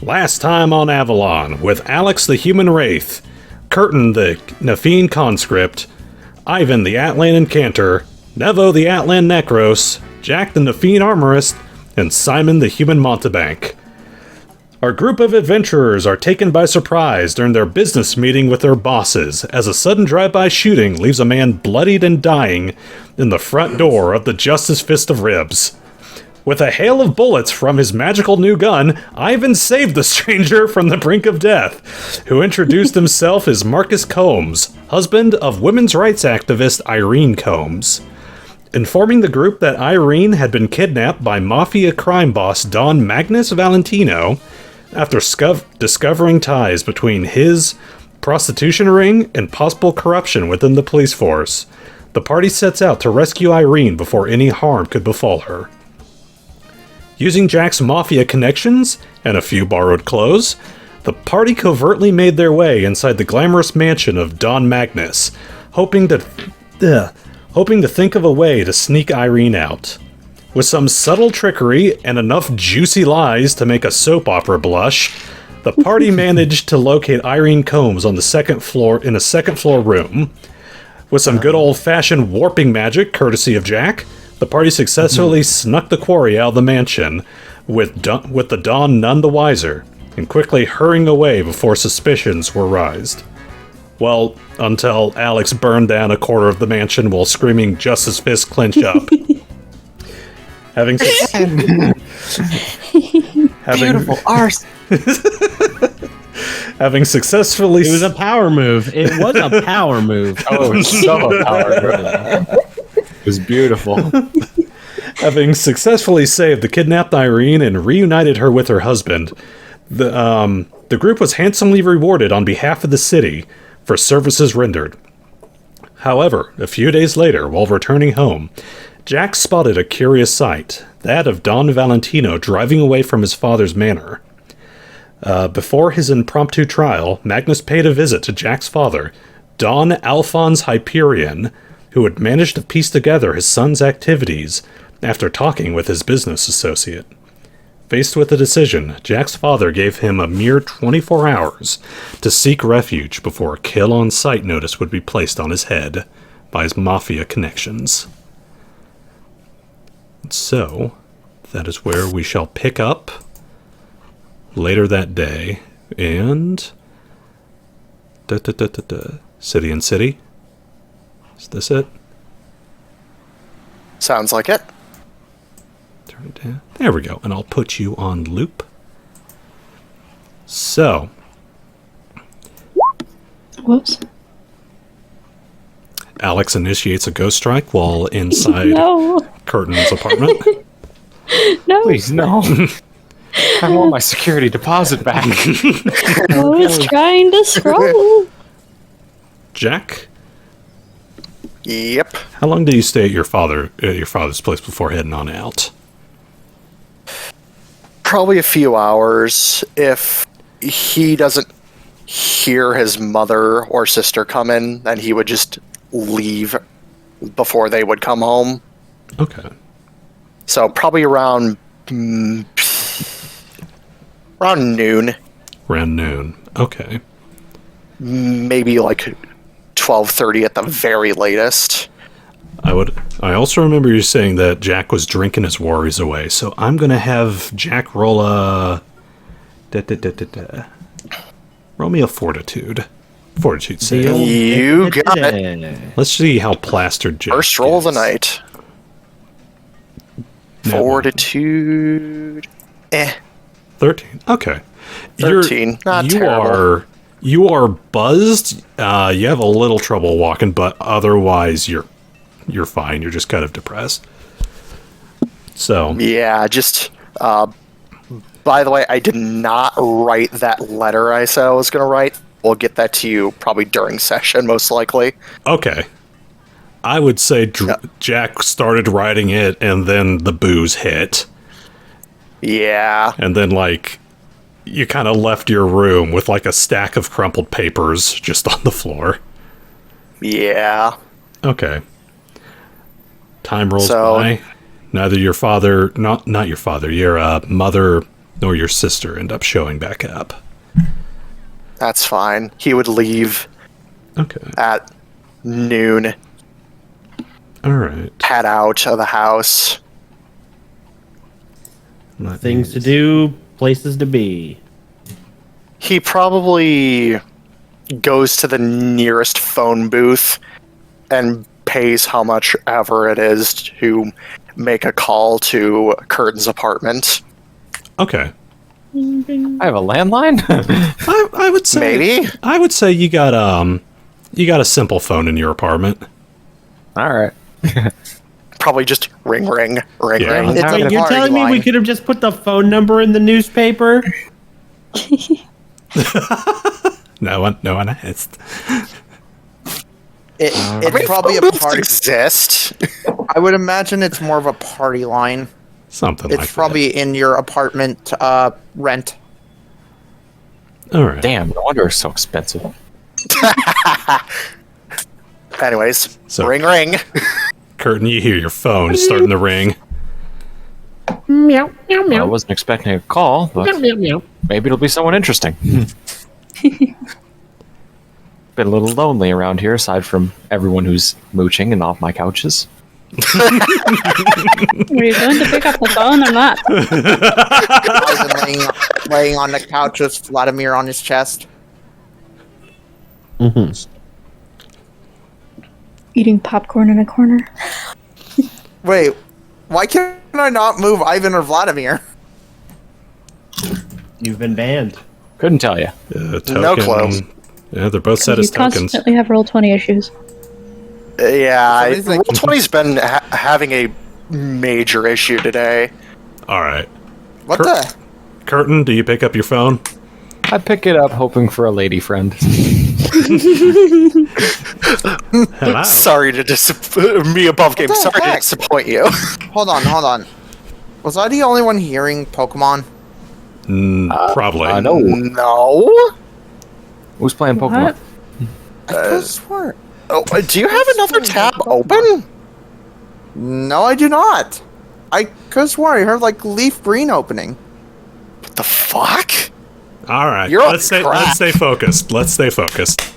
Last time on Avalon, with Alex the Human Wraith, Khurtin the Nafine Conscript, Ivan the Atlan Incantor, Nevo the Atlan Necros, Jack the Nafine Armorist, and Simon the Human Montebank. Our group of adventurers are taken by surprise during their business meeting with their bosses, as a sudden drive-by shooting leaves a man bloodied and dying in the front door of the Justice Fist of Ribs. With a hail of bullets from his magical new gun, Ivan saved the stranger from the brink of death, who introduced himself as Marcus Combs, husband of women's rights activist Irene Combs. Informing the group that Irene had been kidnapped by mafia crime boss Don Magnus Valentino, after discovering ties between his prostitution ring and possible corruption within the police force, the party sets out to rescue Irene before any harm could befall her. Using Jack's mafia connections and a few borrowed clothes, the party covertly made their way inside the glamorous mansion of Don Magnus, hoping to think of a way to sneak Irene out. With some subtle trickery and enough juicy lies to make a soap opera blush, the party managed to locate Irene Combs on the second floor in a second-floor room. With some good old-fashioned warping magic, courtesy of Jack, the party successfully snuck the quarry out of the mansion, with the Don none the wiser, and quickly hurrying away before suspicions were raised. Well, until Alex burned down a quarter of the mansion while screaming "Justice Fist clench up." Beautiful arse. Having successfully... It was a power move. It was a power move. Oh, it was so a power move. It was beautiful. Having successfully saved the kidnapped Irene and reunited her with her husband, the group was handsomely rewarded on behalf of the city for services rendered. However, a few days later, while returning home, Jack spotted a curious sight, that of Don Valentino driving away from his father's manor. Before his impromptu trial, Magnus paid a visit to Jack's father, Don Alphonse Hyperion, who had managed to piece together his son's activities after talking with his business associate. Faced with a decision, Jack's father gave him a mere 24 hours to seek refuge before a kill-on-sight notice would be placed on his head by his mafia connections. So, that is where we shall pick up later that day, and... City and City? Is this it? Sounds like it. Turn it down. There we go, and I'll put you on loop. So... Whoops. Alex initiates a ghost strike while inside No. Khurtin's apartment. No. Please, no. I want my security deposit back. I was trying to scroll. Jack, Yep. how long did you stay at your father's place before heading on out? Probably a few hours. If he doesn't hear his mother or sister come in, then he would just leave before they would come home. Okay. So probably around noon. Around noon. Okay. Maybe like 12:30 at the very latest. I also remember you saying that Jack was drinking his worries away, so I'm gonna have Jack roll a... Roll me a fortitude save. You got it. Let's see how plastered Jack First roll of the is. night. No. Fortitude. 13. Okay. 13. Not you terrible. You are buzzed. You have a little trouble walking, but otherwise you're fine. You're just kind of depressed. So Yeah, just by the way, I did not write that letter I said I was going to write. We'll get that to you probably during session, most likely. okay. I would say Jack started writing it, and then the booze hit, Yeah. and then you kind of left your room with a stack of crumpled papers just on the floor. Yeah. Okay. Time rolls So- by. Neither your father, not your father, your mother nor your sister end up showing back up. That's fine. He would leave Okay. at noon, All right. head out of the house. Things to do, places to be. He probably goes to the nearest phone booth and pays how much ever it is to make a call to Khurtin's apartment. Okay. I have a landline. I would say Maybe? I would say you got a simple phone in your apartment. All right. Probably just ring, ring, ring, Yeah. ring. It's a Wait, you're party telling me we line. could have just put the phone number in the newspaper? No one asked. It's probably a Phone booths party. exist. I would imagine it's more of a party line. Something It's like probably in your apartment rent. that. All right. Damn, no wonder it's so expensive. Anyways, So- ring, ring. Khurtin, you hear your phone starting to ring. Meow, meow, I meow. wasn't expecting a call, but Meow, meow, meow. maybe it'll be someone interesting. Been a little lonely around here, aside from everyone who's mooching and off my couches. Were you going to pick up the phone or not? Ivan laying on the couch with Vladimir on his chest. Eating popcorn in a corner. Wait, why can I not move Ivan or Vladimir? You've been banned. Couldn't tell you. No clue. Yeah, they're both set You as tokens. constantly have Roll20 issues. Yeah, Somebody's like- Roll20's been having a major issue today. All right. What Kurt- the? Curtin, do you pick up your phone? I pick it up hoping for a lady friend. Hello. Sorry to me above game. the Sorry to heck? disappoint you. Hold on. Was I the only one hearing Pokemon? Probably. No. No. Who's playing Pokemon? What? I could swear. Oh, do you have another tab open? No, I do not. I could swear I heard like leaf green opening. What the fuck? All right. You're on Let's stay crack. focused. Let's stay focused.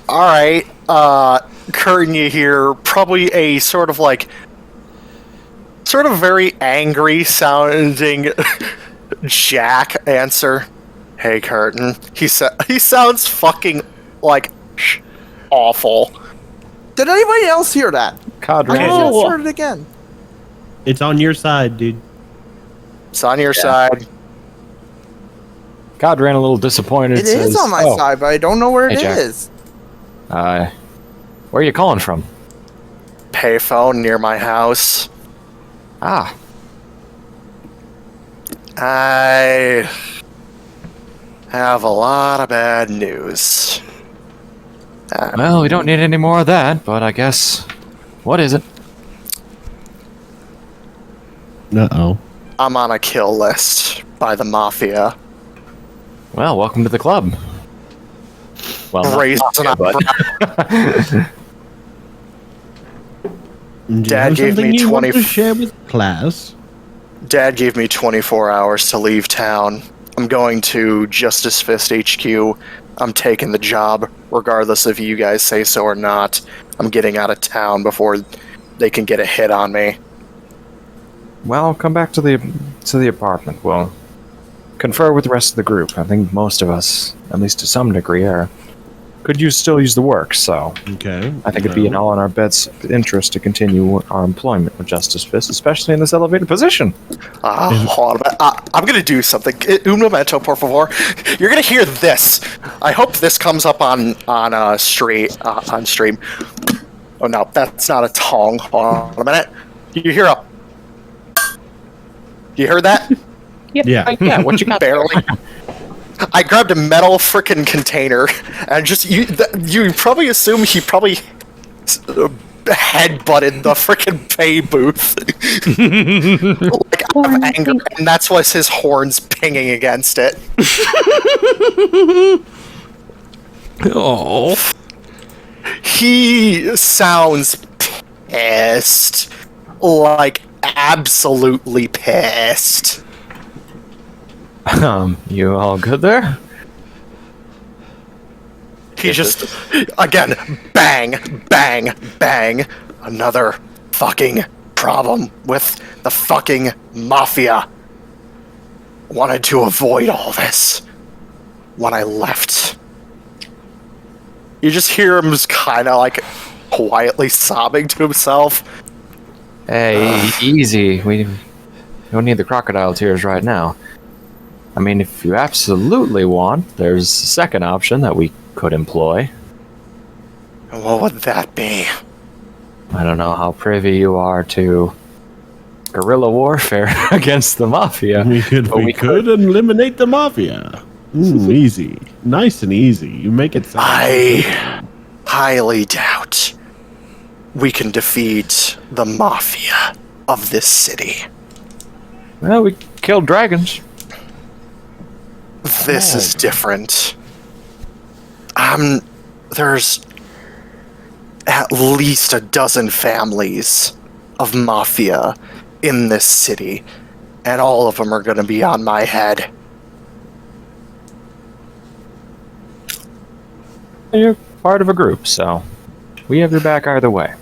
All right, Khurtin, you hear probably a sort of very angry sounding Jack answer. Hey, Khurtin. He sounds fucking like awful. Did anybody else hear that? Kodhran. I No. just heard it again. It's on your side, dude. It's on your side. Kodhran a little disappointed. It is says, on my "Oh, side, but I don't know where it Hey, Jack. is. Where are you calling from? Payphone near my house. Ah, I have a lot of bad news. well, we don't need any more of that, but I guess. What is it? Uh-oh. I'm on a kill list by the Mafia. Well, welcome to the club. Well, not Raising mafia, up but Do you Dad have gave something me you want 20 to share with class? Dad gave me 24 hours to leave town. I'm going to Justice Fist HQ. I'm taking the job, regardless if you guys say so or not. I'm getting out of town before they can get a hit on me. well, come back to the apartment. We'll confer with the rest of the group. I think most of us, at least to some degree, still use the work. So Okay. I think it'd be in all in our best interest to continue our employment with Justice Fist, especially in this elevated position. Hold on a minute. I'm gonna do something. Un momento, por favor. You're gonna hear this. I hope this comes up on stream. Oh no, that's not a tong. Hold on a minute. You hear a? You heard that? Yeah. Yeah, what you got? Barely. I grabbed a metal frickin' container and just you probably assume he probably headbutted the frickin' pay booth like out of anger, and that's why his horns pinging against it. Oh. He sounds pissed, like absolutely pissed. You all good there? He just, again, bang, bang, bang. Another fucking problem with the fucking mafia. Wanted to avoid all this when I left. You just hear him just kind of like quietly sobbing to himself. Hey, easy. We don't need the crocodile tears right now. I mean, if you absolutely want, there's a second option that we could employ. And what would that be? I don't know how privy you are to guerrilla warfare against the mafia. We could eliminate the mafia. Easy. Nice and easy. You make it sound... I highly doubt we can defeat the mafia of this city. Well, we killed dragons. This is different. There's at least a dozen families of mafia in this city, and all of them are going to be on my head. You're part of a group, so we have your back either way.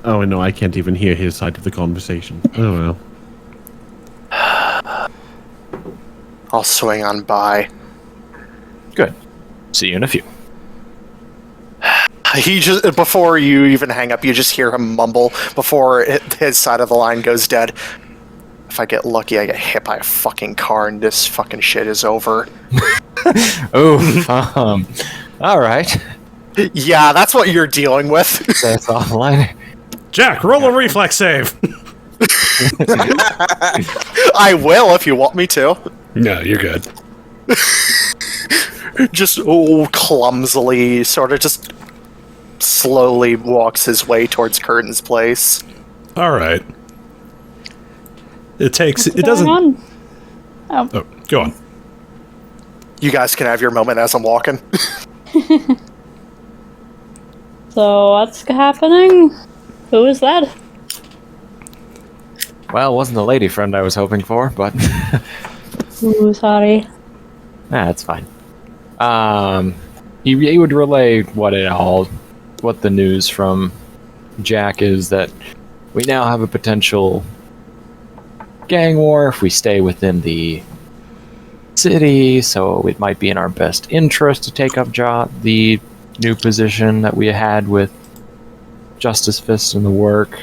Oh, no, I can't even hear his side of the conversation. Oh, well. I'll swing on by. Good. See you in a few. He just, before you even hang up, you just hear him mumble before his side of the line goes dead. If I get lucky, I get hit by a fucking car and this fucking shit is over. Oh, all right. Yeah, that's what you're dealing with. That's offline. Jack, roll a reflex save. I will if you want me to. No, you're good. Just clumsily, sort of just slowly walks his way towards Khurtin's place. All right. It What's doesn't. going on? Oh, go on. You guys can have your moment as I'm walking. So what's happening? Who is that? Well, it wasn't the lady friend I was hoping for, but Ooh, sorry. that's fine. He would relay what the news from Jack is that we now have a potential gang war if we stay within the city, so it might be in our best interest to take up the new position that we had with Justice Fist in the work,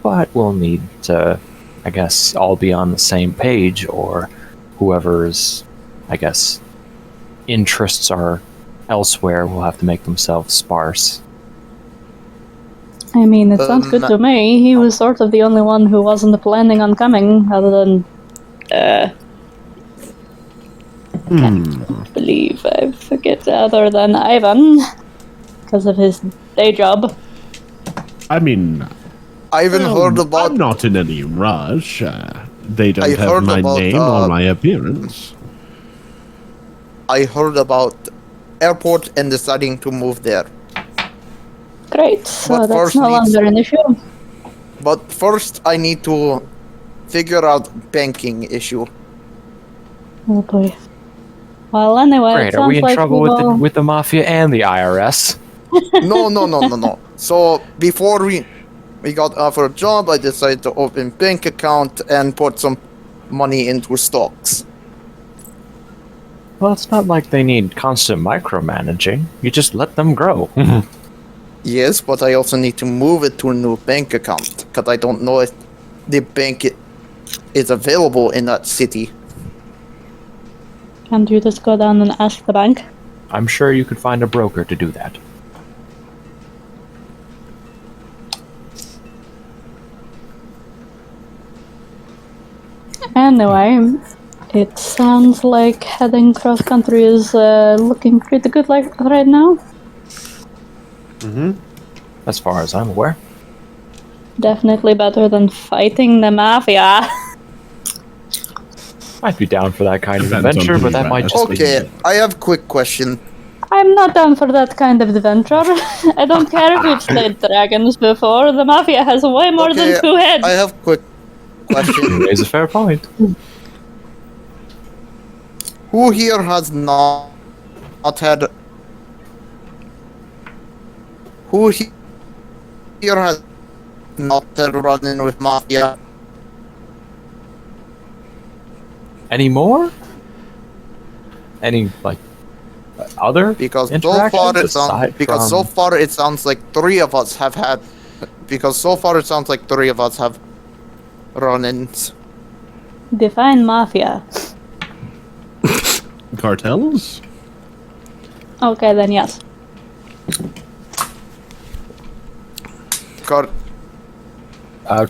but we'll need to, I guess, all be on the same page, or whoever's, I guess, interests are elsewhere will have to make themselves sparse. I mean, it sounds good to me. He was sort of the only one who wasn't planning on coming, other than, can't believe I forget other than Ivan, because of his day job. I mean... I even heard about... I'm not in any rush. They don't I have heard my about, name or my appearance. I heard about airport and deciding to move there. Great, so But that's first no needs- longer an issue. But first I need to figure out banking issue. Oh boy. Well, anyway, it Great, are sounds we in like trouble we will... with the mafia and the IRS? No. So before we got offered a job, I decided to open bank account and put some money into stocks. Well, it's not like they need constant micromanaging. You just let them grow. Yes, but I also need to move it to a new bank account because I don't know if the bank is available in that city. Can't you just go down and ask the bank? I'm sure you could find a broker to do that. Anyway, it sounds like heading cross country is looking pretty good right now. As far as I'm aware. Definitely better than fighting the mafia. I'd be down for that kind of Depends on adventure, who but that you might ask. just be... Okay, I have a quick question. I'm not down for that kind of adventure. I don't care if you've slayed dragons before. The mafia has way more Okay, than two heads. I have a quick question. Raise a fair point. Who here has not had... Who here has not had run-in with Mafia? Any more? Any, like, other Because so interactions far it aside sounds so from- far it sounds like three of us have had run-ins. Define mafia. Cartels? Okay, then yes.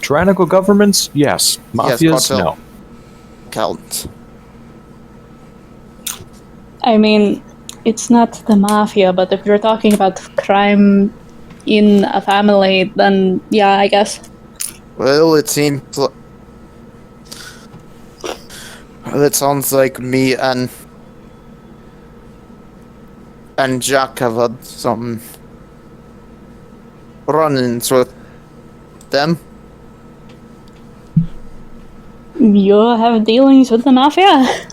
Tyrannical governments? Yes. Mafias? cartel. No. Counts. I mean, it's not the mafia, but if you're talking about crime in a family, then yeah, I guess. Well, it seems. Well, it sounds like me and Jack have had some run-ins with them. You have dealings with the mafia?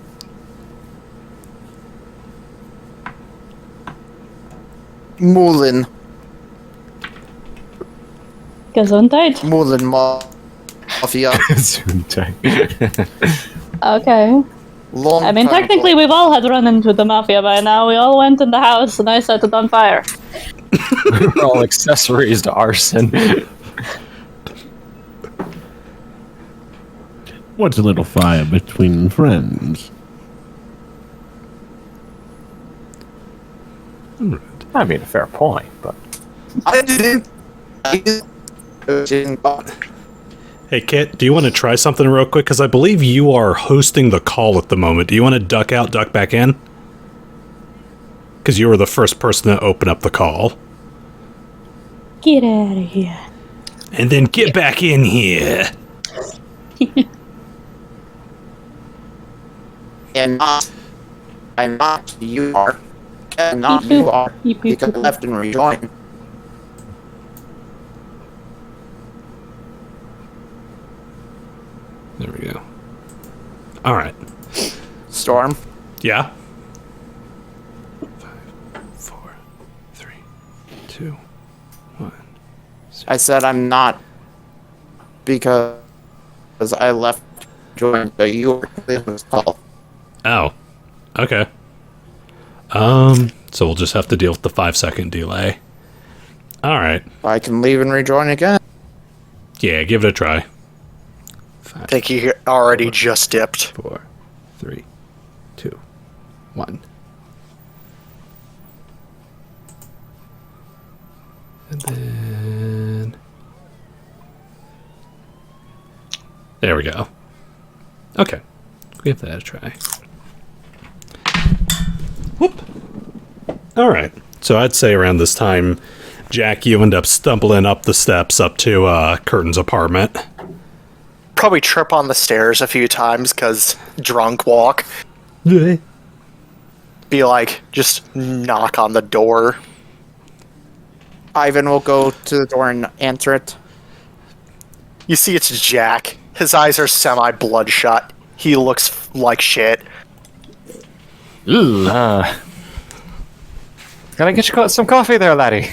Mullen Mafia. Okay. Long I mean, time technically, ago. we've all had run-ins with the mafia by now. We all went in the house and I set it on fire. We're all accessories to arson. What's a little fire between friends? I mean, a fair point, but... I didn't. Hey, Kit, do you want to try something real quick? Because I believe you are hosting the call at the moment. Do you want to duck out, duck back in? Because you were the first person to open up the call. Get out of here. And then get back in here. And not you are. And not you are. Because I left and rejoined. There we go. All right. Storm. Yeah? 5, 4, 3, 2, 1. I said I'm not. Because I left joined the you call. Oh. Okay. So we'll just have to deal with the 5-second delay. All right. I can leave and rejoin again. Yeah, give it a try. I think he already just dipped. 4, 3, 2, 1. And then... There we go. Okay. Give that a try. Whoop. All right. So I'd say around this time, Jack, you end up stumbling up the steps up to Khurtin's apartment. Probably trip on the stairs a few times because drunk walk. Be like, just knock on the door. Ivan will go to the door and answer it. You see it's Jack. His eyes are semi-bloodshot. He looks like shit. Can I get you some coffee there, laddie?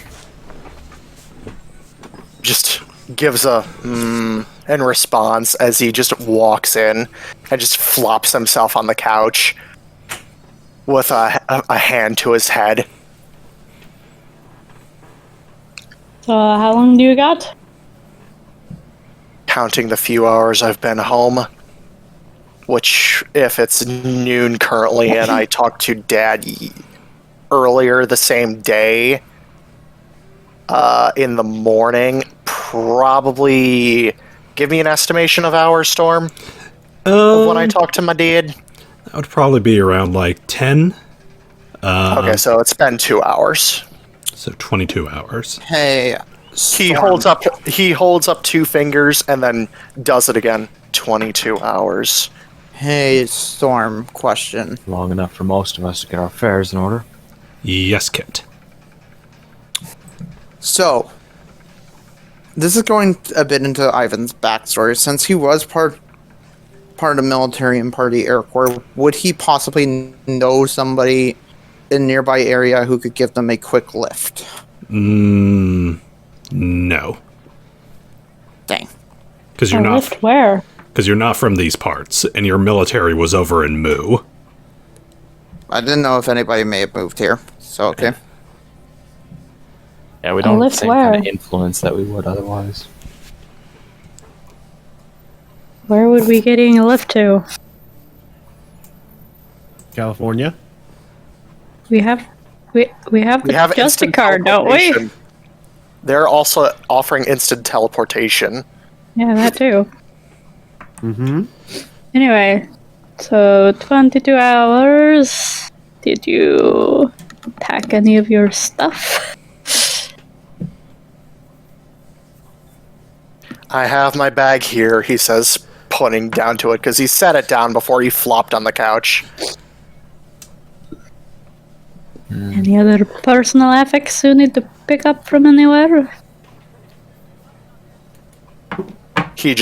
Just gives a in response as he just walks in and just flops himself on the couch with a hand to his head. So, how long do you got? Counting the few hours I've been home, which, if it's noon currently and I talked to Dad earlier the same day, in the morning, probably give me an estimation of hours, Storm, of when I talked to my dad. That would probably be around like 10. Okay, so it's been 2 hours. So 22 hours. Hey, He holds up 2 fingers and then does it again. 22 hours. Hey, Storm, question. Long enough for most of us to get our affairs in order. Yes, Kit. So, this is going a bit into Ivan's backstory, since he was part part of the military and part of the Air Corps. Would he possibly know somebody in a nearby area who could give them a quick lift? No. Dang. Because you're A not. lift where? Because you're not from these parts, and your military was over in Mu. I didn't know if anybody may have moved here. So, okay. Yeah, we don't have lift the same kind of where? influence that we would otherwise. Where would we getting a lift to? California. We have We have the Justice instant card, don't we? teleportation. They're also offering instant teleportation. Yeah, that too. Mm-hmm. Anyway, so 22 hours. Did you pack any of your stuff? I have my bag here, he says, pointing down to it, because he set it down before he flopped on the couch. Any other personal effects you need to pick up from anywhere? He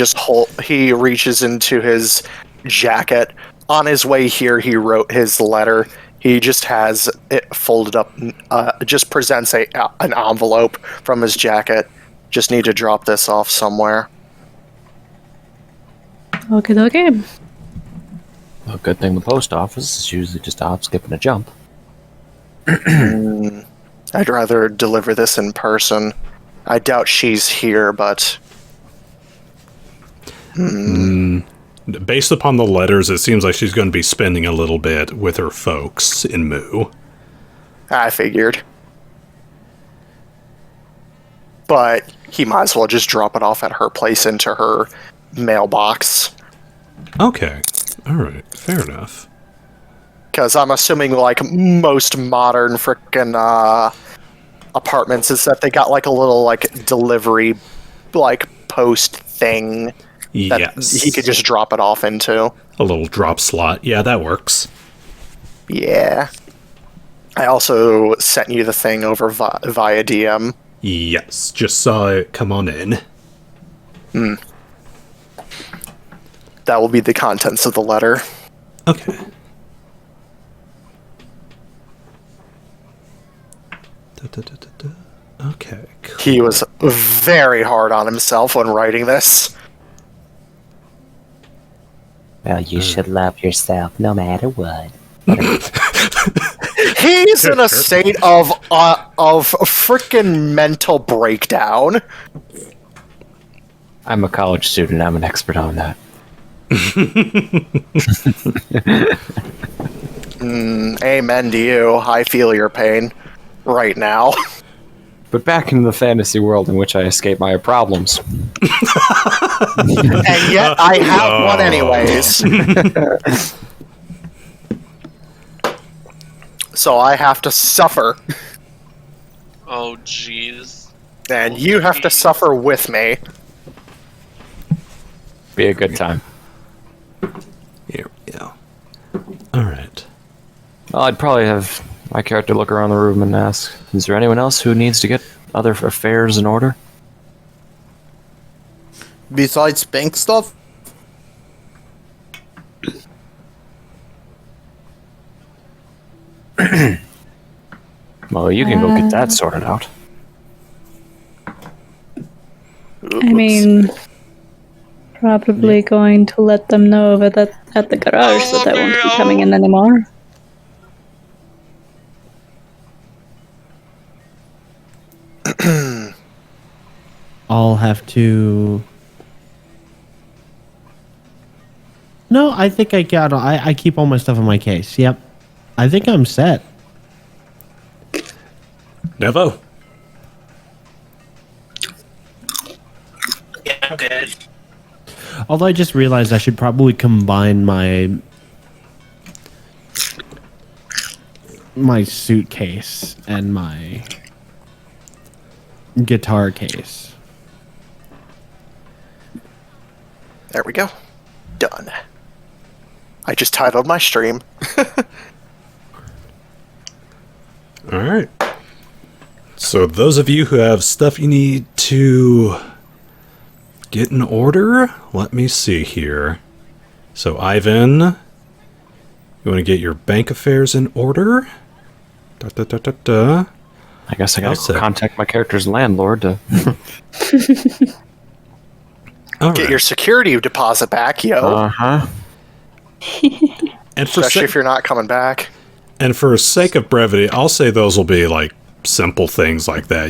reaches into his jacket. On his way here, he wrote his letter. He just has it folded up, just presents an envelope from his jacket. Just need to drop this off somewhere. Okay. Well, good thing the post office is usually just a hop, skip, and a jump. I'd rather deliver this in person. I doubt she's here, but... Based upon the letters, it seems like she's going to be spending a little bit with her folks in Mu. I figured. But he might as well just drop it off at her place into her mailbox. Okay. Alright. Fair enough. Because I'm assuming, like, most modern frickin' apartments is that they got, like, a little, like, delivery, like, post thing that Yes. he could just drop it off into. A little drop slot. Yeah, that works. Yeah. I also sent you the thing over via DM. Yes. Just saw it come on in. That will be the contents of the letter. Okay. Okay, cool. He was very hard on himself when writing this. Well, you should love yourself no matter what. He's in a state of freaking mental breakdown. I'm a college student. I'm an expert on that. Amen to you. I feel your pain right now. But back into the fantasy world in which I escape my problems. And yet I have one anyways. So I have to suffer. Oh, jeez. And you have to suffer with me. Be a good time. Here we go. Alright. Well, I'd probably have my character look around the room and ask, is there anyone else who needs to get other affairs in order? Besides bank stuff? Well, you can go get that sorted out. I mean, probably going to let them know over that at the garage that I won't be coming in anymore. I'll have to. No, I think I got. I keep all my stuff in my case. Yep, I think I'm set. Nevo? Yeah, I'm good. Although I just realized I should probably combine my suitcase and my guitar case. There we go. Done. I just titled my stream. Alright. So those of you who have stuff you need to get in order, let me see here. So, Ivan, you want to get your bank affairs in order? I guess I gotta How's that? contact my character's landlord to. All Get right. your security deposit back, yo. Uh-huh. And for Especially if you're not coming back. And for sake of brevity, I'll say those will be like simple things like that.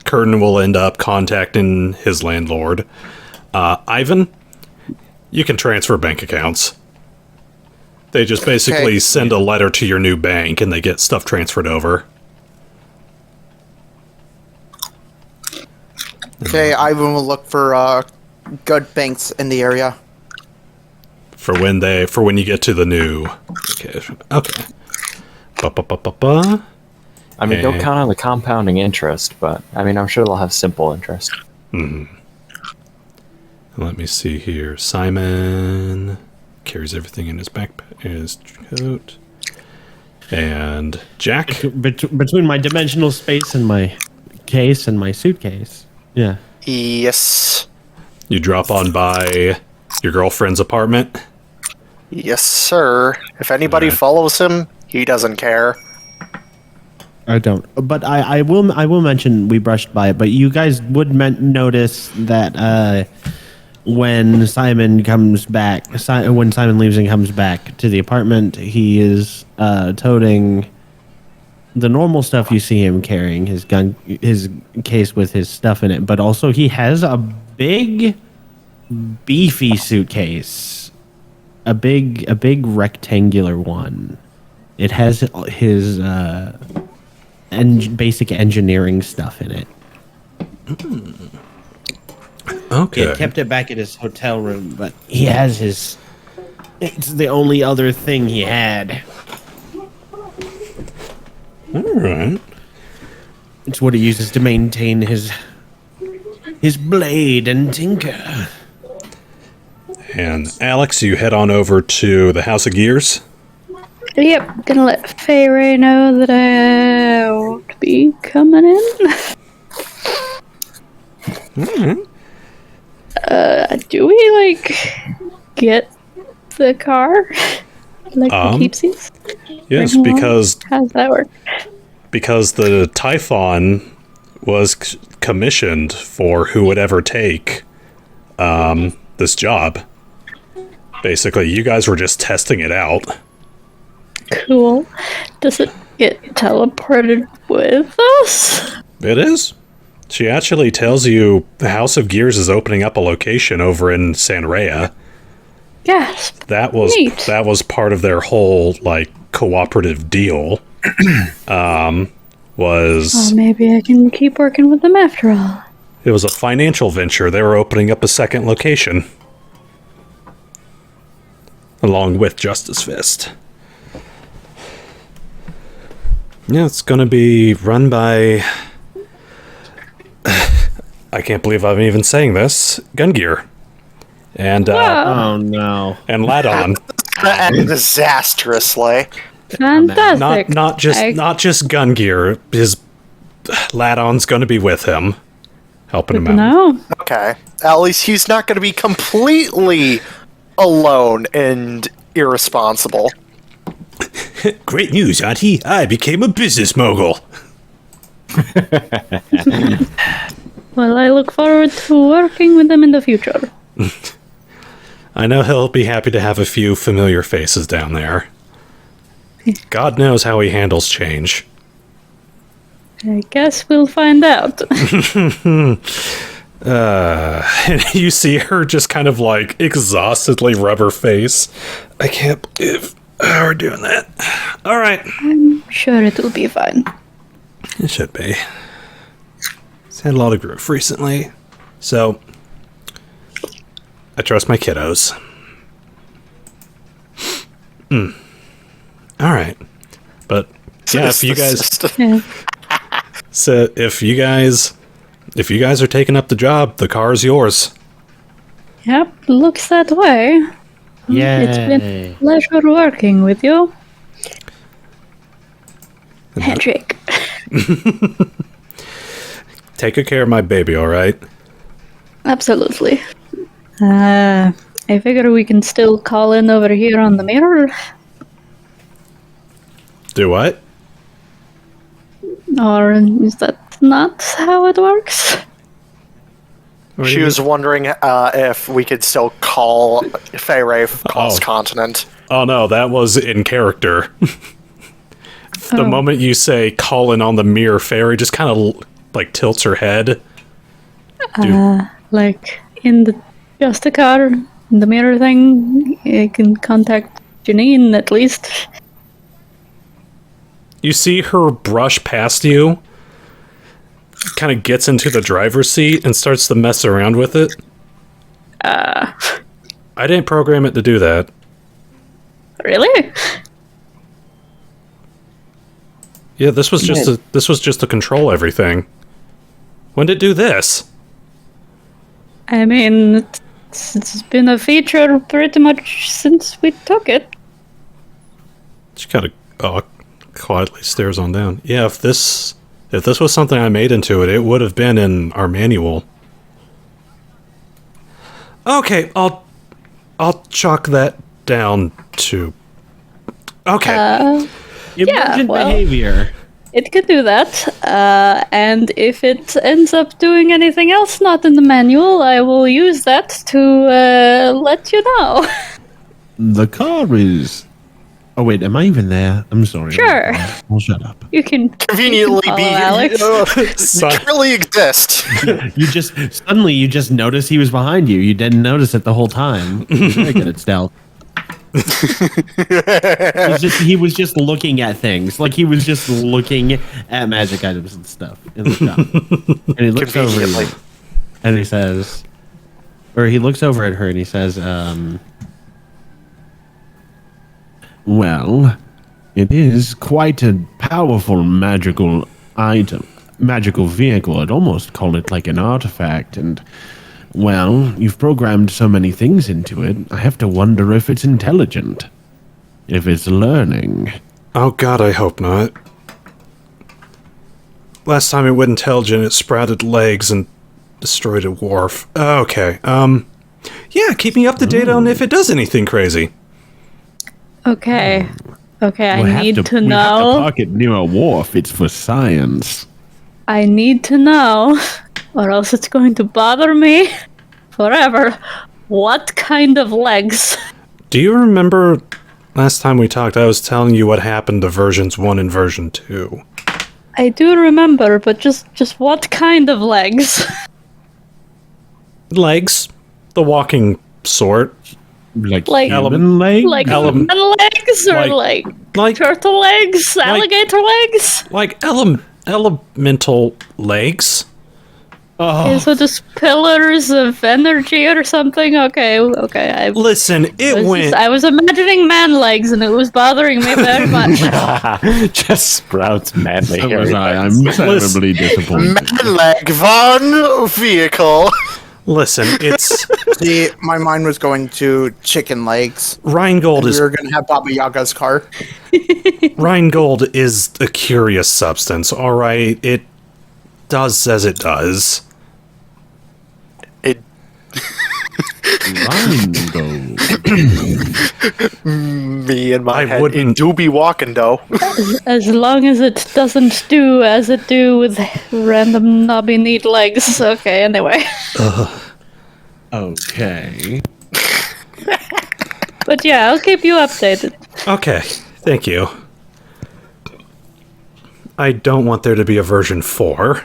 Khurtin will end up contacting his landlord. Ivan, you can transfer bank accounts. They just basically Okay. send a letter to your new bank and they get stuff transferred over. Okay, Ivan will look for good banks in the area. For when you get to the new location. Okay. Ba-ba-ba-ba-ba. I mean, don't And- count on the compounding interest, but I mean, I'm sure they'll have simple interest. Let me see here. Simon carries everything in his backpack, his coat. And Jack? Between my dimensional space and my case and my suitcase. Yeah. Yes. You drop on by your girlfriend's apartment? Yes, sir. If anybody follows him, he doesn't care. I don't. But I will mention we brushed by it, but you guys would notice that when Simon comes back, when Simon leaves and comes back to the apartment, he is toting the normal stuff you see him carrying, his gun, his case with his stuff in it, but also he has a big, beefy suitcase, a big rectangular one. It has his basic engineering stuff in it. Okay. He kept it back at his hotel room, but he has his. It's the only other thing he had. Alright. It's what he uses to maintain his blade and tinker. And Alex, you head on over to the House of Gears. Yep, gonna let Fay Ray know that I won't be coming in. Do we, get the car? The keepsies? Yes, Bring along? because How's that work? the Typhon was commissioned for who would ever take this job. Basically, you guys were just testing it out. Cool. Does it get teleported with us? It is. She actually tells you the House of Gears is opening up a location over in Sanrea. Gasp. That was Neat. part of their whole cooperative deal. Well, maybe I can keep working with them after all. It was a financial venture. They were opening up a second location. Along with Justice Fist. Yeah, it's gonna be run by... I can't believe I'm even saying this. Gun Gear. And, Oh no! and Ladon. And disastrously. Fantastic. not just Gun Gear. His Ladon's gonna be with him. Helping him out. No. Okay. At least he's not going to be completely alone and irresponsible. Great news, Auntie. I became a business mogul. Well, I look forward to working with them in the future. I know he'll be happy to have a few familiar faces down there. God knows how he handles change. I guess we'll find out. And you see her just kind of exhaustedly rub her face. I can't believe we're doing that. All right. Sure, it'll be fine. It should be. He's had a lot of growth recently. So, I trust my kiddos. All right. But, yeah, if you guys... Yeah. So, if you guys are taking up the job, the car is yours. Yep, looks that way. It's been a pleasure working with you. Handshake. Take good care of my baby, all right? Absolutely. I figure we can still call in over here on the mirror. Do what? Or is that not how it works? What do She you was wondering if we could still call Feyre cross continent. Oh no, that was in character. The Oh. moment you say "Colin on the mirror," Fairy just kind of like tilts her head. Like in the just a car, in the mirror thing, I can contact Janine at least. You see her brush past you, kind of gets into the driver's seat and starts to mess around with it. I didn't program it to do that. Really? Yeah, this was just to control everything. When did it do this? I mean, it's been a feature pretty much since we took it. She kind of quietly stares on down. Yeah, if this was something I made into it, it would have been in our manual. Okay, I'll chalk that down to. Okay. Emergent well- behavior. It could do that, and if it ends up doing anything else not in the manual, I will use that to let you know. The car is. Oh wait, am I even there? I'm sorry. Sure. Well, shut up. You can Conveniently follow be Alex. Son- really exist. You just noticed he was behind you. You didn't notice it the whole time. Very good at stealth. He was just looking at things. Like he was just looking at magic items and stuff in the shop. And he looks over Conveniently. and he says, or he looks over at her and he says, well, it is quite a powerful magical item, magical vehicle. I'd almost call it like an artifact. And, well, you've programmed so many things into it, I have to wonder if it's intelligent. If it's learning. Oh god, I hope not. Last time it went intelligent, it sprouted legs and destroyed a wharf. Okay, yeah, keep me up to date on if it does anything crazy. Okay. Okay, We I have need to we have to know. park it near a wharf. It's for science. I need to know, or else it's going to bother me forever. What kind of legs? Do you remember last time we talked, I was telling you what happened to versions 1 and version 2? I do remember, but just what kind of legs? Legs. The walking sort. Like Like- human legs? Like Element- human legs or like- like, like- turtle legs, alligator legs? Like elemental legs. Okay, so just pillars of energy or something? Okay. Listen, it went... I was imagining man legs and it was bothering me very much. Just sprouts manly So hair. was I. I'm terribly disappointed. Leg Von vehicle. Listen, it's... See, my mind was going to chicken legs. Rheingold We is... were going to have Baba Yaga's car. Rheingold is a curious substance, alright? It does as it does. It Rheingold. me and my I head wouldn't- in doobie walking though. As long as it doesn't do as it do with random knobby neat legs. Okay, anyway. Okay. But yeah, I'll keep you updated. Okay, thank you. I don't want there to be a version 4.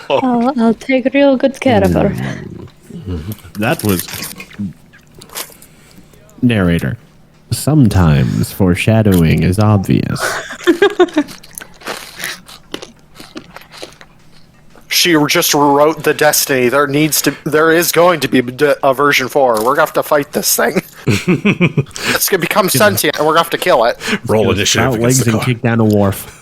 I'll take real good care of her. That was narrator. Sometimes foreshadowing is obvious. She just wrote the destiny. There is going to be a version 4. We're gonna have to fight this thing. It's gonna become sentient, and we're gonna have to kill it. Roll initiative Out against legs the and car. kick down a wharf.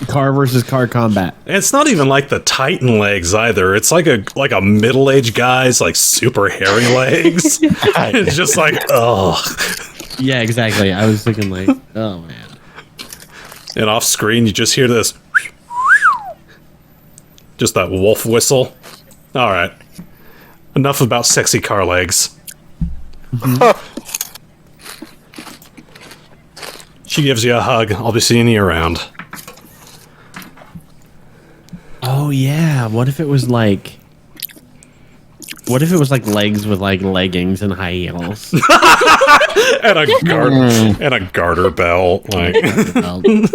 Car versus car combat. It's not even like the Titan legs either. It's like a middle-aged guy's like super hairy legs. It's just like, oh. Yeah, exactly. I was thinking like, oh man. And off screen, you just hear this. Just that wolf whistle. All right. Enough about sexy car legs. She gives you a hug. I'll be seeing you around. Oh yeah. What if it was like legs with like leggings and high heels? And a garter belt. Like I mean,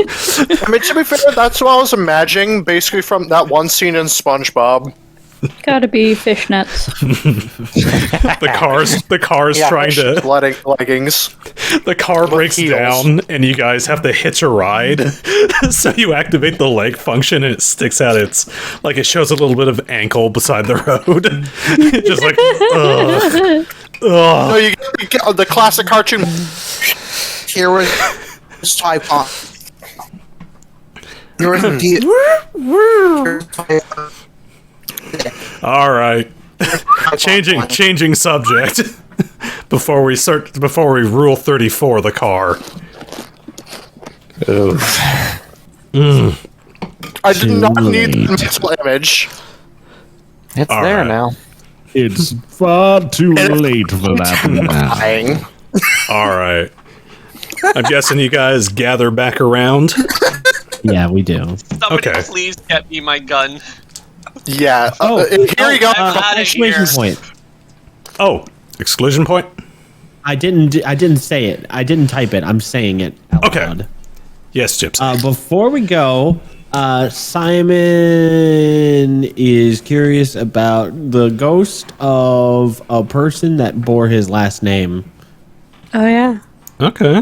to be fair, that's what I was imagining, basically from that one scene in SpongeBob. Gotta be fishnets. the car's Yeah, trying to. leggings. The car breaks heels. down, and you guys have to hitch a ride. So you activate the leg function, and it sticks out its like it shows a little bit of ankle beside the road. Just like, ugh. No, you get the classic cartoon. Here was Typhon. Here was the All right. Changing subject. Before we rule 34 the car. I did not need the mental image. It's All there right. now. It's far too late for that now. Dying. All right. I'm guessing you guys gather back around. Yeah, we do. Somebody Okay. please get me my gun. Yeah. Here you go. I'm outta Exclamation here. point. Oh, exclusion point? I didn't say it. I didn't type it. I'm saying it out Okay. loud. Yes, Gypsy. Before we go, Simon is curious about the ghost of a person that bore his last name Oh yeah. Okay.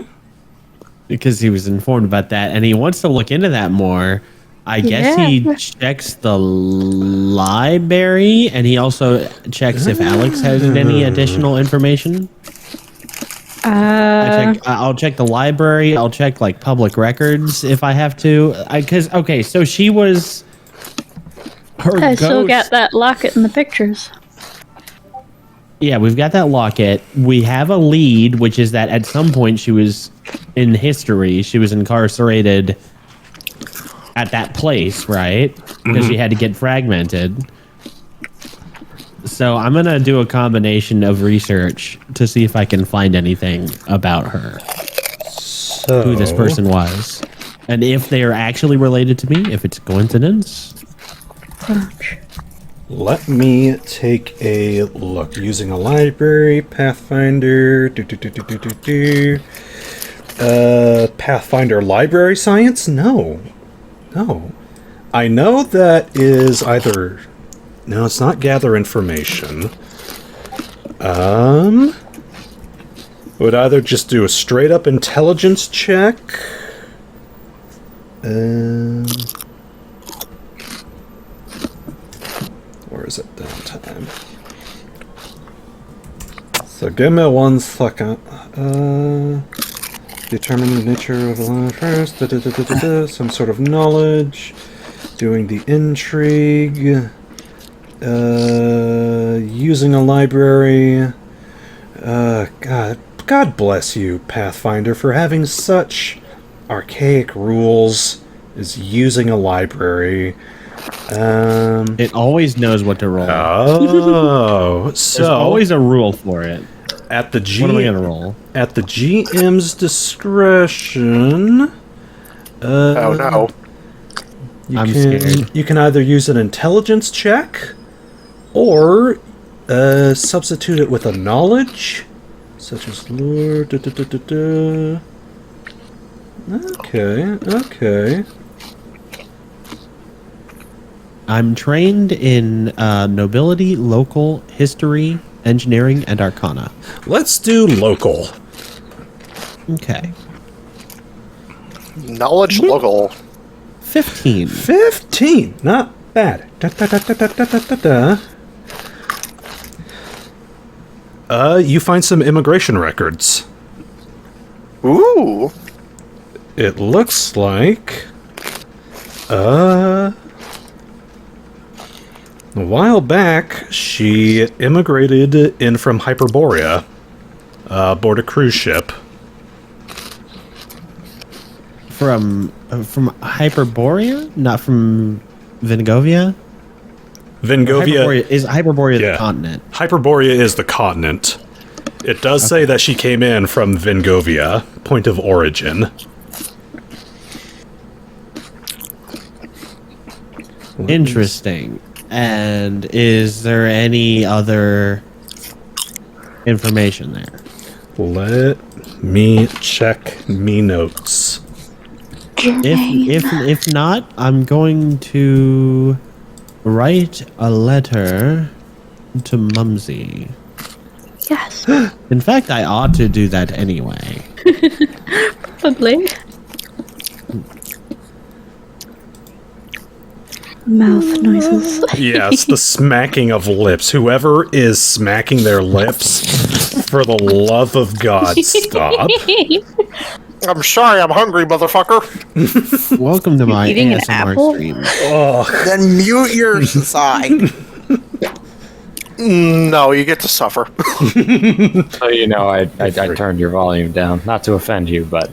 because he was informed about that, and he wants to look into that more. I guess he Yeah. checks the library, and he also checks if Alex has any additional information. I'll check the library. I'll check like public records if I have to. So she was. Her I still ghost- got that locket in the pictures. Yeah, we've got that locket. We have a lead, which is that at some point she was in history. She was incarcerated at that place, right? Because she had to get fragmented. So I'm gonna do a combination of research to see if I can find anything about her, So, who this person was, and if they are actually related to me. If it's a coincidence. let me take a look. Using a library, Pathfinder, Pathfinder library science? No. I know that is either... No, it's not gather information. Would either just do a straight up intelligence check. Where is it? Downtime. So give me 1 second. Determine the nature of the line first. Some sort of knowledge. Doing the intrigue. Using a library. God bless you, Pathfinder, for having such archaic rules as using a library. It always knows what to roll. Oh, There's so always a rule for it. at the What am I gonna roll? at the GM's discretion. Oh no. I'm scared. You can either use an intelligence check, or substitute it with a knowledge, such as lore. Okay. I'm trained in nobility, local, history, engineering, and arcana. Let's do local. Okay. Knowledge local. 15. 15, not bad. You find some immigration records. Ooh. It looks like, a while back, she immigrated in from Hyperborea, aboard a cruise ship. From Hyperborea? Not from Vinagovia? Vingovia Hyperborea Yeah. the continent? Hyperborea is the continent. It does say that she came in from Vingovia, point of origin. Interesting. And is there any other information there? Let me check me notes. If not, I'm going to write a letter to Mumsy. Yes, In fact, I ought to do that anyway. probably. Mouth noises. Yes, the smacking of lips. Whoever is smacking their lips, for the love of God, stop. I'm sorry, I'm hungry, motherfucker. Welcome to my Eating an ASMR apple? stream. Then mute your side. No, you get to suffer. So you know, I turned your volume down, not to offend you, but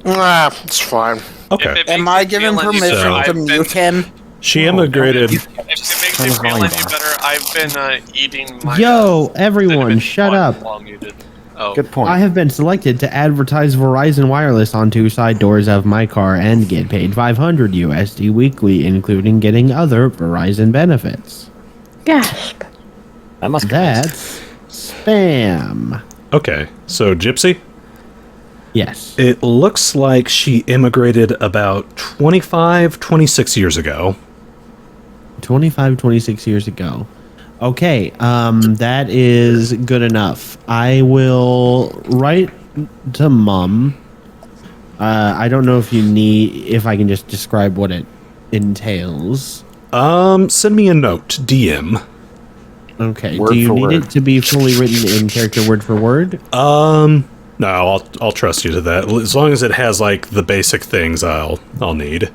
Nah, it's fine. Okay. Am I given permission to mute him? She immigrated. If it makes you feel any better, I've been eating my. Yo, everyone, vitamin shut while- up. while muted. Oh, good point. I have been selected to advertise Verizon Wireless on 2 side doors of my car and get paid 500 USD weekly, including getting other Verizon benefits. Gasp. That must be That's spam. Okay, so Gypsy? Yes. It looks like she immigrated about 25, 26 years ago. 25, 26 years ago. Okay, that is good enough. I will write to Mum. I don't know if if I can just describe what it entails. Send me a note, DM. Okay, Word do you for need word. it to be fully written in character word for word? No, I'll trust you to that. As long as it has like the basic things I'll need.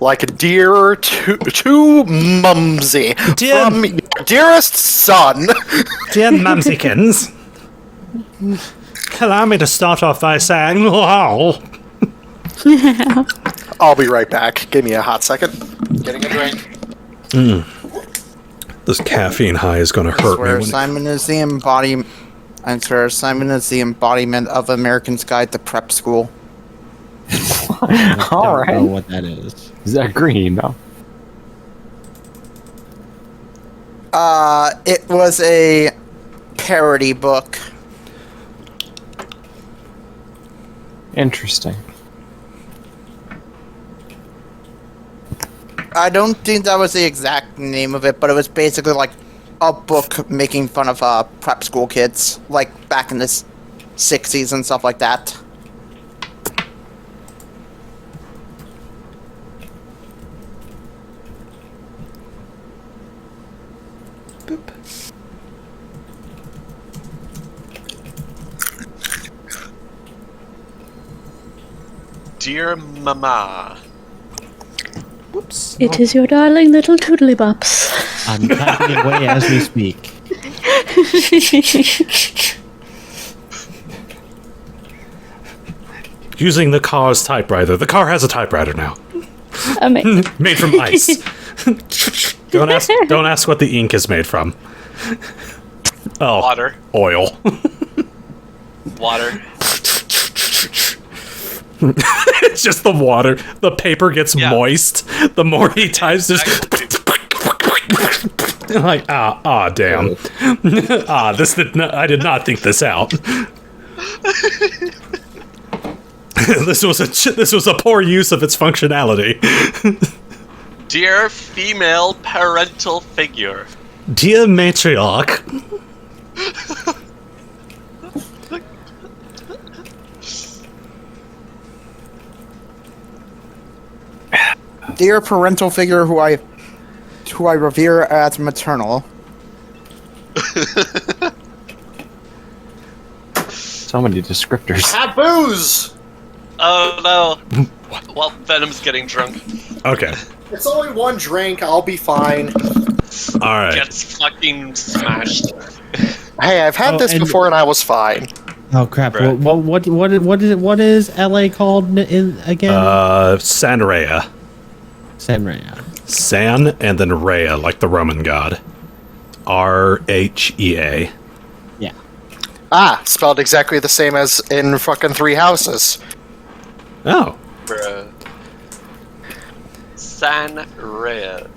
Like a dear to Mumsy Dear- from your dearest son. Dear Mumsykins, allow me to start off by saying, wow. I'll be right back. Give me a hot second. Getting a drink. This caffeine high is going to I hurt me. swear, When Simon is the embodiment. I swear, Simon is the embodiment of American's Guide to Prep School. All Don't know right. what that is. Is that green? No. It was a parody book. Interesting. I don't think that was the exact name of it, but it was basically like a book making fun of prep school kids, like back in the 60s and stuff like that. dear Mama. Whoops. It is your darling little Toodly-bops. I'm typing away as we speak. Using the car's typewriter. The car has a typewriter now. Amazing. Made from ice. Don't ask what the ink is made from. Oh, Water. oil. Water. It's just the water. The paper gets Yeah. moist. The more he types, just like damn. I did not think this out. This was a poor use of its functionality. Dear female parental figure. Dear matriarch. Dear parental figure who I revere as maternal. So many descriptors. Taboos! Oh no. Well, Venom's getting drunk. Okay. It's only one drink. I'll be fine. All right. Gets fucking smashed. Hey, I've had this and- before and I was fine. Oh crap! Right. What is LA called again? Sanrea. Sanrea. San and then Rhea, like the Roman god. Rhea. Yeah. Ah, spelled exactly the same as in fucking Three Houses. Oh. Bruh. San Rhea.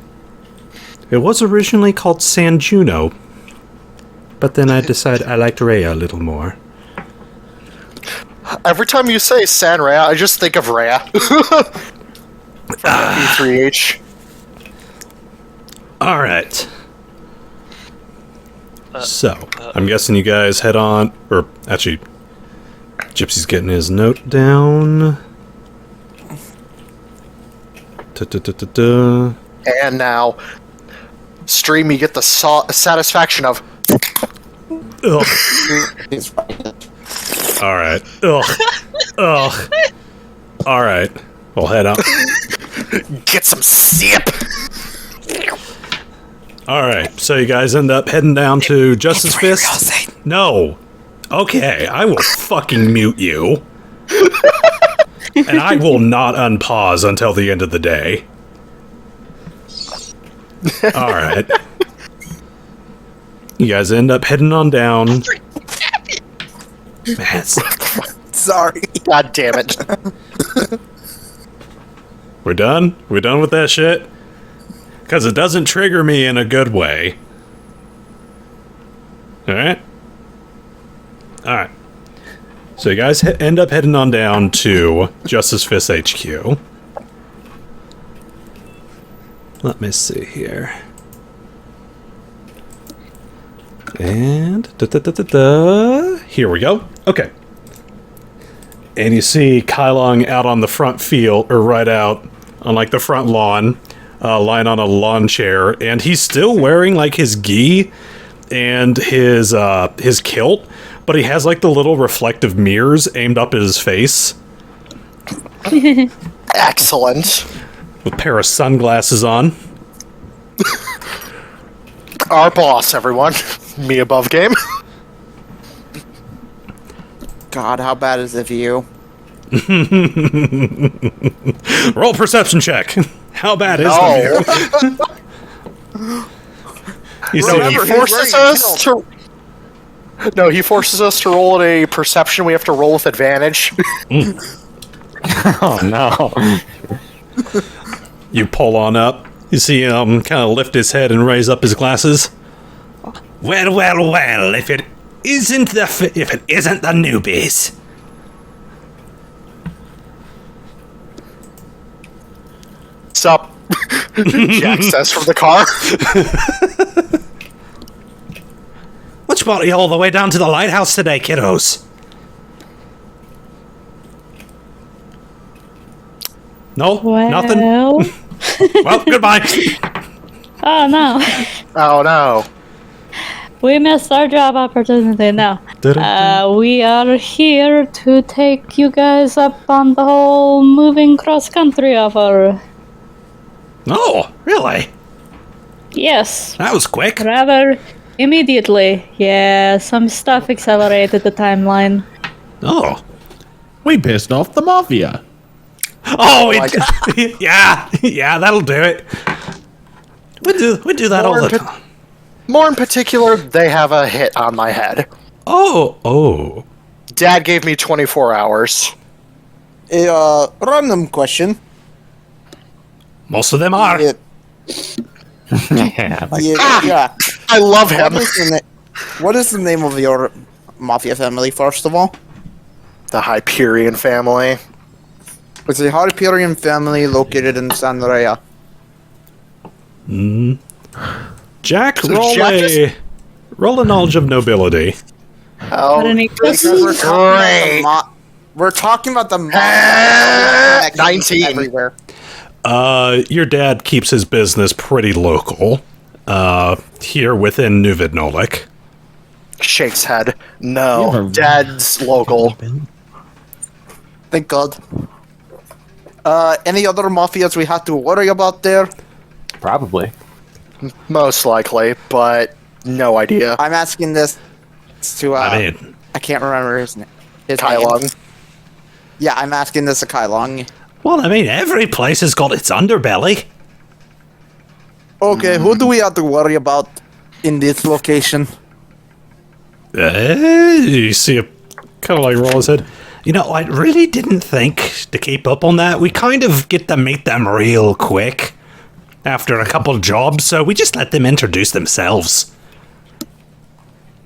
It was originally called San Juno, but then I decided I liked Rhea a little more. Every time you say San Rhea, I just think of Rhea. From P3H. Alright. So, I'm guessing you guys head on, or actually, Gypsy's getting his note down. Da-da-da-da-da. And now, stream, you get the satisfaction of. Ugh. Alright. Ugh. Ugh. Alright. We'll head up. Get some sip! Alright, so you guys end up heading down to Justice Fist? No. Okay, I will fucking mute you. And I will not unpause until the end of the day. Alright. You guys end up heading on down. Man, Sorry. God damn it. we're done? We're done with that shit? Because it doesn't trigger me in a good way. Alright? Alright. So you guys end up heading on down to Justice Fist HQ. Let me see here. And here we go. Okay. And you see Kylong out on the front field, or right out on like the front lawn, lying on a lawn chair, and he's still wearing like his gi and his kilt, but he has like the little reflective mirrors aimed up at his face. Excellent. With a pair of sunglasses on. Our boss, everyone. Me above game. God, how bad is it for you? Roll perception check. How bad is No. the mirror? You see No, he him. forces us to. No, he forces us to roll a perception. We have to roll with advantage. Oh no. You pull on up. You see him kind of lift his head and raise up his glasses. Well, well, well. If it isn't the newbies. Sup? Jack says from the car. What's brought you all the way down to the lighthouse today, kiddos? No? Nothing? Well, goodbye. Oh no. Oh no. We missed our job opportunity now. We are here to take you guys up on the whole moving cross-country offer. Oh, really? Yes, That was quick. rather immediately. Yeah, some stuff accelerated the timeline. Oh. We pissed off the mafia. Oh, yeah, that'll do it. We do that all the time. More in particular, they have a hit on my head. Oh. Dad gave me 24 hours. A random question. Most of them are. Yeah, Yeah, like, yeah. I love him. What is the name of your mafia family, first of all? The Hyperion family. It's a Hyperion family located in San Rhea. Jack, So roll Jack roll a knowledge of nobility. Oh, Any Because questions? we're talking about the mafia 19. everywhere. Your dad keeps his business pretty local. Here within Nuvidnolik. Shakes head. You No. have a- Dad's local. Thank God. Any other mafias we have to worry about there? probably. Most likely, but no idea. I'm asking this to I mean, I can't remember his name. His Kylong. name. Yeah, I'm asking this to Kylong. well, I mean, every place has got its underbelly. Okay, who do we have to worry about in this location? You see a kind of like roll his head. You know, I really didn't think to keep up on that. We kind of get to meet them real quick after a couple jobs, so we just let them introduce themselves.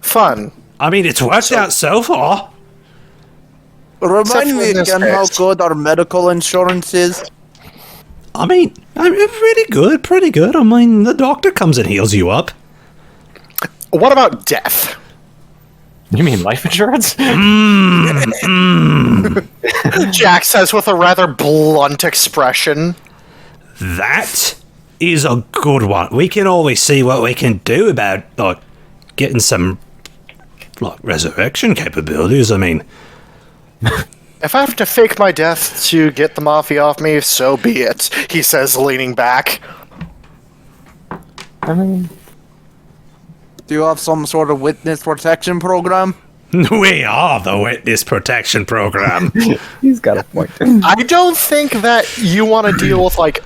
Fun. I mean, it's worked out so far. Remind for me in this again how case. good our medical insurance is. I mean, I'm pretty good. I mean, the doctor comes and heals you up. What about death? You mean life insurance? Jack says with a rather blunt expression. That is a good one. We can always see what we can do about, like, getting some, like, resurrection capabilities. I mean, If I have to fake my death to get the mafia off me, so be it, he says, leaning back. I mean, Do you have some sort of witness protection program? we are the witness protection program. he's got a point. I don't think that you want to deal with, like...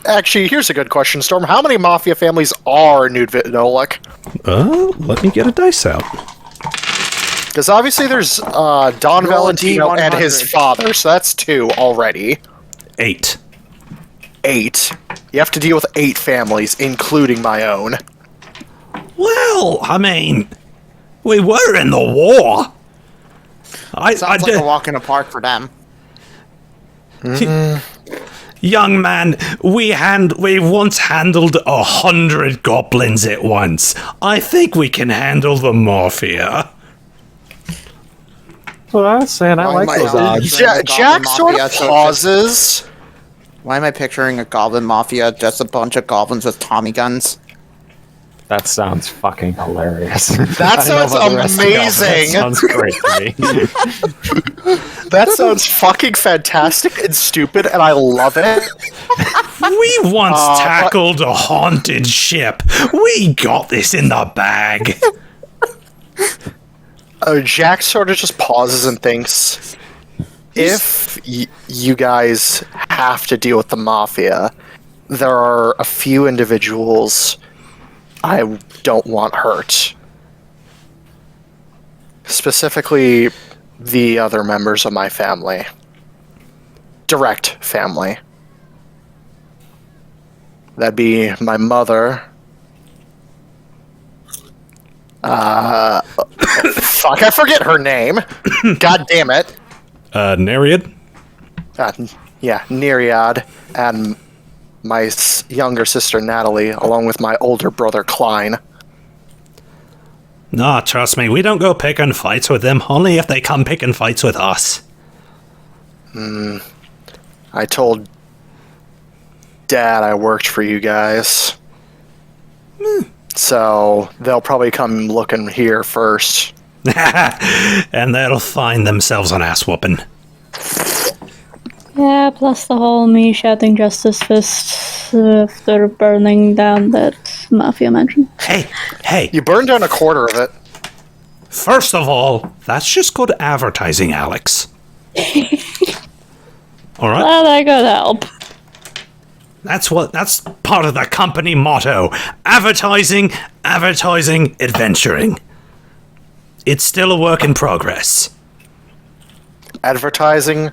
actually, here's a good question, Storm. How many mafia families are in New Venom? Let me get a dice out. Because obviously there's Don Roll a Valentino and his D100. father, so that's 2 already. 8. 8. You have to deal with 8 families, including my own. Well, I mean, we were in the war. Sounds like a walk in the park for them. Young man, we once handled 100 goblins at once. I think we can handle the mafia. That's what I was saying. I like those odds. Jack sort of pauses. Why am I picturing a goblin mafia? Just a bunch of goblins with Tommy guns. That sounds fucking hilarious. That I don't know sounds about the rest of y'all, but amazing. That sounds great to me. That sounds fucking fantastic and stupid, and I love it. We once tackled a haunted ship. We got this in the bag. Jack sort of just pauses and thinks, if you guys have to deal with the mafia, there are a few individuals I don't want hurt. Specifically, the other members of my family. Direct family. That'd be my mother. Fuck, I forget her name. God damn it. Nereid? Yeah, Nereid, and my younger sister Natalie, along with my older brother Klein. No, trust me, we don't go picking fights with them, only if they come picking fights with us. I told Dad I worked for you guys. So they'll probably come looking here first. And they'll find themselves an ass whooping. Yeah, plus the whole me shouting justice fist after burning down that mafia mansion. Hey, You burned down a quarter of it. first of all, that's just good advertising, Alex. Alright? Glad I could help. That's part of the company motto. Advertising, adventuring. It's still a work in progress. Advertising,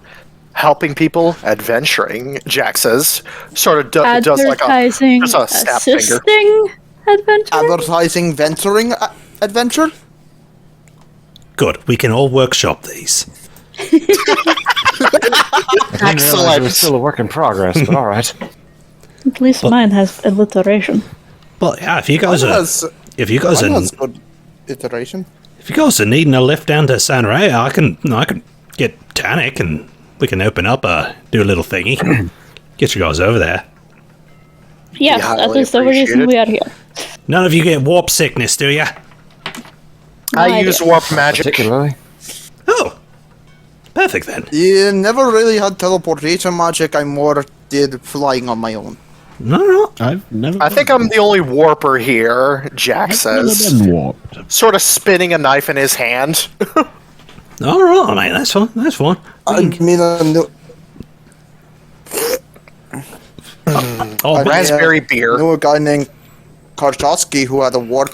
helping people, adventuring, Jack says. Sort of does like Advertising, just a snap finger. assisting adventure. Advertising venturing adventure? Good, we can all workshop these. Excellent. It was still a work in progress, but alright. At least mine has alliteration. But yeah, if you guys are good iteration. if you guys are needing a lift down to San Ray, I can get Tannic and we can open up do a little thingy. Get you guys over there. Yes, that highly is the reason appreciated. we are here. None of you get warp sickness, do ya? I use warp magic. Particularly. Oh, perfect then. You never really had teleportation magic. I more did flying on my own. No. I've never. I think I'm the only warper here, Jack says. been warped. Sort of spinning a knife in his hand. All right, mate. That's fine. That's fine. I mean, All Oh, raspberry beer. Knew a guy named Karchowski who had a warp.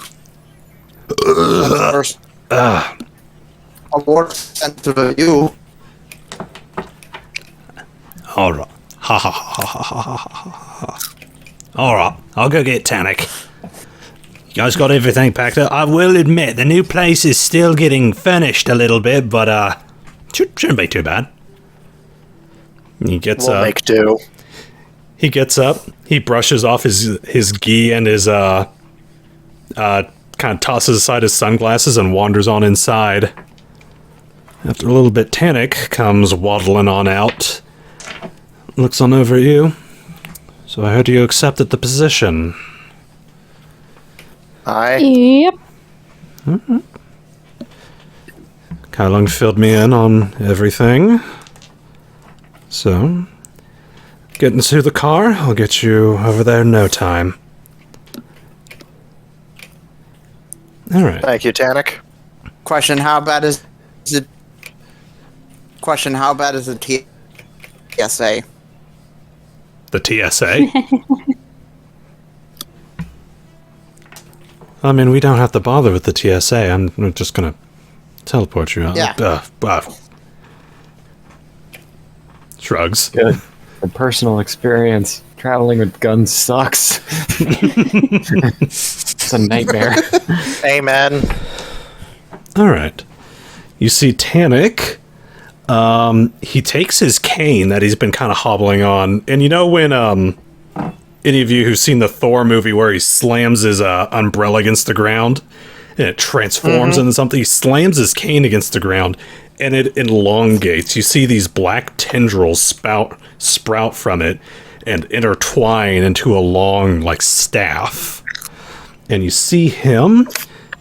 A warp sent to you. Alright. Ha ha ha ha ha ha ha. Alright, I'll go get Tannic. You guys got everything packed up? I will admit, the new place is still getting furnished a little bit, but, shouldn't be too bad. He gets We'll make do. He gets up, he brushes off his gi and his, kind of tosses aside his sunglasses and wanders on inside. After a little bit, Tannic comes waddling on out. Looks on over at you. So I heard you accepted the position. Aye. Yep. Kylung filled me in on everything. So, get into the car. I'll get you over there in no time. Alright. Thank you, Tannic. Question: How bad is it? Question: How bad is the TSA? The TSA? I mean, we don't have to bother with the TSA. I'm just gonna teleport you out. Yeah. Shrugs. Good. From personal experience, traveling with guns sucks. It's a nightmare. Amen. Alright. You see Tannic. He takes his cane that he's been kind of hobbling on. And you know when, any of you who've seen the Thor movie where he slams his umbrella against the ground and it transforms into something? He slams his cane against the ground and it elongates. You see these black tendrils sprout from it and intertwine into a long, like, staff. And you see him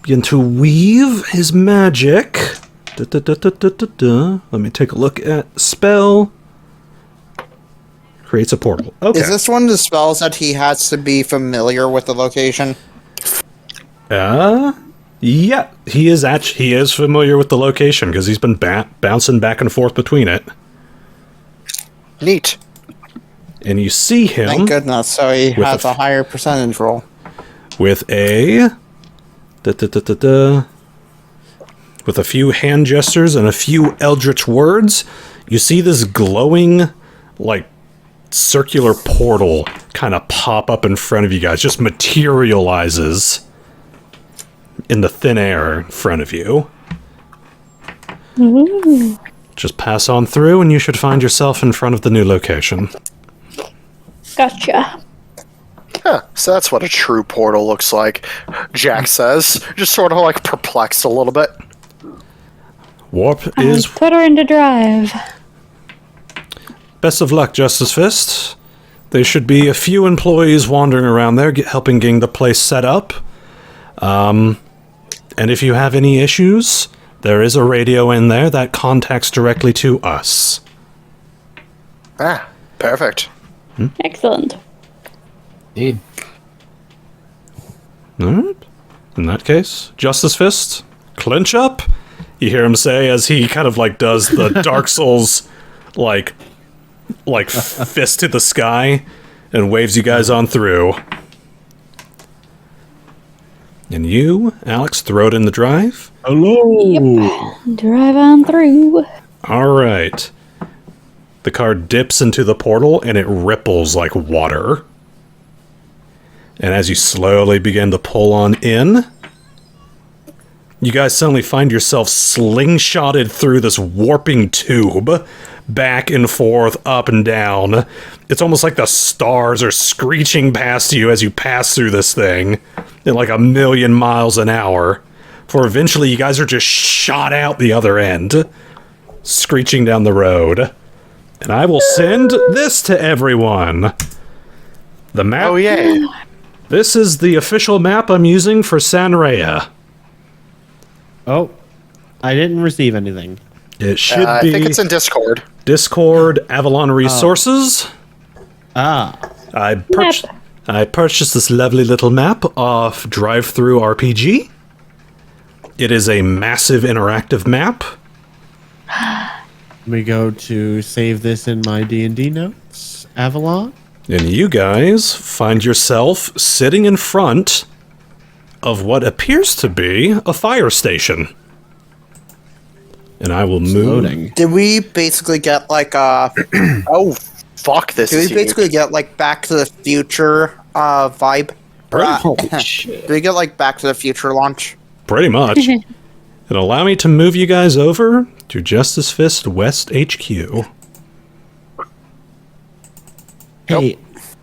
begin to weave his magic. Let me take a look at spell. Creates a portal. Okay. Is this one of the spells that he has to be familiar with the location? Yeah, he is familiar with the location because he's been bouncing back and forth between it. Neat. And you see him. Thank goodness. So he with has a higher percentage roll. With a with a few hand gestures and a few eldritch words, you see this glowing, like, circular portal kind of pop up in front of you guys. Just materializes in the thin air in front of you. Ooh. Just pass on through and you should find yourself in front of the new location. Gotcha. Huh, so that's what a true portal looks like, Jack says. Just sort of, like, perplexed a little bit. Warp is... Put her into drive. Best of luck, Justice Fist. There should be a few employees wandering around there helping getting the place set up. And if you have any issues, there is a radio in there that contacts directly to us. Ah, perfect. Excellent. Indeed. Alright. In that case, Justice Fist, clinch up. You hear him say as he kind of like does the Dark Souls like fist to the sky and waves you guys on through. And you, Alex, throw it in the drive. Hello. Yep. Drive on through. Alright. The car dips into the portal and it ripples like water. And as you slowly begin to pull on in, you guys suddenly find yourself slingshotted through this warping tube, back and forth, up and down. It's almost like the stars are screeching past you as you pass through this thing at like 1,000,000 miles an hour. For eventually you guys are just shot out the other end, screeching down the road. And I will send this to everyone. The map. Oh, yay. This is the official map I'm using for Sanrea. Oh, I didn't receive anything. It should be... I think it's in Discord. Discord, Avalon Resources. Ah, I purchased this lovely little map off Drive-Thru RPG. It is a massive interactive map. let me go to save this in my D&D notes. Avalon. And you guys find yourself sitting in front of what appears to be a fire station. And I will move. Loading. Did we basically get like Oh, fuck this. Did is we basically huge. get like Back to the Future vibe? Holy shit. Did we get like Back to the Future launch? Pretty much. And allow me to move you guys over to Justice Fist West HQ. Hey,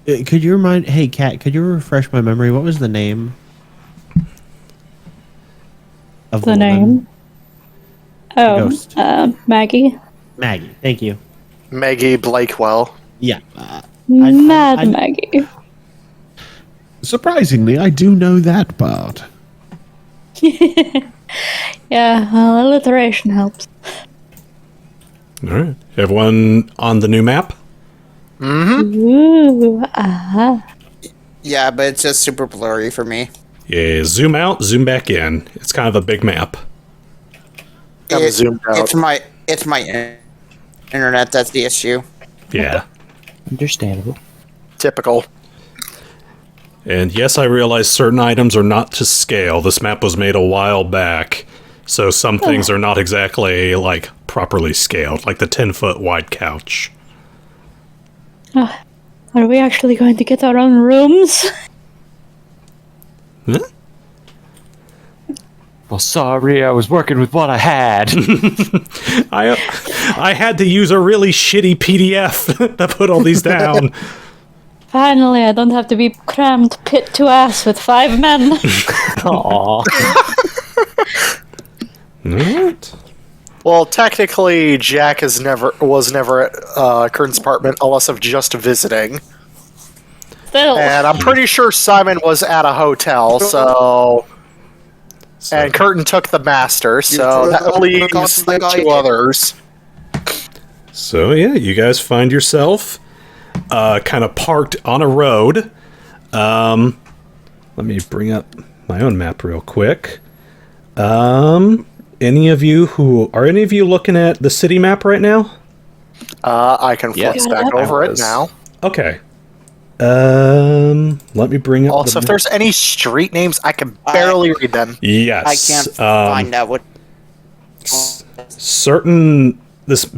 could you remind? Hey, Kat, could you refresh my memory? What was the name? Of The woman? name? Oh, Ghost. Maggie. Maggie. Thank you. Maggie Blakewell. Yeah. Mad Maggie. Surprisingly, I do know that part. Yeah, well, alliteration helps. Alright. Everyone on the new map? Ooh, Yeah, but it's just super blurry for me. Yeah, zoom out, zoom back in. It's kind of a big map. I'm zoomed out. It's my internet that's the issue. Yeah. Understandable. Typical. And yes, I realize certain items are not to scale. This map was made a while back, so some things are not exactly, like, properly scaled, like the 10-foot wide couch. Are we actually going to get our own rooms? Huh? Well, sorry, I was working with what I had. I had to use a really shitty PDF to put all these down. Finally, I don't have to be crammed pit to ass with 5 men. Aww. Alright. Well, technically, Jack was never at Khurtin's apartment unless of just visiting. Still. And I'm pretty sure Simon was at a hotel, so... And Khurtin took the master, so that leaves the 2 others. So yeah, you guys find yourself kind of parked on a road. Let me bring up my own map real quick. Any of you looking at the city map right now? I can flip Yes, back I over it was. now. Okay. Let me bring up. Also, if there's any street names, I can barely read them. Yes. I can't find out what.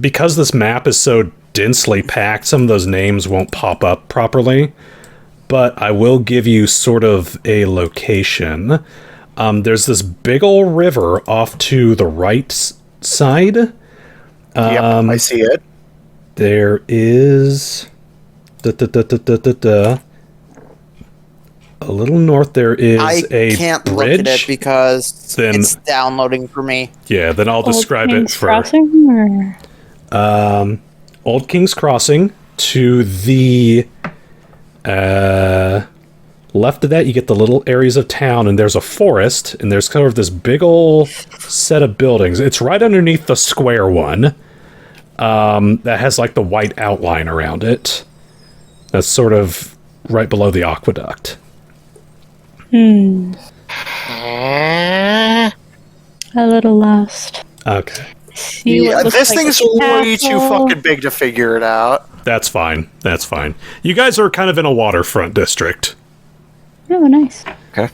Because this map is so densely packed, some of those names won't pop up properly. But I will give you sort of a location. There's this big ol' river off to the right side. Yep, I see it. There is a little north. There is I a can't bridge. look at it because Then- it's downloading for me. Yeah, then I'll describe Old it King's for Crossing, or? Old King's Crossing. To the left of that, you get the little areas of town, and there's a forest, and there's kind of this big ol' set of buildings. It's right underneath the square one that has like the white outline around it. That's sort of right below the aqueduct. A little lost. Okay. See what Yeah, looks this like thing's a way too castle. fucking big to figure it out. That's fine. That's fine. You guys are kind of in a waterfront district. Oh, nice. Okay.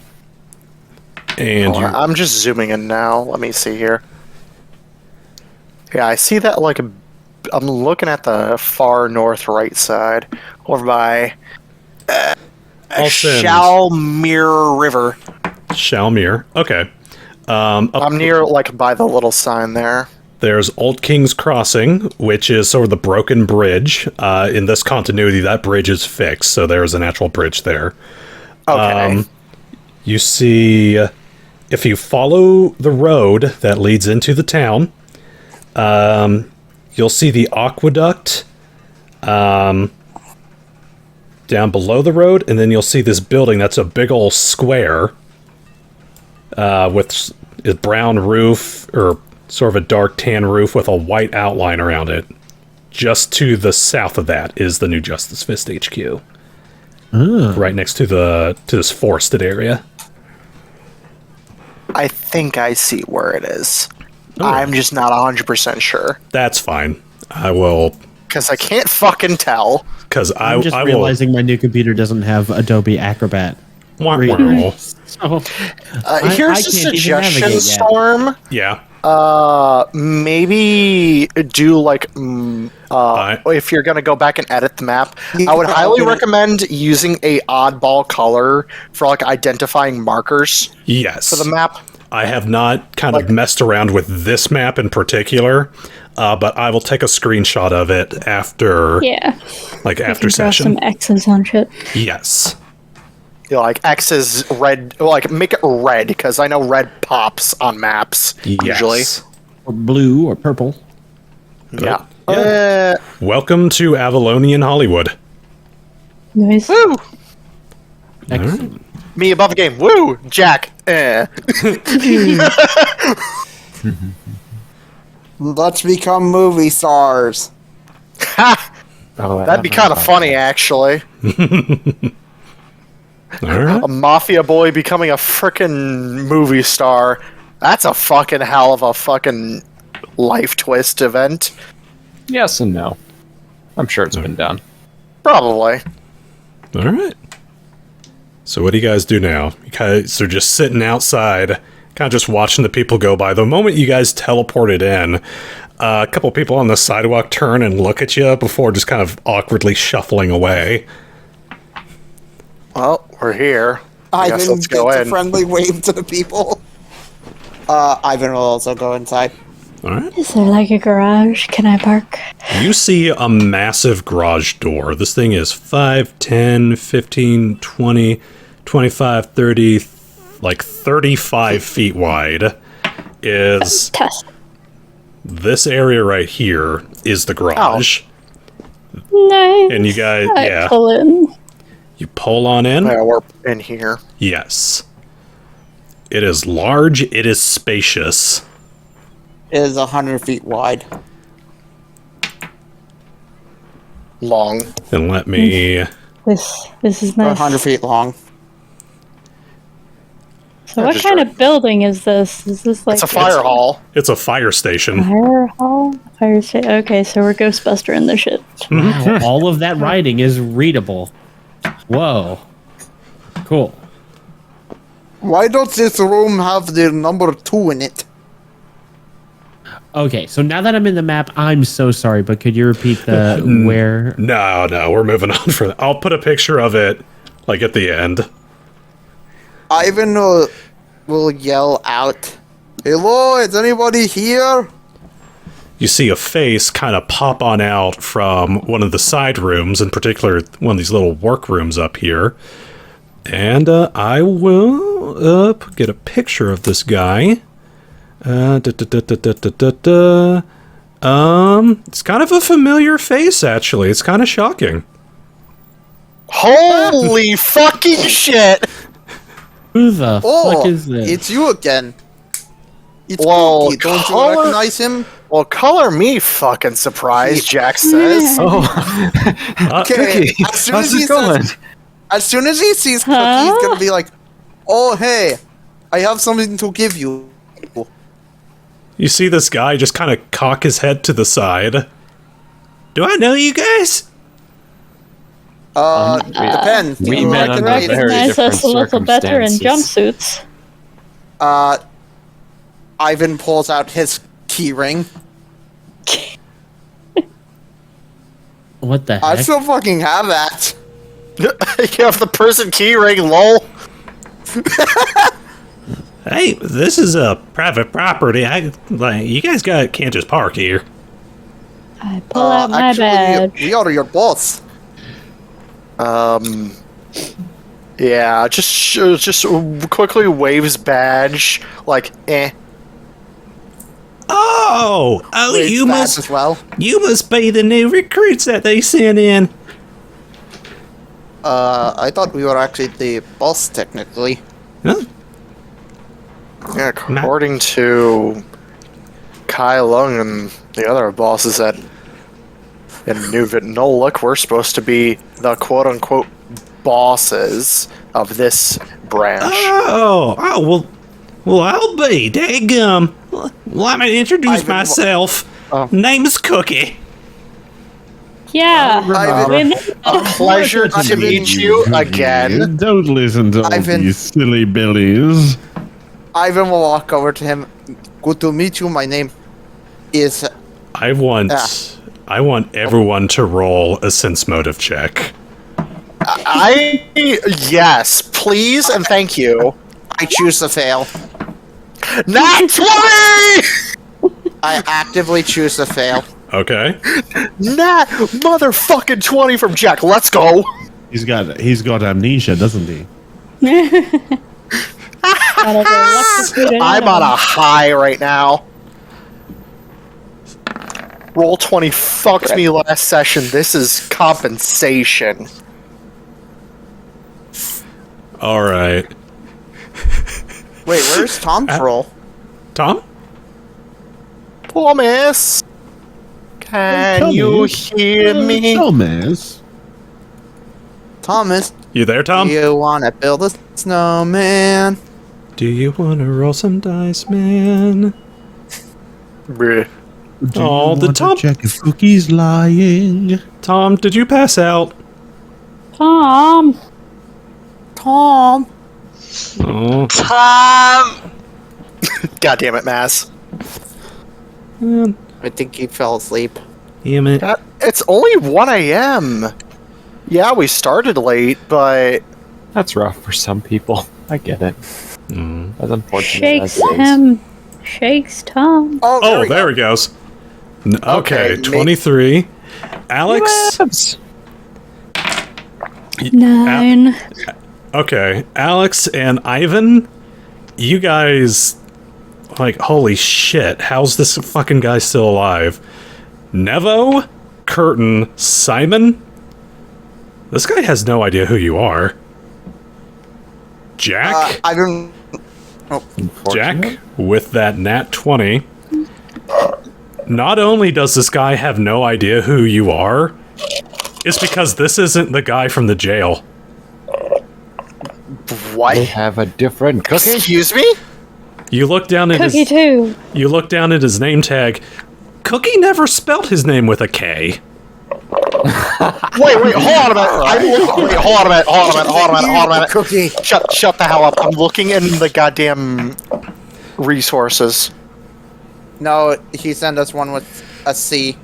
And you I'm just zooming in now. Let me see here. Yeah, I see that like I'm looking at the far north right side over by I'll send Shalmir River. Shalmir. Okay. Up I'm near like by the little sign there. There's Old King's Crossing, which is sort of the broken bridge. In this continuity, that bridge is fixed, so there's an actual bridge there. Okay. You see, if you follow the road that leads into the town, you'll see the aqueduct down below the road, and then you'll see this building that's a big old square with a brown roof, or sort of a dark tan roof with a white outline around it. Just to the south of that is the new Justice Fist HQ. Right next to this forested area. I think I see where it is. Oh. I'm just not 100% sure. That's fine. I will Because I can't fucking tell. Because I'm just I realizing my new computer doesn't have Adobe Acrobat. will. Reader. So, Here's I a can't even suggestion, navigate yet. Storm. Yeah. Maybe do like if you're gonna go back and edit the map, I would highly recommend using a oddball color for like identifying markers Yes. for the map. I have not kind of messed around with this map in particular, but I will take a screenshot of it after, Yeah. like I after can draw session. some X's on shit. Yes. You know, like X is red, like make it red because I know red pops on maps usually. Yes. or blue or purple. Yeah. Yeah. Welcome to Avalonian Hollywood. Nice. Woo! Excellent. Me above the game. Woo! Jack. Let's become movie stars. Ha! Oh, That'd be kind of funny, actually. All right. A mafia boy becoming a frickin' movie star. That's a fucking hell of a fucking life twist event. Yes and no. I'm sure it's been done. Probably. All right. So what do you guys do now? You guys are just sitting outside, kind of just watching the people go by. The moment you guys teleported in, a couple people on the sidewalk turn and look at you before just kind of awkwardly shuffling away. Well, we're here. I guess Ivan let's go gives a in. friendly wave to the people. Ivan will also go inside. All right. Is there like a garage? Can I park? You see a massive garage door. This thing is 5, 10, 15, 20, 25, 30, like 35 feet wide. Is Test. this area right here is the garage. Nice. And you guys, I yeah. pull in. You pull on in? Yeah, we're in here. Yes. It is large, it is spacious. It is 100 feet wide. Long. And let me... This is Or nice. 100 feet long. So what kind of building is this? Is this like It's a fire hall. It's a fire station. fire hall? Fire station. Okay, so we're Ghostbuster in the shit. Wow, all of that writing is readable. Whoa. Cool. Why don't this room have the number 2 in it? Okay, so now that I'm in the map, I'm so sorry, but could you repeat the where? No, we're moving on for that. I'll put a picture of it, like, at the end. Ivan will yell out, "Hello, is anybody here?" You see a face kind of pop on out from one of the side rooms, in particular, one of these little work rooms up here. And I will get a picture of this guy. It's kind of a familiar face, actually. It's kind of shocking. Holy fucking shit! Who the Oh, fuck is this? it's you again. It's Well, Cookie. Don't color- you recognize him? Well, color me fucking surprised, Jack says. Okay. As soon as he sees Cookie, he's gonna be like, "Oh hey, I have something to give you." You see this guy just kind of cock his head to the side. Do I know you guys? Depends. Do we you met under recognize- very Recognize different us a little better in circumstances. jumpsuits. Ivan pulls out his key ring. What the I heck? still fucking have that. You have the person keyring, lol. Hey, this is a private property. You guys can't just park here. I pull out my Actually, badge. we are your boss. Yeah, just quickly waves badge, like, eh. Oh, Waves badge as well. you must be the new recruits that they sent in. I thought we were actually the boss technically. Huh? Yeah, according to Kai Lung and the other bosses in New Vitnolik, we're supposed to be the quote-unquote bosses of this branch. Well, I'll be. Daggum. Let me introduce Ivan, myself. Oh. Name's Cookie. Yeah. Ivan, A pleasure to meet you again. Don't listen to all Ivan. these silly billies. Ivan will walk over to him. Good to meet you. My name is. I want everyone to roll a sense motive check. Yes, please and thank you. I choose to fail. Nat 20! I actively choose to fail. Okay. Nat motherfucking 20 from Jack. Let's go. He's got amnesia, doesn't he? I'm on a high right now. Roll 20 fucked me last session. This is compensation. All right. Wait, where's Tom's roll? Tom? Thomas, can you hear me? Thomas. Thomas, You there, do Tom? you want to build a snowman? Do you want to roll some dice, man? Bruh. Do Oh, you the want to Tom. check if Cookie's lying? Tom, did you pass out? Tom. Tom. Oh, Tom! God damn it, Maz. man. I think he fell asleep. Damn it. It's only 1 a.m. Yeah, we started late, but That's rough for some people. I get it. As unfortunate Shakes as it is. him. Shakes Tom. Oh, there he goes. Okay, Okay, 23. Alex? 9. Okay, Alex and Ivan, you guys, like, holy shit, how's this fucking guy still alive? Nevo, Khurtin, Simon? This guy has no idea who you are. Jack? I don't. Jack, with that nat 20. Not only does this guy have no idea who you are, it's because this isn't the guy from the jail. what? They have a different cookie. Excuse me? You look down at Cookie his too. You look down at his name tag. Cookie never spelt his name with a K. Wait, hold on a minute. Hold on a minute. Cookie. Shut the hell up. I'm looking in the goddamn resources. No, he sent us one with a C.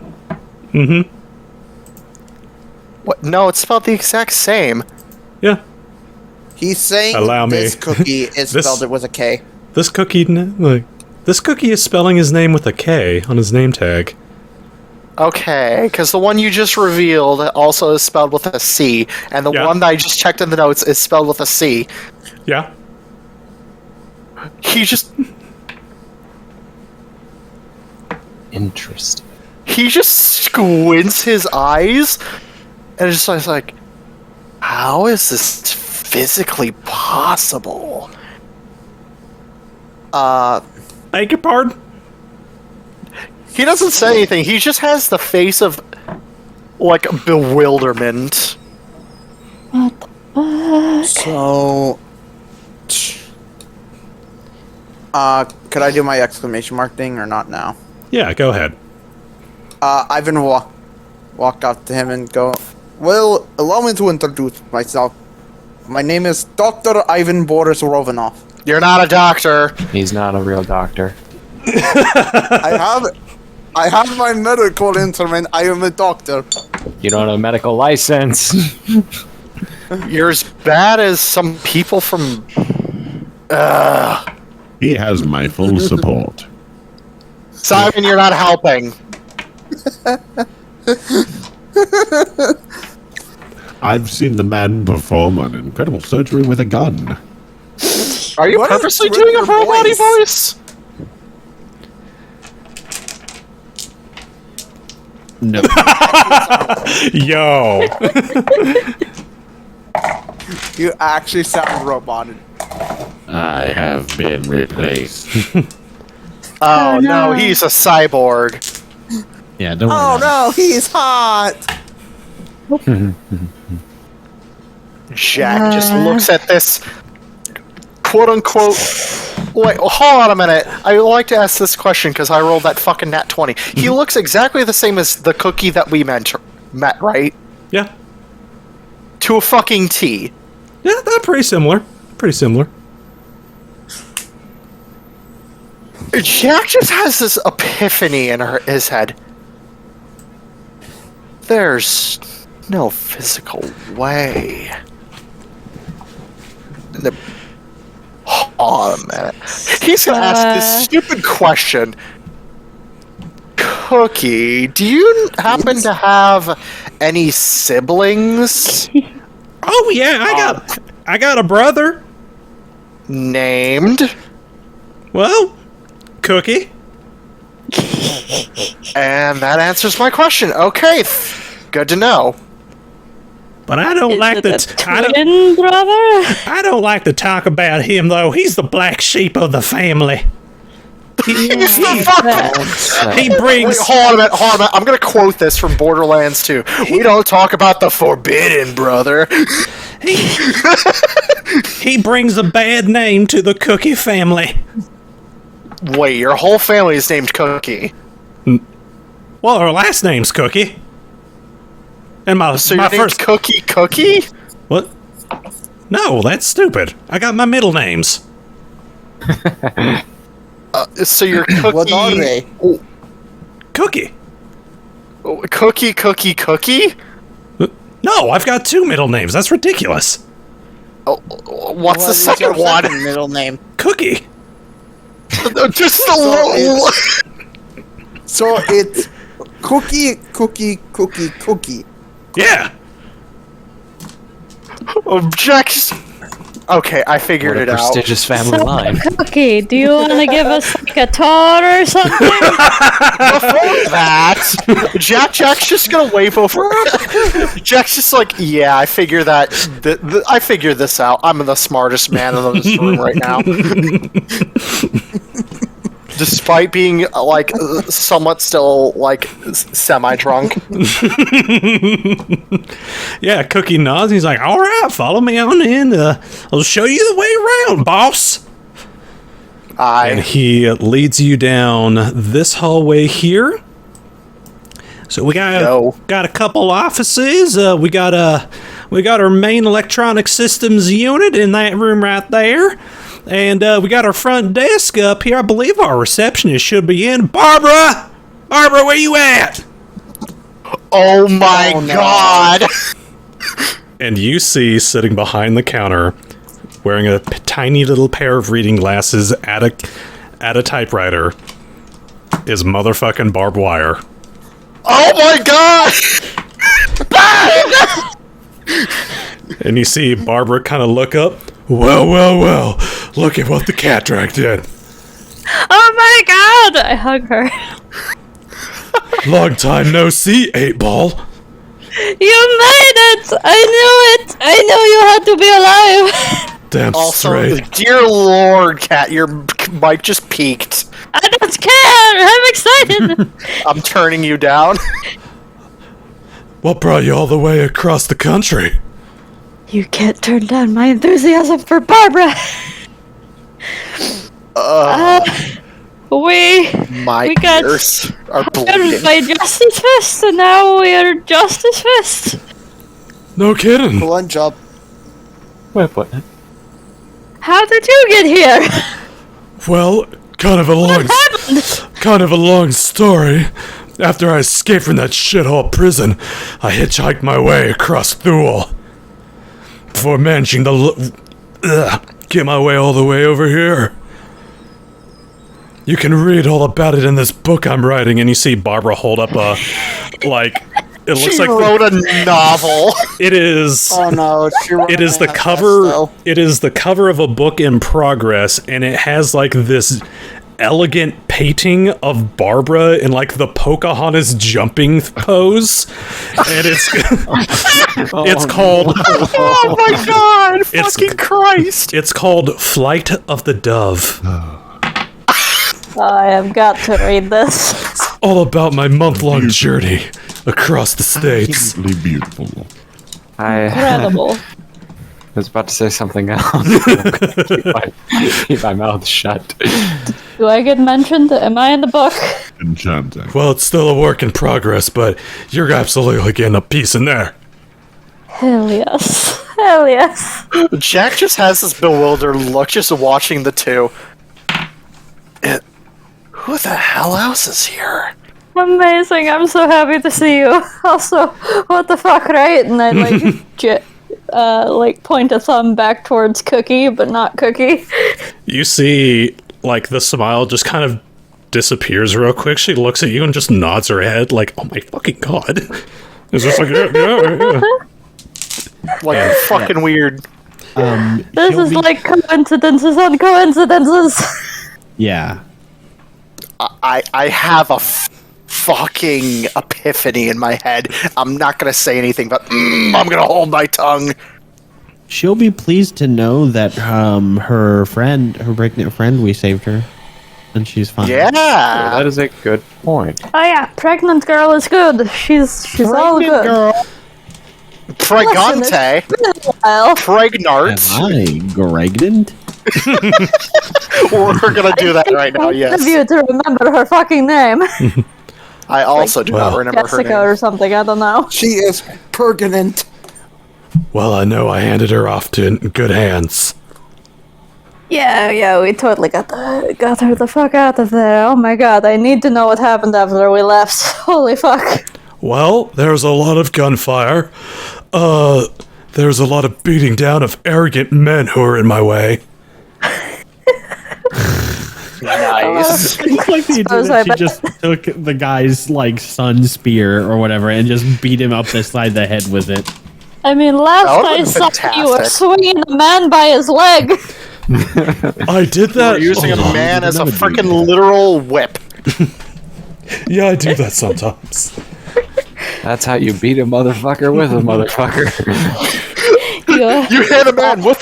Mm-hmm. What? No, it's spelled the exact same. Yeah. He's saying Allow me. this cookie is This- spelled it with a K. This cookie is spelling his name with a K on his name tag. Okay, because the one you just revealed also is spelled with a C, and the Yeah. one that I just checked in the notes is spelled with a C. Yeah. He just Interesting. squints his eyes, and it's just like, how is this physically possible? Beg your pardon? He doesn't say anything. He just has the face of, like, bewilderment. So. Could I do my exclamation mark thing or not now? Yeah, go ahead. Ivan will walk up to him and go, well, allow me to introduce myself. My name is Dr. Ivan Boris Rovanof. You're not a doctor. He's not a real doctor. I have my medical instrument. I am a doctor. You don't have a medical license. You're as bad as some people from... He has my full support. Simon, you're not helping. I've seen the man perform an incredible surgery with a gun. Are you What purposely is doing a with your robot voice? voice? No. Yo. You actually sound robotic. I have been replaced. Oh, no, no. he's a cyborg. Yeah, don't worry. Oh about no, he's hot. Jack just looks at this quote-unquote... Wait, hold on a minute. I would like to ask this question because I rolled that fucking nat 20. He looks exactly the same as the cookie that we met, right? Yeah. To a fucking T. Yeah, they're pretty similar. Pretty similar. Jack just has this epiphany in his head. There's no physical way. Hold on a minute. He's gonna ask this stupid question. Cookie, do you happen to have any siblings? Oh yeah, I got a brother. Named? Well, Cookie. And that answers my question. Okay, good to know. But I don't like Twin brother? I don't like to talk about him though. He's the black sheep of the family. He's the fucking... He brings. Wait, hold on a minute. I'm gonna quote this from Borderlands 2. We don't talk about the forbidden, brother. He brings a bad name to the Cookie family. Wait, your whole family is named Cookie. Well, her last name's Cookie. And my So my your name's first Cookie? What? No, that's stupid. I got my middle names. So you're Cookie... What are they? Cookie. Cookie? No, I've got two middle names. That's ridiculous. Oh, what's the What is your second one? second middle name? Cookie. Just a little... So it's Cookie. Yeah. Oh, Jack's... Okay, I figured What a it out. prestigious family line. Cookie, do you want to give us like a tour or something? Before that, Jack's just gonna wave over. Jack's just like, yeah, I figure that. I figured this out. I'm the smartest man in this room right now. Despite being like somewhat still like semi-drunk. Yeah, Cookie nods. He's like, all right, follow me on in. I'll show you the way around, boss. And he leads you down this hallway here. So we got a couple offices. We got our main electronic systems unit in that room right there. And we got our front desk up here. I believe our receptionist should be in. Barbara, where you at? Oh my god! And you see sitting behind the counter, wearing a tiny little pair of reading glasses at a typewriter, is motherfucking Barbed Wire. Oh my god! And you see Barbara kind of look up. Well, look at what the cat dragged in. Oh my god! I hug her. Long time no see, 8-Ball. You made it! I knew it! I knew you had to be alive! Damn Also, straight. dear Lord, Cat, your mic just peaked. I don't care! I'm excited! I'm turning you down. What brought you all the way across the country? You can't turn down my enthusiasm for Barbara! My we got ears are hired bleeding. by Justice Fist, and now we are Justice Fist! No kidding. One job. Wait, what? How did you get here? Well, kind of a long story. After I escaped from that shithole prison, I hitchhiked my way across Thule. Before managing to get my way all the way over here. You can read all about it in this book I'm writing, and you see Barbara hold up a, like, it looks She like wrote a novel. it is. Oh no, It is the cover. It is the cover of a book in progress, and it has like this elegant painting of Barbara in like the Pocahontas jumping pose, and it's called. Oh my god! Fucking Christ! It's called Flight of the Dove. I have got to read this. It's all about my month-long journey across the states. Beautiful. Incredible. I was about to say something else. keep my mouth shut. Do I get mentioned? Am I in the book? enchanting. Well, it's still a work in progress, but you're absolutely getting a piece in there. Hell yes. Hell yes. Jack just has this bewildered look just watching the two. Who the hell else is here? Amazing. I'm so happy to see you. Also, what the fuck, right? And I like point a thumb back towards Cookie, but not Cookie. You see, like, the smile just kind of disappears real quick. She looks at you and just nods her head, like, oh my fucking god. It's just like, yeah. Like, fucking weird. This is like coincidences on coincidences. Yeah. I have a fucking epiphany in my head. I'm not gonna say anything, but I'm gonna hold my tongue. She'll be pleased to know that her pregnant friend, we saved her, and she's fine. Yeah. That is a good point. Oh yeah, pregnant girl is good. She's all good. Girl. Pregante. Well, Pregnant. Hi, pregnant. We're gonna do that right now, of yes. you to remember her fucking name. I also do not remember her Jessica name. or something. I don't know. She is pregnant. Well, I know I handed her off to good hands. Yeah, we totally got her the fuck out of there. Oh my god, I need to know what happened after we left. Holy fuck. Well, there's a lot of gunfire. There's a lot of beating down of arrogant men who are in my way. Nice. Like she just took the guy's like sun spear or whatever and just beat him up the side of the head with it. I mean, last That I would've saw been you were fantastic. swinging a man by his leg. I did that. We're using a man as a that would be freaking bad. literal whip. Yeah, I do that sometimes. That's how you beat a motherfucker with a motherfucker. You hit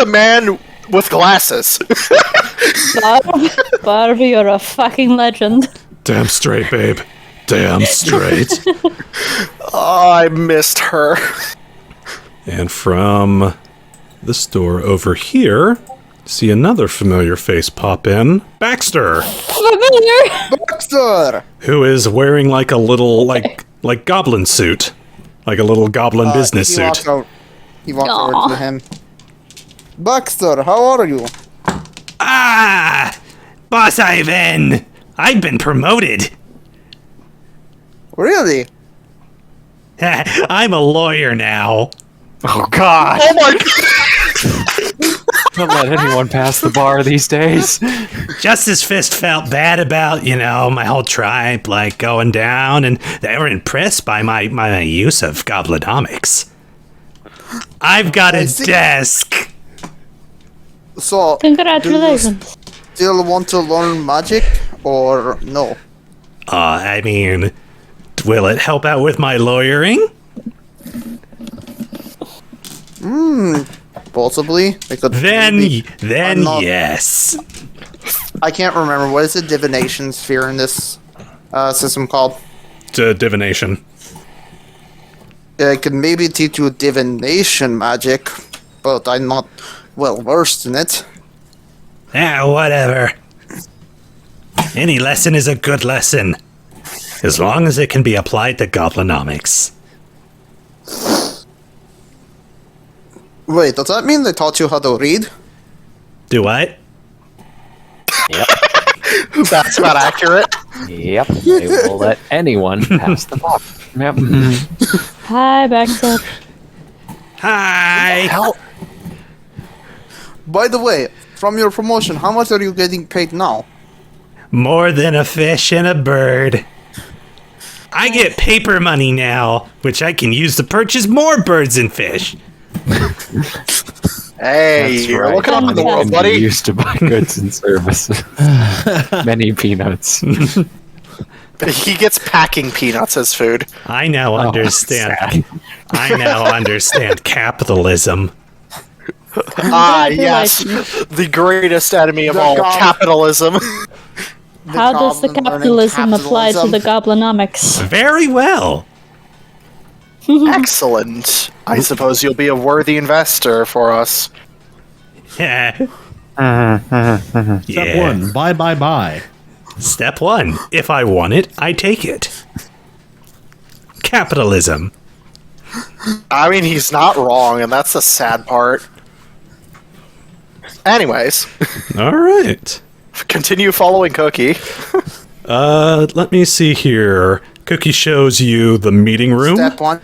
a man with glasses. Barb, you're a fucking legend. Damn straight, babe. Damn straight. Oh, I missed her. And from the store over here, see another familiar face pop in. Baxter, Familiar. Baxter! who is wearing like a little like goblin suit, like a little goblin business he suit. walks out. He walks Aw. over to him. Baxter, how are you? Ah! Boss Ivan! I've been promoted! Really? I'm a lawyer now. Oh god! Oh my Don't let anyone pass the bar these days. Justice Fist felt bad about, my whole tribe, like, going down, and they were impressed by my use of goblinomics. I've got a desk! So, Congratulations. do you still want to learn magic, or no? I mean, will it help out with my lawyering? Possibly. Because Then maybe- I'm not- yes. I can't remember. What is the divination sphere in this system called? Divination. I can maybe teach you divination magic, but I'm not well versed in it. Whatever. Any lesson is a good lesson. As long as it can be applied to goblinomics. Wait, does that mean they taught you how to read? Do what? That's not accurate. Yep, they will let anyone pass the bar. Yep. Hi, Baxter. Hi! Hell, By the way, from your promotion, how much are you getting paid now? More than a fish and a bird. I get paper money now, which I can use to purchase more birds and fish. hey, That's you're right. looking up in the Can world, Can be buddy. used to buy goods and services. Many peanuts. He gets packing peanuts as food. I now understand. sad. I now understand capitalism. Ah, yes. The greatest enemy of all, capitalism. How does the goblin learning capitalism apply to the goblinomics? Very well. Excellent. I suppose you'll be a worthy investor for us. Yeah. Step one, buy. Step 1. If I want it, I take it. Capitalism. I mean, he's not wrong, and that's the sad part. Anyways, All right. continue following Cookie. Let me see here. Cookie shows you the meeting room Step 1.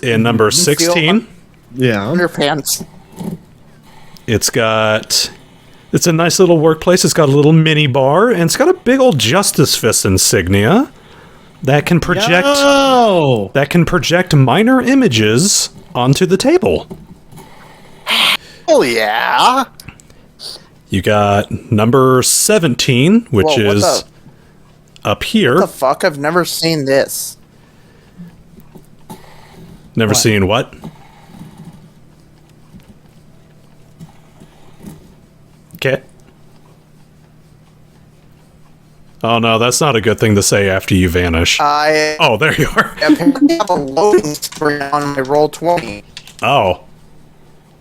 in number 16. Yeah. Underpants. It's a nice little workplace. It's got a little mini bar, and it's got a big old Justice Fist insignia that can project minor images onto the table. Oh yeah. You got number 17, which Whoa, what is up here. What the fuck? I've never seen this. Never seen what? Okay. Oh no, that's not a good thing to say after you vanish. I Oh, there you are. apparently have a loading screen on my roll 20. Oh.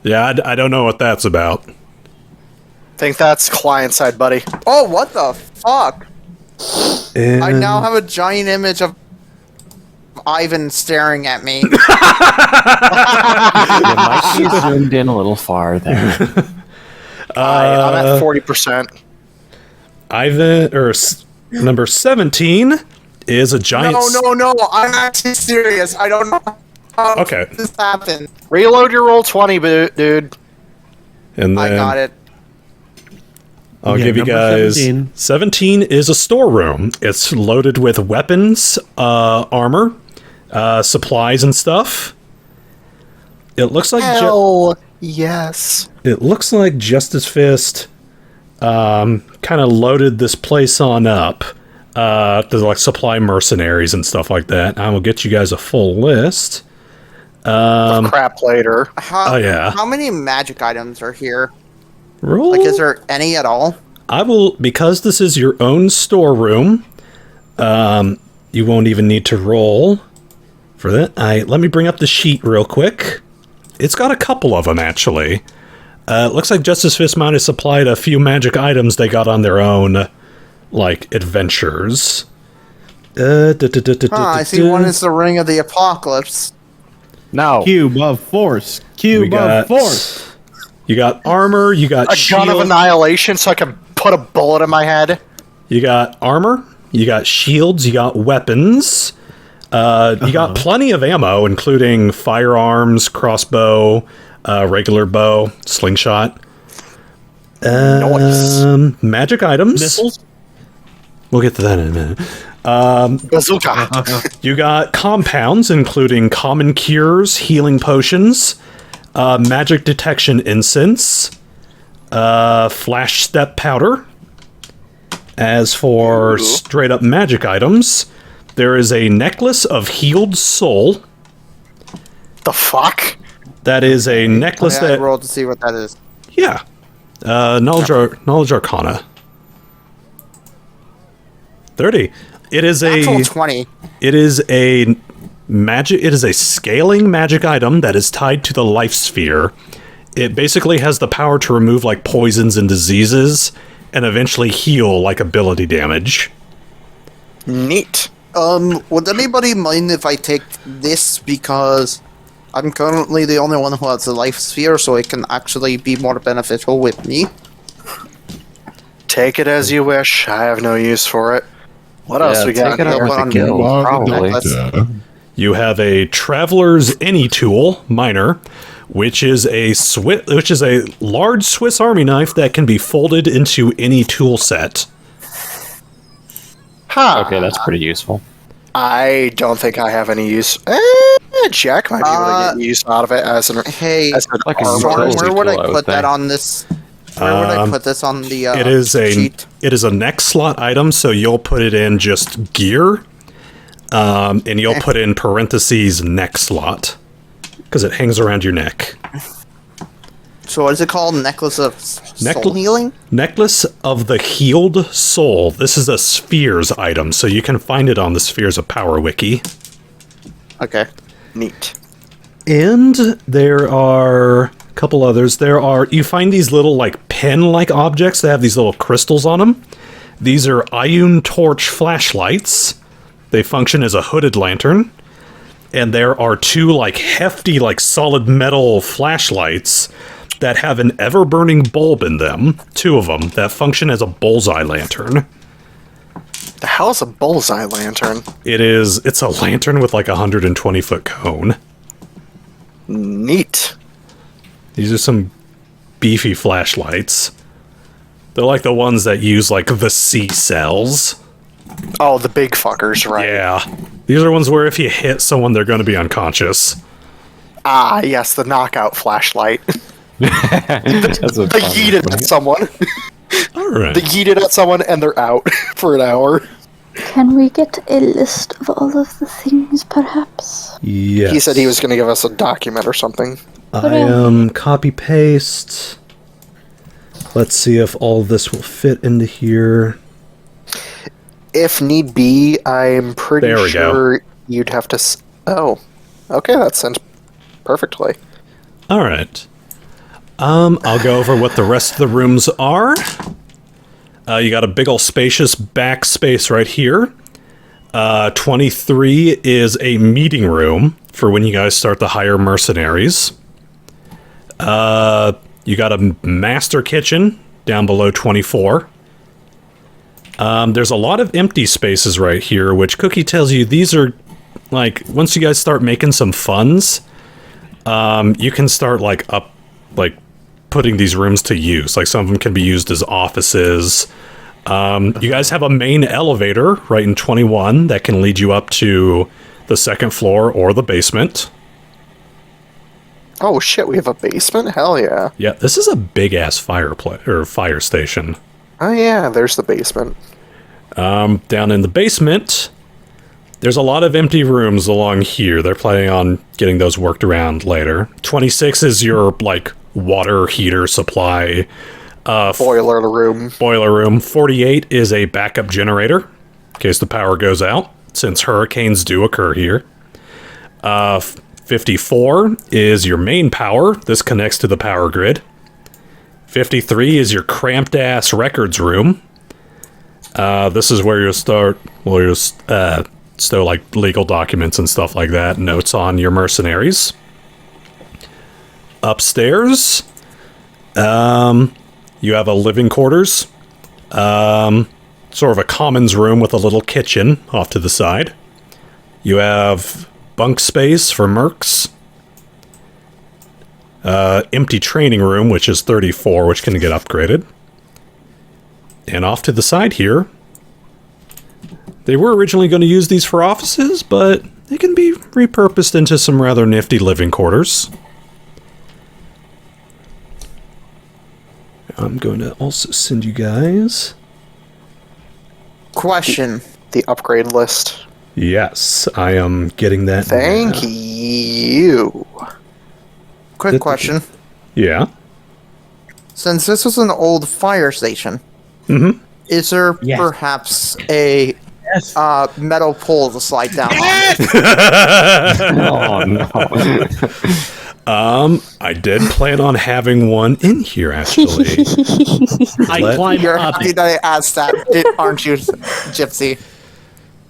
Yeah, I don't know what that's about. Think that's client side, buddy. Oh, what the fuck? And I now have a giant image of Ivan staring at me. You might be zoomed in a little far there. I'm at 40%. Number 17 is a giant... No. I'm actually serious. I don't know how Okay. this happened. Reload your roll 20, dude. And then I got it. I'll Yeah, give you number guys... 17. 17 is a storeroom. It's loaded with weapons, armor, supplies and stuff. It looks like... Hell yes. It looks like Justice Fist kind of loaded this place on up to like supply mercenaries and stuff like that. I will get you guys a full list. Crap later. How, Oh, yeah. How many magic items are here? Roll. Like, is there any at all? I will, because this is your own storeroom. You won't even need to roll for that. Let me bring up the sheet real quick. It's got a couple of them actually. It looks like Justice Fist might have supplied a few magic items they got on their own, like, adventures. I see one is the Ring of the Apocalypse. No. Cube of Force. Cube of Force. You got armor, you got A shield, gun of annihilation so I can put a bullet in my head. you got armor, you got shields, you got weapons, you got plenty of ammo, including firearms, crossbow, regular bow, slingshot. Nice. Magic items. Missiles. We'll get to that in a minute. Bazooka. You got compounds, including common cures, healing potions, magic detection incense, flash step powder. As for straight up magic items, there is a necklace of healed soul. The fuck? That is a necklace I that... rolled to see what that is. Yeah. Knowledge Arcana. 30. It is Natural a... 20. It is a magic. It is a scaling magic item that is tied to the life sphere. It basically has the power to remove like poisons and diseases, and eventually heal like ability damage. Neat. Would anybody mind if I take this because I'm currently the only one who has the life sphere, so it can actually be more beneficial with me? Take it as you wish. I have no use for it. What else we got? Take it over the guild, probably. You have a Traveler's Any Tool, minor, which is a large Swiss Army knife that can be folded into any tool set. Huh. Okay, that's pretty useful. I don't think I have any use. Jack might be able to get use out of it as an Hey, as an Like a armor. Storm, utility where would tool, I I would put that think. on this? Where would I put this on the It is sheet? it is a neck slot item, so you'll put it in just gear, and you'll put in parentheses neck slot because it hangs around your neck. So what is it called? Necklace of soul Necklace- healing? Necklace of the Healed Soul. This is a Spheres item, so you can find it on the Spheres of Power wiki. Okay. Neat. And there are a couple others. You find these little like pen-like objects that have these little crystals on them. These are ion torch flashlights. They function as a hooded lantern. And there are two, like, hefty, like, solid metal flashlights that have an ever-burning bulb in them, two of them, that function as a bullseye lantern. The hell is a bullseye lantern? It's a lantern with, like, a 120-foot cone. Neat. These are some beefy flashlights. They're like the ones that use, like, the C cells. Oh, the big fuckers, right? Yeah. These are ones where if you hit someone, they're going to be unconscious. Ah, yes, the knockout flashlight. That's what They yeet it at someone. All right. They yeet it at someone and they're out for an hour. Can we get a list of all of the things, perhaps? Yes. He said he was going to give us a document or something. I am copy-paste. Let's see if all of this will fit into here. If need be, I'm pretty There we sure you'd have to... Oh. Okay, that sent perfectly. All right. I'll go over what the rest of the rooms are. You got a big ol' spacious back space right here. 23 is a meeting room for when you guys start the hire mercenaries. You got a master kitchen down below 24. There's a lot of empty spaces right here, which Cookie tells you these are, like, once you guys start making some funds, you can start, like, putting these rooms to use. Like, some of them can be used as offices. You guys have a main elevator right in 21 that can lead you up to the second floor or the basement. Oh shit, we have a basement? Hell yeah. Yeah, this is a big-ass fire station. Oh yeah, there's the basement. Down in the basement, there's a lot of empty rooms along here. They're planning on getting those worked around later. 26 is your, like, water heater supply. Boiler room. 48 is a backup generator, in case the power goes out, since hurricanes do occur here. 54 is your main power. This connects to the power grid. 53 is your cramped-ass records room. This is where you'll stow, like, legal documents and stuff like that, notes on your mercenaries. Upstairs, you have a living quarters, sort of a commons room with a little kitchen off to the side. You have bunk space for mercs. Empty training room, which is 34, which can get upgraded. And off to the side here, they were originally going to use these for offices, but they can be repurposed into some rather nifty living quarters. I'm going to also send you guys... Question. The upgrade list. Yes, I am getting that. Thank now. you. Quick question. Yeah? Since this was an old fire station, is there Yes. perhaps a metal pole to slide down on? Oh no. I did plan on having one in here, actually. I climb You're up happy it. that I asked that, aren't you, Gypsy?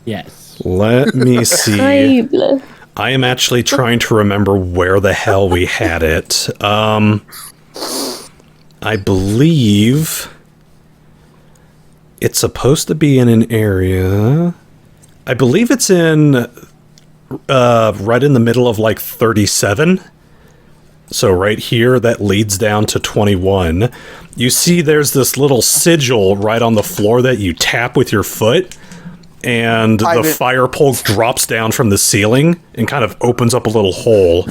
Yes. Let me see. Terrible. I am actually trying to remember where the hell we had it. I believe it's supposed to be in an area. I believe it's in right in the middle of, like, 37. So right here, that leads down to 21. You see there's this little sigil right on the floor that you tap with your foot, and the fire pole drops down from the ceiling and kind of opens up a little hole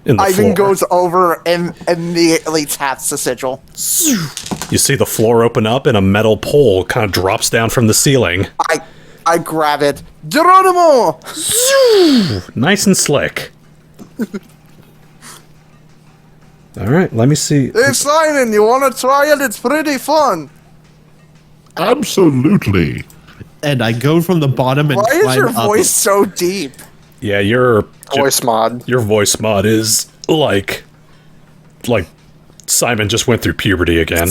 in the Ivan floor. goes over and immediately taps the sigil. You see the floor open up and a metal pole kind of drops down from the ceiling. I grab it. Geronimo! Nice and slick. All right, let me see. Hey, Simon, you want to try it? It's pretty fun. Absolutely. And I go from the bottom and Why is climb your up voice it. so deep? Yeah, your Voice mod. Your voice mod is like Simon just went through puberty again.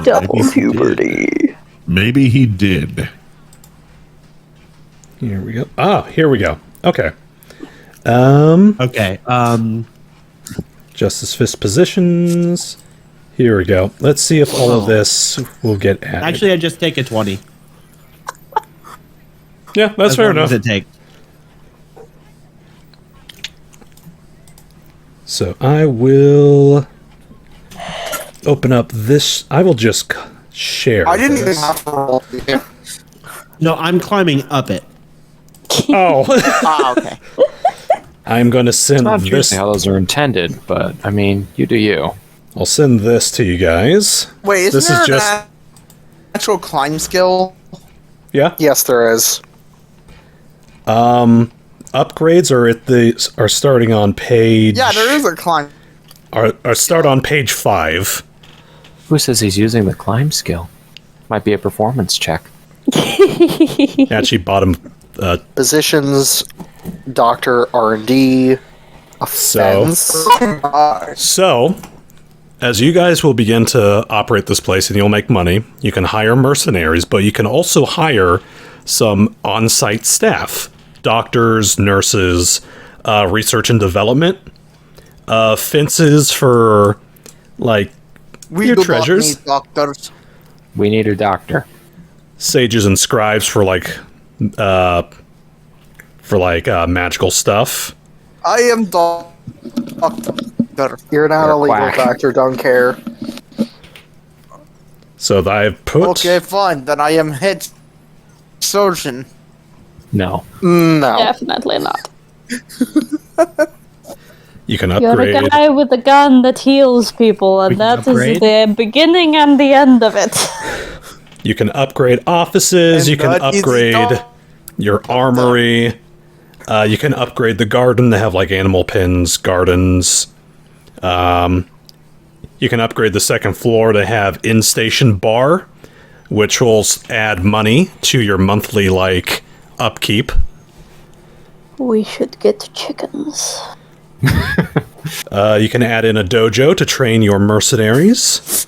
Double puberty. Maybe he did. Here we go. Ah, here we go. Okay. Okay. Justice Fist positions. Here we go. Let's see if all of this will get added. Actually, I just take a 20. Yeah, that's fair enough. What does it take? So I will open up this. I will just share. I didn't even this. have to roll. No, I'm climbing up it. Oh. Okay. I'm going to send Not this. usually how those are intended, but I mean, you do you. I'll send this to you guys. Wait, This isn't is there just- an actual climb skill? Yeah. Yes, there is. Upgrades are starting on page. Yeah, there is a climb. Are start on page 5. Who says he's using the climb skill? Might be a performance check. Actually, bottom. Positions, Doctor R&D, offense. So, as you guys will begin to operate this place and you'll make money, you can hire mercenaries, but you can also hire some on-site staff. Doctors, nurses, research and development, fences for, like, We your do treasures. not need doctors. We need a doctor. Sages and scribes for, magical stuff. I am doctor. You're not a legal quack. doctor, don't care. So I've put... Okay, fine. Then I am head surgeon. No. No. Definitely not. You can You're upgrade... the guy with the gun that heals people, and that is upgrade? the beginning and the end of it. You can upgrade offices, And you can that is upgrade the- your armory, you can upgrade the garden to have like animal pens, gardens. You can upgrade the second floor to have in-station bar, which will add money to your monthly upkeep. We should get chickens. You can add in a dojo to train your mercenaries.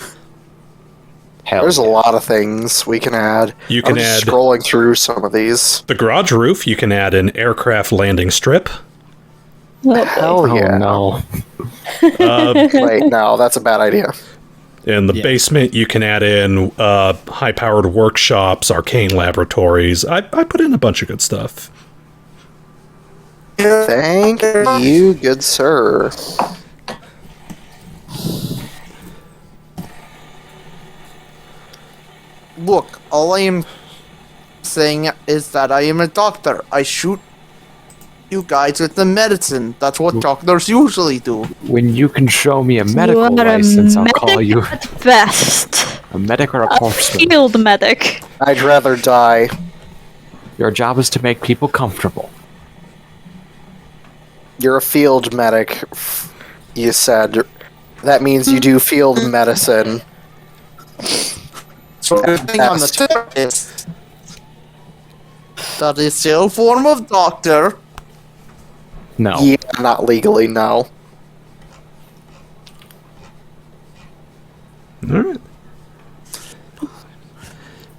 Hell. There's a lot of things we can add. You can I'm just add- scrolling through some of these. The garage roof, you can add an aircraft landing strip. Hell Oh yeah. no. Wait, no, that's a bad idea. In the basement, you can add in high-powered workshops, arcane laboratories. I put in a bunch of good stuff. Thank you, good sir. Look, all I am saying is that I am a doctor. I shoot you guys with the medicine. That's what doctors usually do. When you can show me a medical you are license, a I'll medic call you at best. a medic or a A horseman. field medic. I'd rather die. Your job is to make people comfortable. You're a field medic, you said. That means you do field medicine. So the thing on the tip is that is still a form of doctor. No. Yeah, not legally, no. Alright.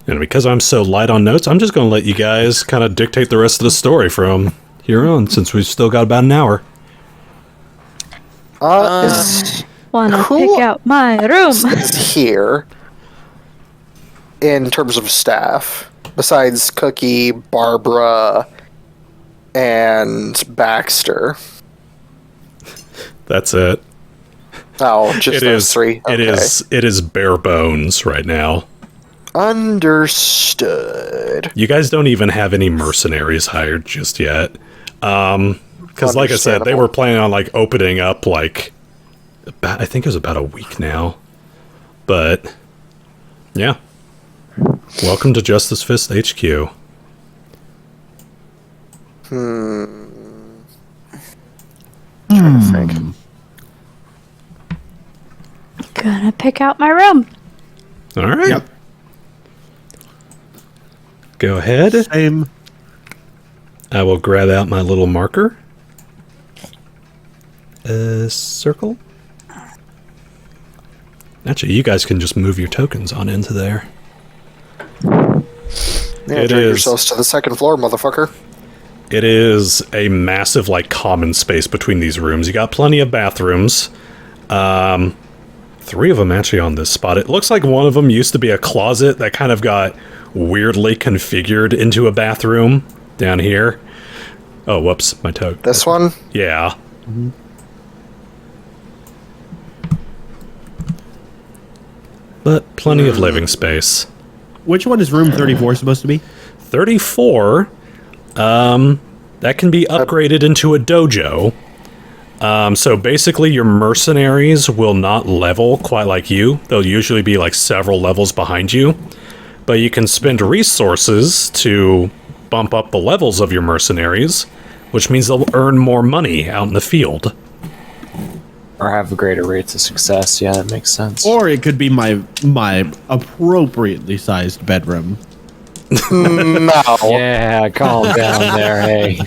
And because I'm so light on notes, I'm just going to let you guys kind of dictate the rest of the story from here on, since we've still got about an hour. Is Wanna Who- pick out my room? here in terms of staff, besides Cookie, Barbara, and Baxter? That's it. Oh, just It those is. three. It Okay. is. It is bare bones right now. Understood. You guys don't even have any mercenaries hired just yet. Because, like I said, they Understandable. were planning on opening up I think it was about a week now. But yeah, welcome to Justice Fist HQ. Trying to think. Gonna pick out my room. All right. Yep. Go ahead. Same. I will grab out my little marker. Circle. Actually, you guys can just move your tokens on into there. Yeah, It drag is. yourselves to the second floor, motherfucker. It is a massive, like, common space between these rooms. You got plenty of bathrooms. 3 of them actually on this spot. It looks like one of them used to be a closet that kind of got weirdly configured into a bathroom down here. Oh, whoops, my token. This one? Yeah. But plenty of living space. Which one is room 34 supposed to be? 34, that can be upgraded into a dojo. So basically your mercenaries will not level quite like you. They'll usually be like several levels behind you. But you can spend resources to bump up the levels of your mercenaries, which means they'll earn more money out in the field. Or have greater rates of success. Yeah, that makes sense. Or it could be my appropriately sized bedroom. No. Yeah, calm down there, hey.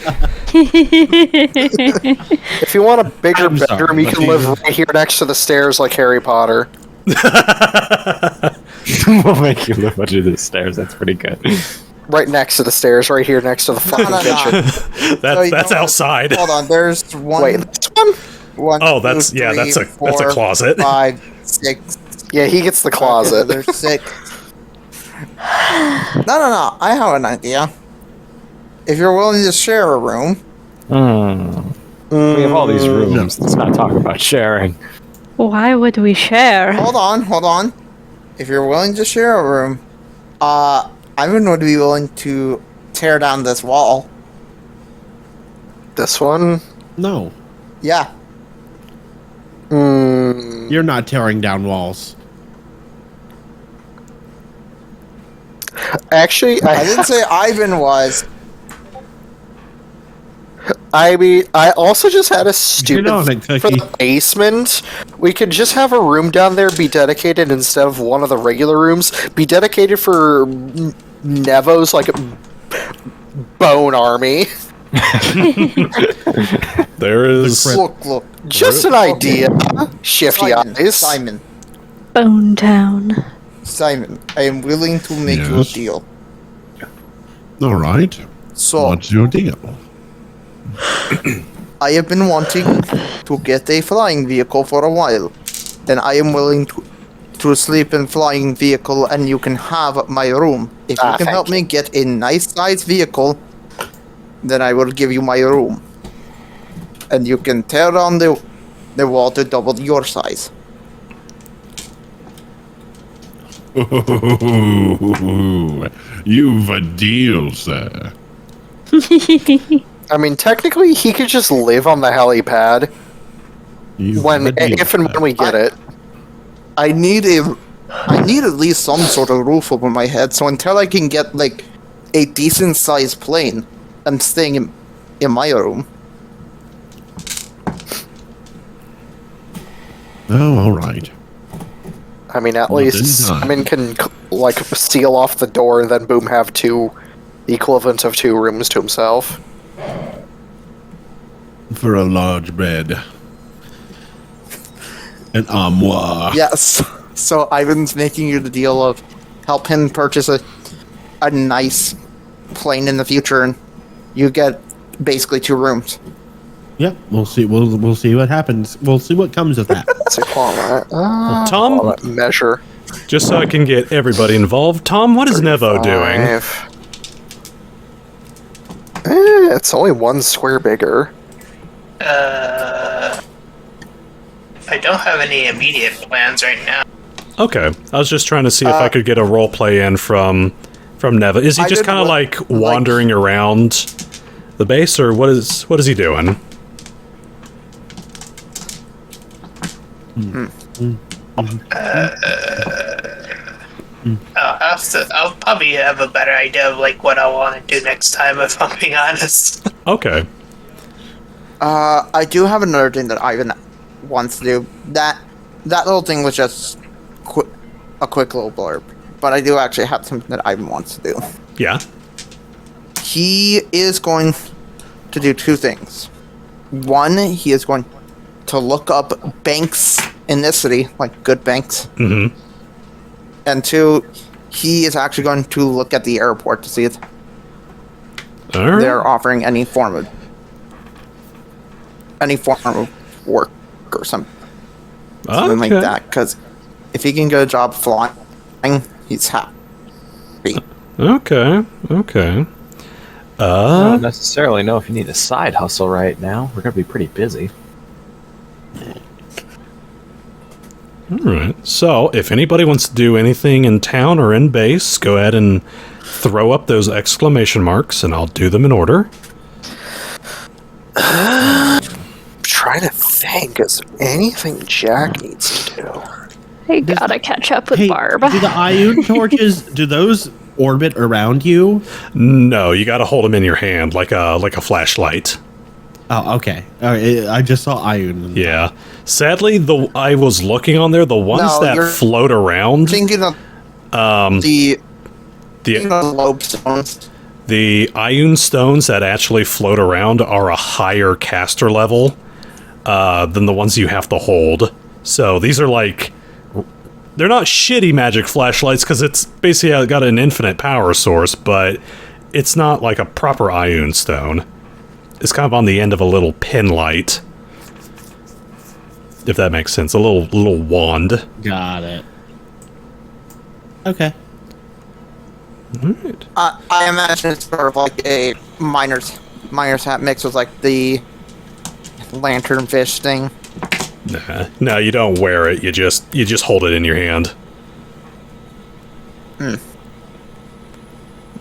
If you want a bigger I'm sorry, bedroom, you can live right here next to the stairs like Harry Potter. We'll make you live under the stairs. That's pretty good. Right next to the stairs, right here next to the fucking kitchen. That's outside. Hold on, there's one. Wait, this one? One, Oh, two, that's yeah, three, that's a four, closet. 5, 6. Yeah, he gets the closet. There's 6. No. I have an idea. If you're willing to share a room. We have all these rooms. Let's not talk about sharing. Why would we share? Hold on. If you're willing to share a room, I would be willing to tear down this wall. This one? No. Yeah. You're not tearing down walls. Actually, I didn't say Ivan was. I mean, I also just had a stupid on it, thing for Cookie. the basement. We could just have a room down there be dedicated instead of one of the regular rooms. Be dedicated for Nevo's like bone army. There is Look. Just an idea. Shifty eyes. Simon, Bone Town. I am willing to make you a Yes. deal. All right. So, What's your deal? I have been wanting to get a flying vehicle for a while. And I am willing to sleep in flying vehicle and you can have my room. If you can help me get a nice size vehicle, then I will give you my room. And you can tear down the wall to double your size. You've a deal, sir. I mean, technically, he could just live on the helipad You've when, a deal, if and sir. when we get it. I need at least some sort of roof over my head, so until I can get like a decent sized plane, I'm staying in my room. Oh, all right. I mean, at Well, least then, Simon can like seal off the door and then boom, have the equivalent of 2 rooms to himself. For a large bed. An armoire. Yes. So Ivan's making you the deal of help him purchase a nice plane in the future, and you get basically 2 rooms. Yep, we'll see. We'll see what happens. We'll see what comes of that. That's a quality. Tom, Measure. just so I can get everybody involved. Tom, what is Nevo doing? 35. It's only 1 square bigger. I don't have any immediate plans right now. Okay, I was just trying to see if I could get a role play in from Nevo. Is he just kind of like wandering around the base, or what is he doing? I'll probably have a better idea of like what I want to do next time, if I'm being honest. Okay. I do have another thing that Ivan wants to do. That little thing was just a quick little blurb, but I do actually have something that Ivan wants to do. Yeah. He is going to do 2 things. One, he is going to look up banks in this city, like good banks. Mm-hmm. And 2, he is actually going to look at the airport to see if they're offering any form of work or something like that. Because if he can get a job flying, he's happy. Okay. I don't necessarily know if you need a side hustle right now. We're gonna be pretty busy. Alright, so if anybody wants to do anything in town or in base, go ahead and throw up those exclamation marks and I'll do them in order. I'm trying to think, is there anything Jack needs to do? I gotta catch up with Barb. Do the Ioun torches, do those orbit around you? No, you gotta hold them in your hand like a flashlight. Oh, okay. I just saw Ioun. Yeah. Sadly, I was looking on there, the ones that float around. Thinking of the lobe stones. The Ioun stones that actually float around are a higher caster level than the ones you have to hold. So these are like, they're not shitty magic flashlights because it's basically got an infinite power source, but it's not like a proper Ioun stone. It's kind of on the end of a little pin light, if that makes sense. A little wand. Got it. Okay. All right. I imagine it's sort of like a miner's hat mixed with like the lanternfish thing. Nah, no, you don't wear it. You just hold it in your hand. All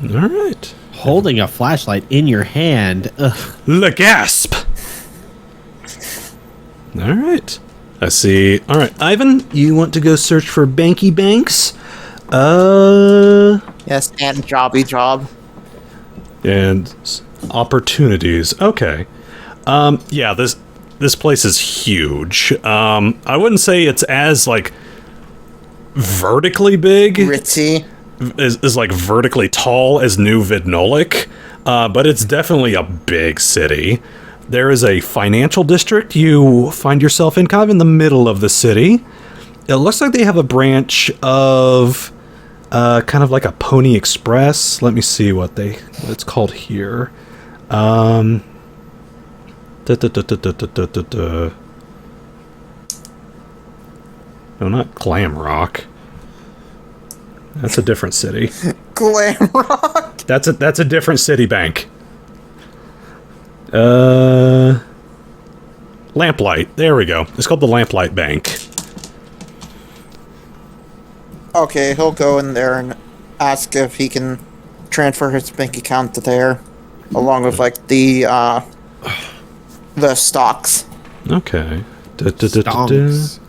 right. Holding a flashlight in your hand. Ugh. Le gasp! Alright. I see. Alright, Ivan, you want to go search for Banky Banks? Yes, and jobby job. And opportunities. Okay. Yeah, this place is huge. I wouldn't say it's as, like, vertically big. Ritzy. Is like vertically tall as New Vidnolik, but it's definitely a big city. There is a financial district. You find yourself in kind of in the middle of the city. It looks like they have a branch of kind of like a Pony Express. Let me see what it's called here. No, not Glamrock. That's a different city. Glamrock. That's a different city bank. Lamplight. There we go. It's called the Lamplight Bank. Okay, he'll go in there and ask if he can transfer his bank account to there, along with like the stocks. Okay. Stonks.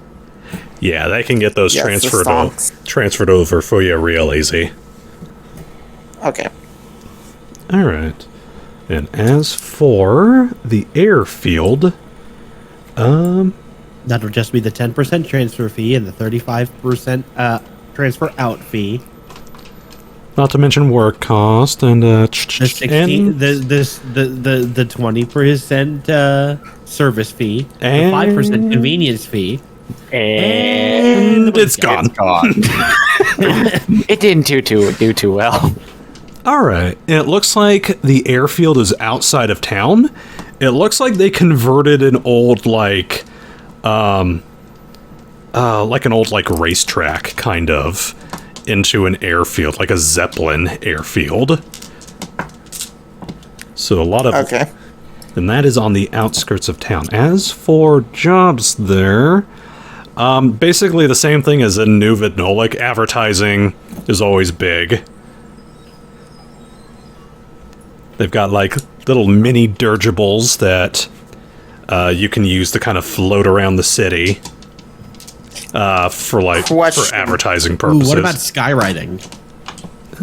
Yeah, they can get those transferred over for you real easy. Okay. All right. And as for the airfield, that'll just be the 10% transfer fee and the 35% transfer out fee. Not to mention work cost and the 20% service fee, and the 5% convenience fee. And it's gone. It didn't do too well. All right. It looks like the airfield is outside of town. It looks like they converted an old like an old racetrack kind of into an airfield, like a Zeppelin airfield. So a lot of and that is on the outskirts of town. As for jobs there, basically the same thing as in New Vidnolik. Advertising is always big. They've got like little mini dirigibles that you can use to kind of float around the city for advertising purposes. Ooh, what about skywriting?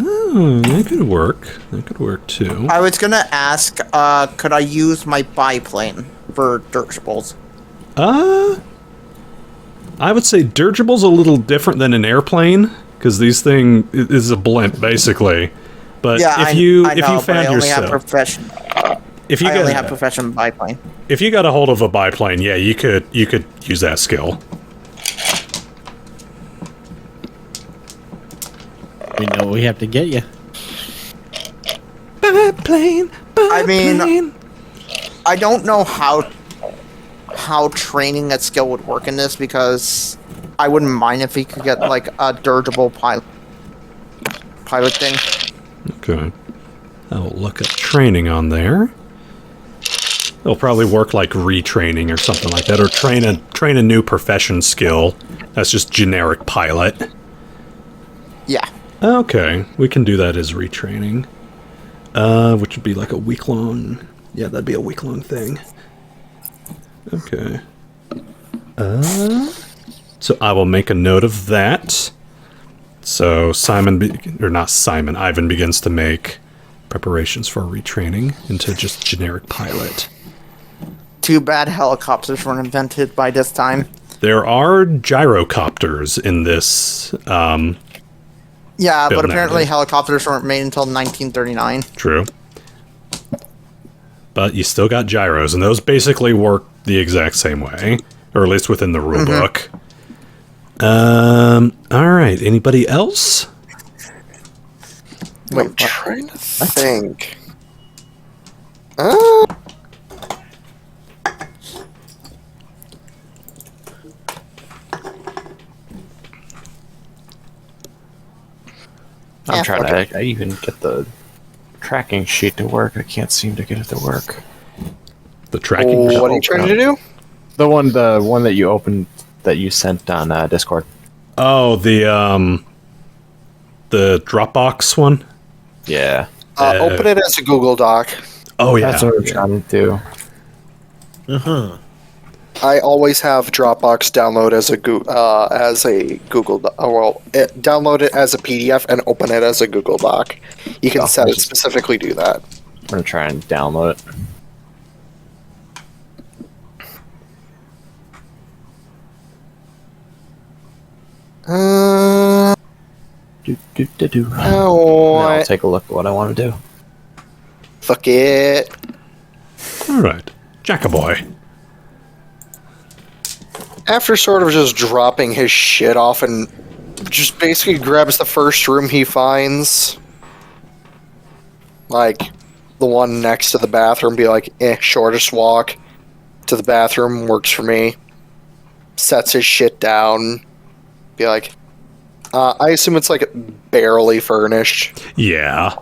Oh, that could work. That could work too. I was gonna ask, could I use my biplane for dirigibles? I would say dirigible's a little different than an airplane because these thing is a blimp basically. But yeah, if you I found yourself, I only have profession biplane. If you got a hold of a biplane, yeah, you could use that skill. we have to get you. I mean, I don't know how training at skill would work in this, because I wouldn't mind if he could get like a dirigible pilot thing. Okay. I'll look at training on there. It'll probably work like retraining or something like that, or train a new profession skill. That's just generic pilot. Yeah. Okay, we can do that as retraining. Which would be like a week-long... Yeah, that'd be a week-long thing. Okay. So I will make a note of that. So Ivan begins to make preparations for retraining into just generic pilot. Too bad helicopters weren't invented by this time. There are gyrocopters in this. Yeah, but apparently narrative. helicopters weren't made until 1939. True. But you still got gyros, and those basically work the exact same way, or at least within the rulebook. Alright, anybody else? I'm trying to think. I'm trying to I even get the tracking sheet to work. I can't seem to get it to work. The tracking sheet? What are you trying to do? The one that you opened, that you sent on Discord. Oh, the Dropbox one? Yeah. Open it as a Google Doc. Oh, yeah. That's what I'm trying to do. Uh-huh. I always have Dropbox download as a Google download it as a PDF and open it as a Google Doc. You can set it specifically do that. I'm gonna try and download it. I'll take a look at what I want to do. Fuck it. Alright. Jackaboy. After sort of just dropping his shit off and just basically grabs the first room he finds, like the one next to the bathroom, be like, shortest walk to the bathroom works for me. Sets his shit down, be like, I assume it's like barely furnished. Yeah.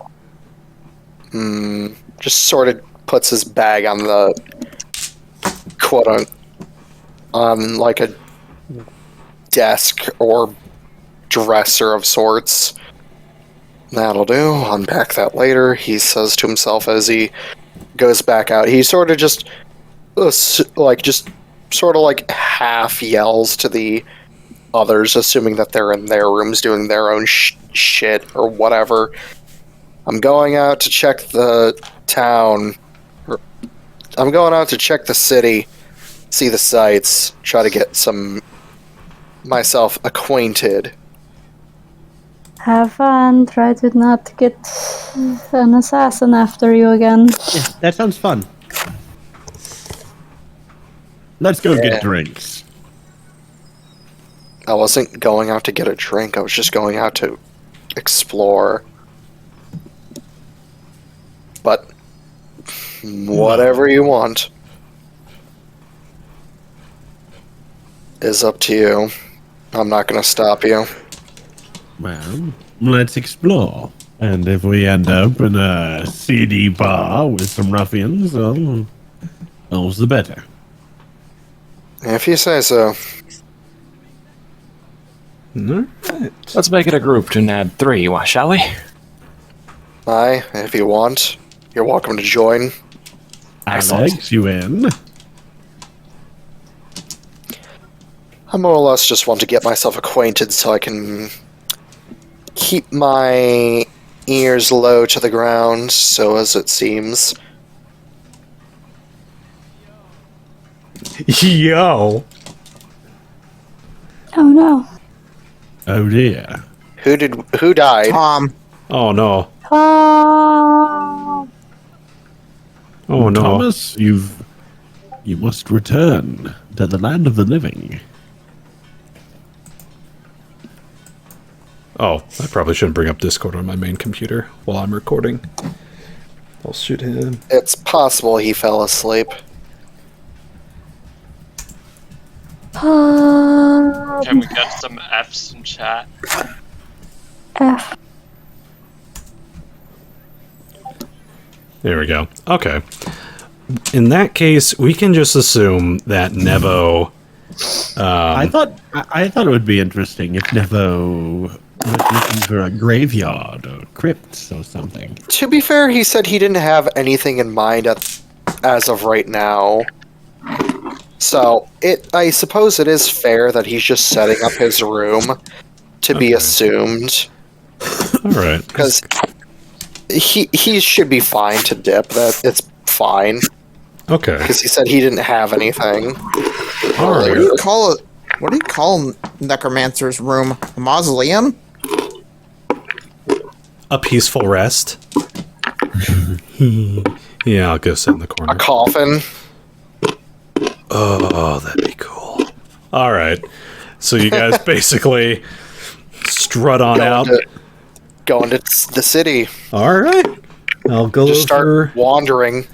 Just sort of puts his bag on the on like a desk or dresser of sorts. That'll do. Unpack that later, he says to himself as he goes back out. He sort of just half yells to the others, assuming that they're in their rooms doing their own shit or whatever. I'm going out to check the town. I'm going out to check the city, see the sights, try to get myself acquainted. Have fun. Try to not get an assassin after you again. Yeah, that sounds fun. Let's go get drinks. I wasn't going out to get a drink, I was just going out to explore. But whatever you want is up to you. I'm not going to stop you. Well, let's explore. And if we end up in a seedy bar with some ruffians, all's the better. If you say so. Alright. Let's make it a group to add 3, shall we? Aye, if you want, you're welcome to join. Alex, you in? I more or less just want to get myself acquainted so I can keep my ears low to the ground, so as it seems. Yo! Oh no. Oh dear. Who died? Tom. Oh no. Oh. Oh no. Thomas, you must return to the land of the living. Oh, I probably shouldn't bring up Discord on my main computer while I'm recording. I'll shoot him. It's possible he fell asleep. Can we get some F's in chat? F. There we go. Okay. In that case, we can just assume that Nevo. I thought it would be interesting if Nevo was looking for a graveyard or crypts or something. To be fair, he said he didn't have anything in mind as of right now. So, I suppose it is fair that he's just setting up his room to be assumed. Alright. Because he should be fine to dip. That it's fine. Okay. Because he said he didn't have anything. What do you call Necromancer's room? A mausoleum? A peaceful rest. Yeah, I'll go sit in the corner. A coffin. Oh, that'd be cool. Alright. So you guys basically strut on out. Going to the city. Alright. I'll go Just start wandering.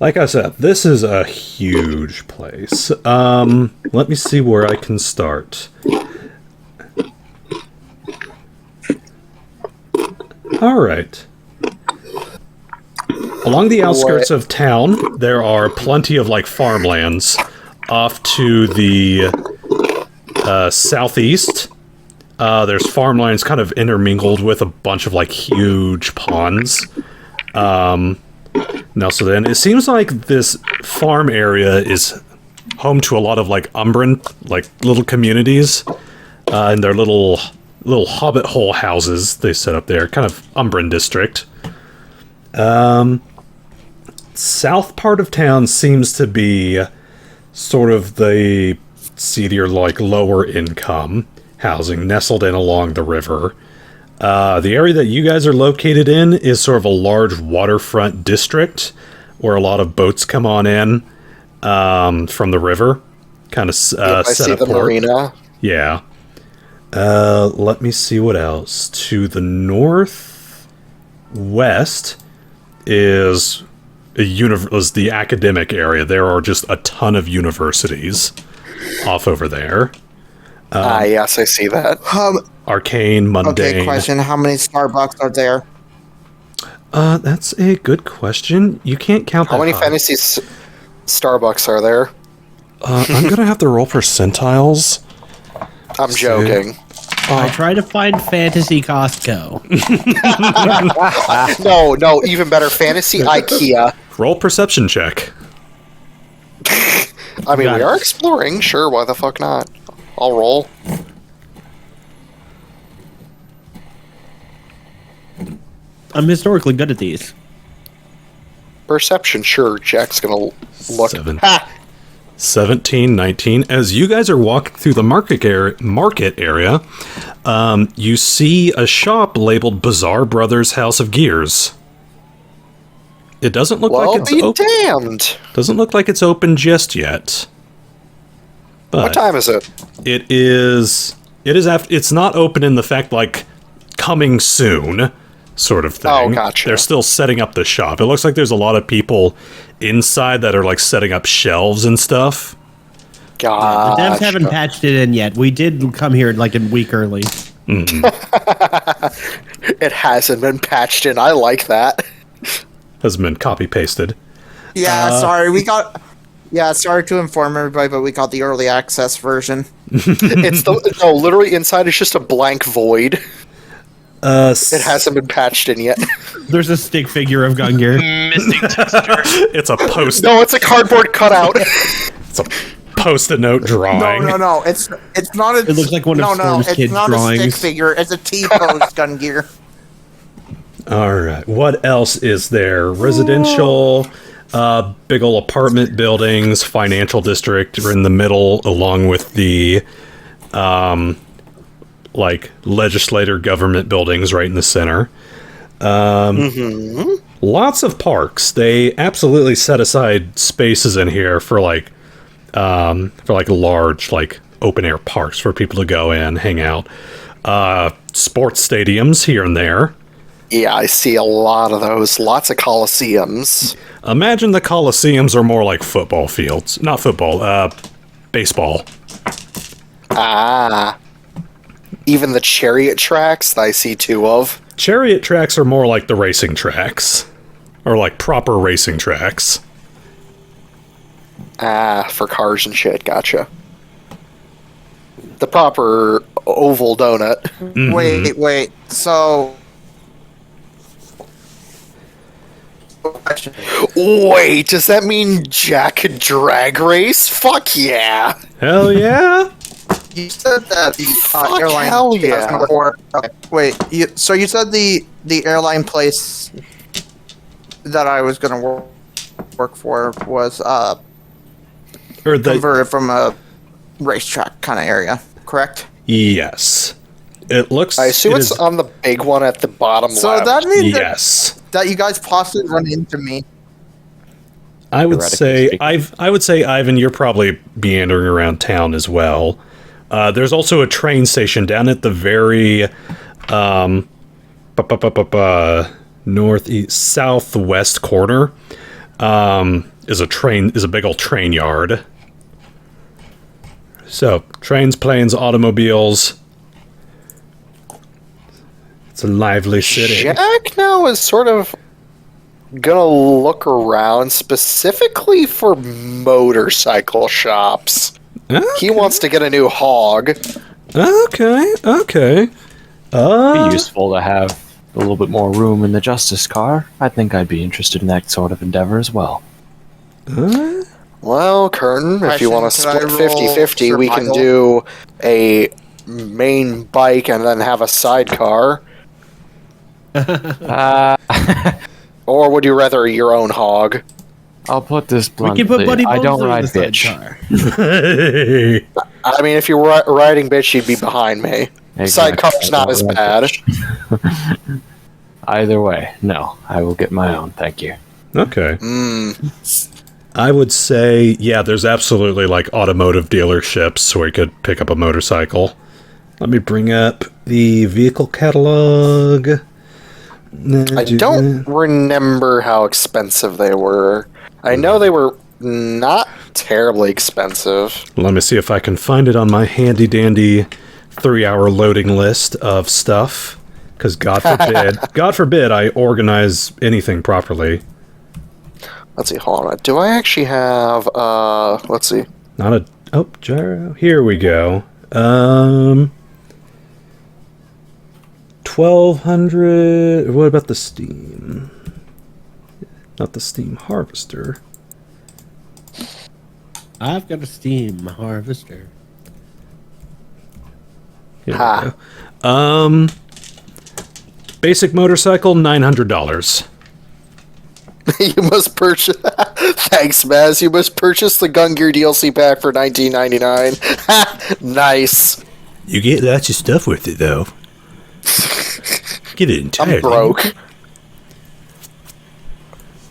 Like I said, this is a huge place. Let me see where I can start. Alright. Along the outskirts of town, there are plenty of, like, farmlands off to the southeast. There's farmlands kind of intermingled with a bunch of, like, huge ponds. Now, so then, it seems like this farm area is home to a lot of, like, Umbran, like, little communities, and their little hobbit hole houses they set up there, kind of Umbran district. South part of town seems to be sort of the seedier, like, lower income housing nestled in along the river. The area that you guys are located in is sort of a large waterfront district where a lot of boats come on in from the river. Kind of set I see the marina. Yeah. Let me see what else. To the northwest is the academic area. There are just a ton of universities off over there. Yes, I see that. Arcane, mundane. Okay, question. How many Starbucks are there? That's a good question. You can't count How many fantasy Starbucks are there? I'm gonna have to roll percentiles. I'm joking. I try to find fantasy Costco. No, even better. Fantasy IKEA. Roll perception check. I mean, we are exploring. Sure, why the fuck not? I'll roll. I'm historically good at these. Perception, sure. Jack's gonna look. 17, 19. As you guys are walking through the market area, you see a shop labeled Bazaar Brothers House of Gears. It doesn't look like it's open. Damned. Doesn't look like it's open just yet. But what time is it? It is after. It's not open in the fact like coming soon sort of thing. Oh, gotcha. They're still setting up the shop. It looks like there's a lot of people inside that are like setting up shelves and stuff. Gotcha. The devs haven't patched it in yet. We did come here like a week early. It hasn't been patched in. I like that. Hasn't been copy pasted. Yeah, sorry. Sorry to inform everybody, but we got the early access version. Literally inside is just a blank void. It hasn't been patched in yet. There's a stick figure of Gungear. Missing texture. It's a post. No, it's a cardboard cutout. It's a post-it note drawing. No. It's not a. It looks like one of Storm's kids' it's not drawings. a stick figure. It's a T-pose Gungear. All right. What else is there? Residential, big ol' apartment buildings, financial district are in the middle, along with the like legislator government buildings right in the center. Lots of parks. They absolutely set aside spaces in here for like large like open air parks for people to go in, hang out. sports stadiums here and there. Yeah, I see a lot of those. Lots of coliseums. Imagine the coliseums are more like football fields. Not football, baseball. Ah. Even the chariot tracks that I see two of. Chariot tracks are more like the racing tracks. Or like proper racing tracks. Ah, for cars and shit, gotcha. The proper oval donut. Mm-hmm. Wait, so... Wait, does that mean Jack could drag race? Fuck yeah! Hell yeah! You said that the airline... hell yeah. Okay, wait, so you said the airline place that I was going to work for was converted from a racetrack kind of area, correct? Yes. It looks... I assume it's on the big one at the bottom left. So that means yes. that you guys possibly run into me. I would say Ivan, you're probably meandering around town as well. There's also a train station down at the very northeast southwest corner. Is a big old train yard. So trains, planes, automobiles. It's a lively city. Jack now is sort of gonna look around specifically for motorcycle shops. Okay. He wants to get a new hog. Okay. It'd be useful to have a little bit more room in the Justice car. I think I'd be interested in that sort of endeavor as well. Well, Khurtin, if you want to Can I split roll 50-50, we can survival? do a main bike and then have a sidecar. Or would you rather your own hog? I'll put this We bluntly. can put Buddy I don't Bozo in ride the bitch. sidecar. I mean, if you were riding bitch, you'd be behind me. Exactly. Sidecar's not I as don't bad. ride bitch. Either way, no. I will get my own, thank you. Okay. I would say, yeah, there's absolutely like automotive dealerships where you could pick up a motorcycle. Let me bring up the vehicle catalog. I don't remember how expensive they were. I know they were not terribly expensive. Let me see if I can find it on my handy dandy 3-hour loading list of stuff. Because God forbid I organize anything properly. Let's see, hold on. Do I actually have, let's see. Gyro. Here we go. 1,200. What about the Steam? Not the Steam Harvester. I've got a Steam Harvester. Here we go. Basic motorcycle, $900. You must purchase. Thanks, Maz. You must purchase the Gun Gear DLC pack for $19.99. Nice. You get lots of stuff with it, though. Get it entirely. I'm broke.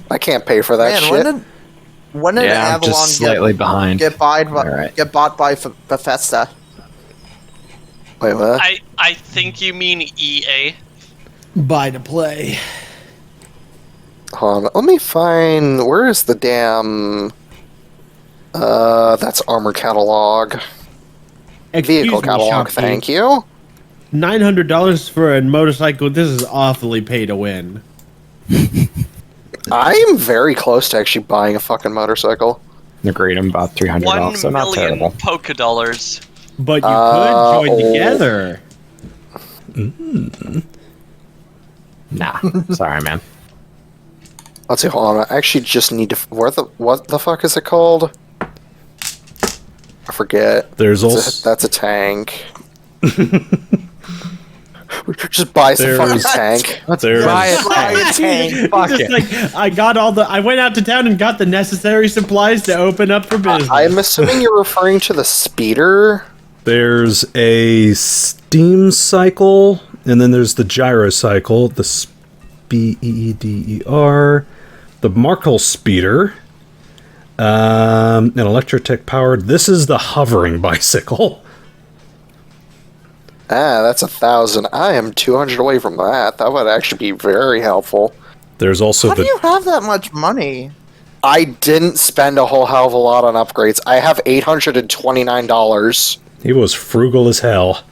I can't pay for that shit. When did Yeah, I'm Avalon just slightly behind. get bought by Bethesda? Wait, what? I think you mean EA. Buy to play. Hold on. Let me find. Where is the damn? That's armor catalog. Vehicle catalog. Thank you. $900 for a motorcycle. This is awfully pay to win. I am very close to actually buying a fucking motorcycle. Agreed, I'm about 300 1 off, so not million terrible. polka dollars. But you could join together. Nah, sorry, man. Let's see. Hold on. I actually just need to. What the fuck is it called? I forget. There's also that's a tank. Just buy some fucking tank. Buy a tank. Fuck Just it. like, I went out to town and got the necessary supplies to open up for business. I'm assuming you're referring to the speeder. There's a steam cycle, and then there's the gyro cycle, the SPEEDER, the Markle speeder, an Electrotech powered. This is the hovering bicycle. That's 1,000. I am 200 away from that. That would actually be very helpful. There's also How do you have that much money? I didn't spend a whole hell of a lot on upgrades. I have $829. He was frugal as hell.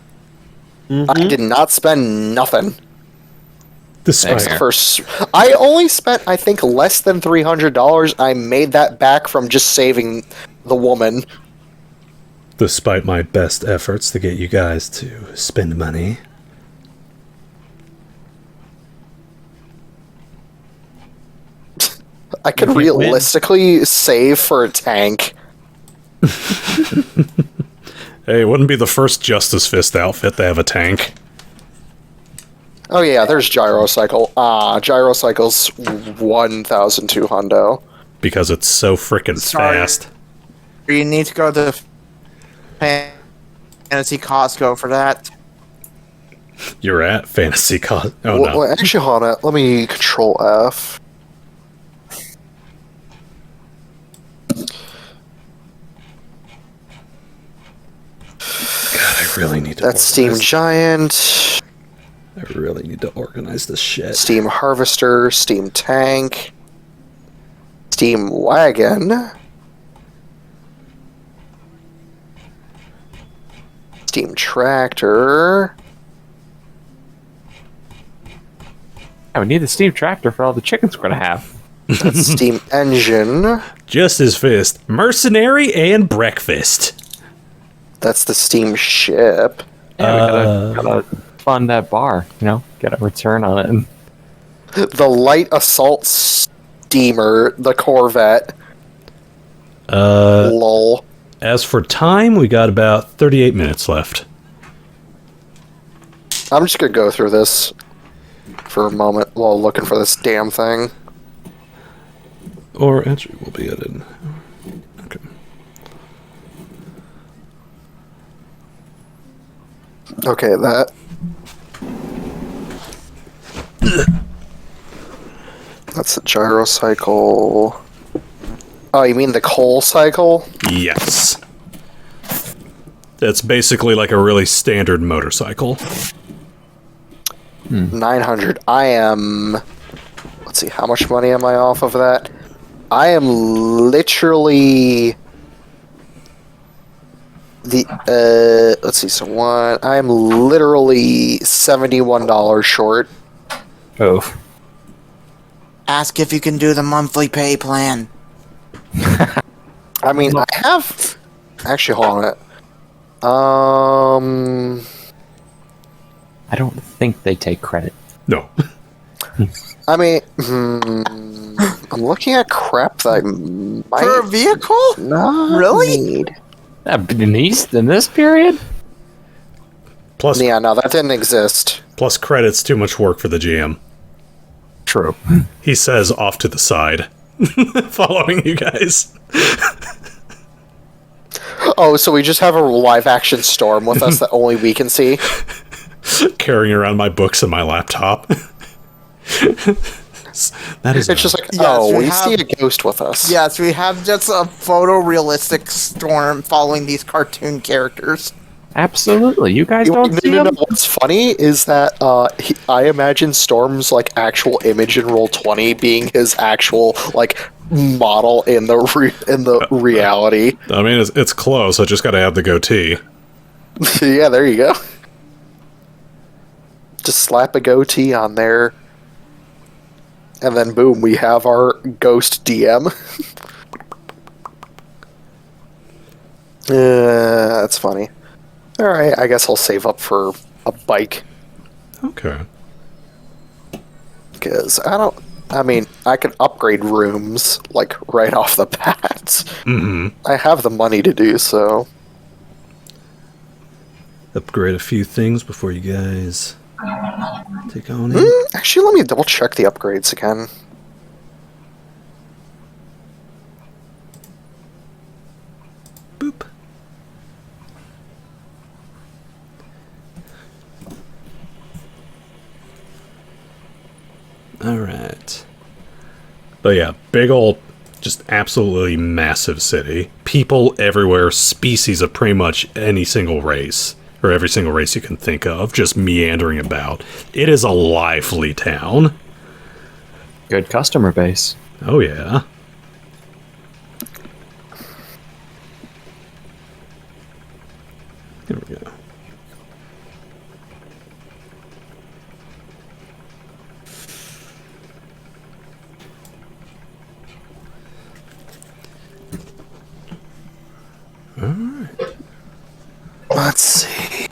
I did not spend nothing. Despite I only spent, I think, less than $300. I made that back from just saving the woman. Despite my best efforts to get you guys to spend money. I could realistically save for a tank. Hey, it wouldn't be the first Justice Fist outfit to have a tank. Oh yeah, there's Gyrocycle. Gyrocycle's 1,200. Because it's so frickin' fast. You need to go to Fantasy Costco for that. You're at Fantasy Costco. Oh, well, no. actually, hold on. Let me Control F. God, I really need to That's Steam Giant. I really need to organize this shit. Steam Harvester, Steam Tank, Steam Wagon, Steam Tractor. Yeah, we need the steam tractor for all the chickens we're gonna have. That's Steam Engine. Justice Fist, Mercenary, and Breakfast. That's the Steam Ship. Yeah, we gotta fund that bar, get a return on it. The Light Assault Steamer, the Corvette. Lol. As for time, we got about 38 minutes left. I'm just gonna go through this for a moment while looking for this damn thing. Or actually, we'll be edited. Okay. Okay, that. That's a gyrocycle. Oh, you mean the coal cycle? Yes. It's basically like a really standard motorcycle. 900. I am... Let's see, how much money am I off of that? I am literally... let's see, so one... I'm literally $71 short. Oh. Ask if you can do the monthly pay plan. I mean, I have... Actually, hold on it. I don't think they take credit. No. I mean, I'm looking at crap that I might For a vehicle? not Really? need. In this period? Plus, Yeah, no, that didn't exist. plus credit's too much work for the GM. True. He says off to the side, following you guys. Oh, so we just have a live-action Storm with us that only we can see? Carrying around my books and my laptop. That is It's just like, Yes, oh, we we have- see a ghost with us. Yes, we have just a photorealistic Storm following these cartoon characters. Absolutely. You guys don't see No, them? what's funny is that I imagine Storm's like actual image in Roll20 being his actual like model in the reality. I mean, it's close. I just got to add the goatee. Yeah, there you go. Just slap a goatee on there. And then boom, we have our ghost DM. That's funny. Alright, I guess I'll save up for a bike. Okay. Because I can upgrade rooms, like, right off the bat. Mm-hmm. I have the money to do so. Upgrade a few things before you guys take on in. Actually, let me double check the upgrades again. Boop. Alright. But yeah, big old, just absolutely massive city. People everywhere, species of pretty much any single race. or every single race you can think of, just meandering about. It is a lively town. Good customer base. Oh, yeah. Here we go. All right. Let's see.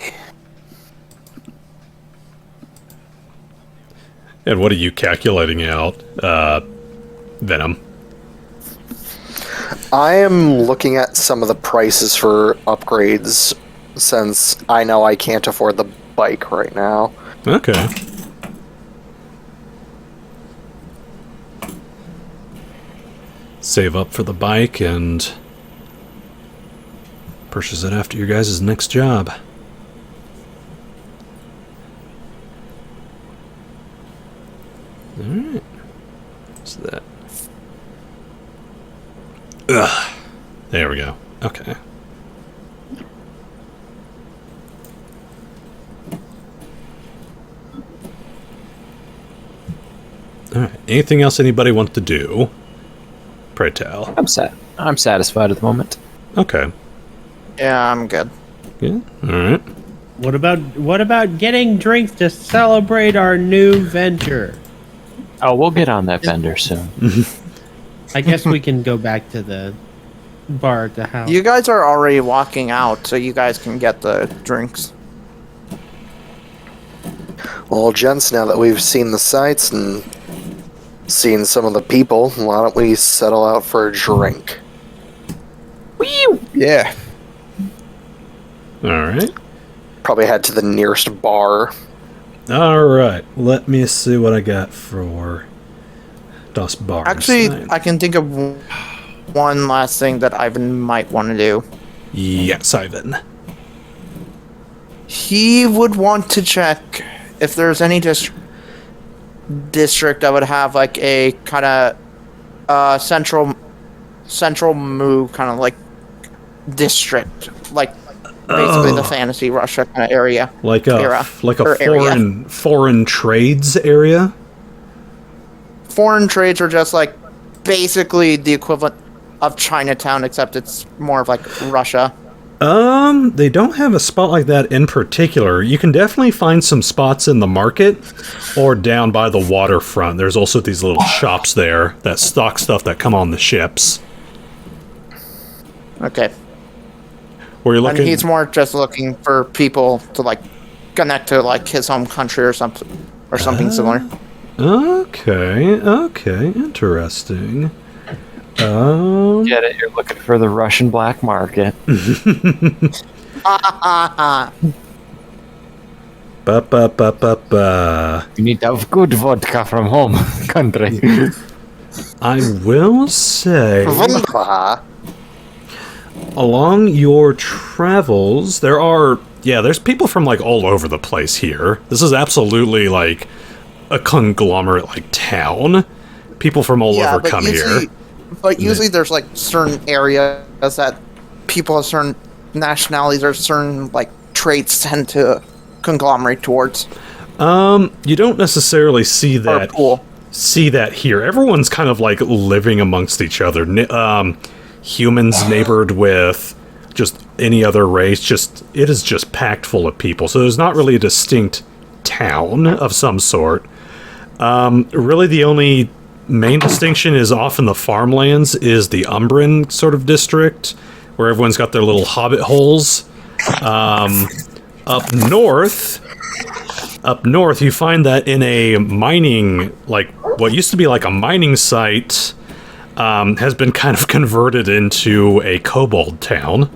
And what are you calculating out, Venom? I am looking at some of the prices for upgrades since I know I can't afford the bike right now. Okay. Save up for the bike and purchase it after your guys' next job. Alright. What's that? Ugh. There we go. Okay. Alright. Anything else anybody wants to do? Pray tell. I'm satisfied at the moment. Okay. Yeah, I'm good. Yeah. Alright. What about getting drinks to celebrate our new venture? Oh, we'll get on that vendor soon. I guess we can go back to the bar at the house. You guys are already walking out, so you guys can get the drinks. Well, gents, now that we've seen the sights and seen some of the people, why don't we settle out for a drink? Yeah. Alright. Probably head to the nearest bar. Alright. Let me see what I got for Das Bar. Actually, I can think of one last thing that Ivan might want to do. Yes, Ivan. He would want to check if there's any district that would have like a kind of central move kind of like district, like basically the fantasy Russia kind of area. Like a foreign trades area? Foreign trades are just like basically the equivalent of Chinatown, except it's more of like Russia. They don't have a spot like that in particular. You can definitely find some spots in the market or down by the waterfront. There's also these little shops there that stock stuff that come on the ships. Okay. Where you're looking? And he's more just looking for people to like connect to like his home country or something similar. Okay, interesting. Get it? You're looking for the Russian black market. You need to have good vodka from home country. I will say, along your travels, there's people from like all over the place here. This is absolutely like a conglomerate like town. People from all over come here. But usually there's like certain areas that people of certain nationalities or certain like traits tend to conglomerate towards. You don't necessarily see that here. Everyone's kind of like living amongst each other. Humans neighbored with just any other race. It is just packed full of people. So there's not really a distinct town of some sort. Really the only main distinction is off in the farmlands is the Umbran sort of district, where everyone's got their little hobbit holes. Up north, you find that in a mining, like what used to be like a mining site, has been kind of converted into a kobold town.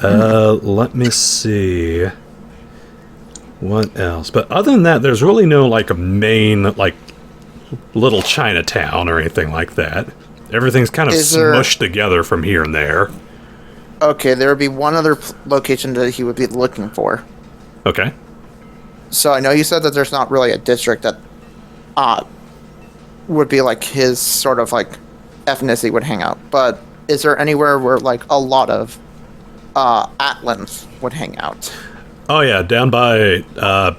Let me see. What else? But other than that, there's really no like a main like little Chinatown or anything like that. Everything's kind of smushed together from here and there. Okay, there would be one other location that he would be looking for. Okay. So I know you said that there's not really a district that would be like his sort of like ethnicity would hang out, but is there anywhere where like a lot of Atlan would hang out? Oh yeah, down by the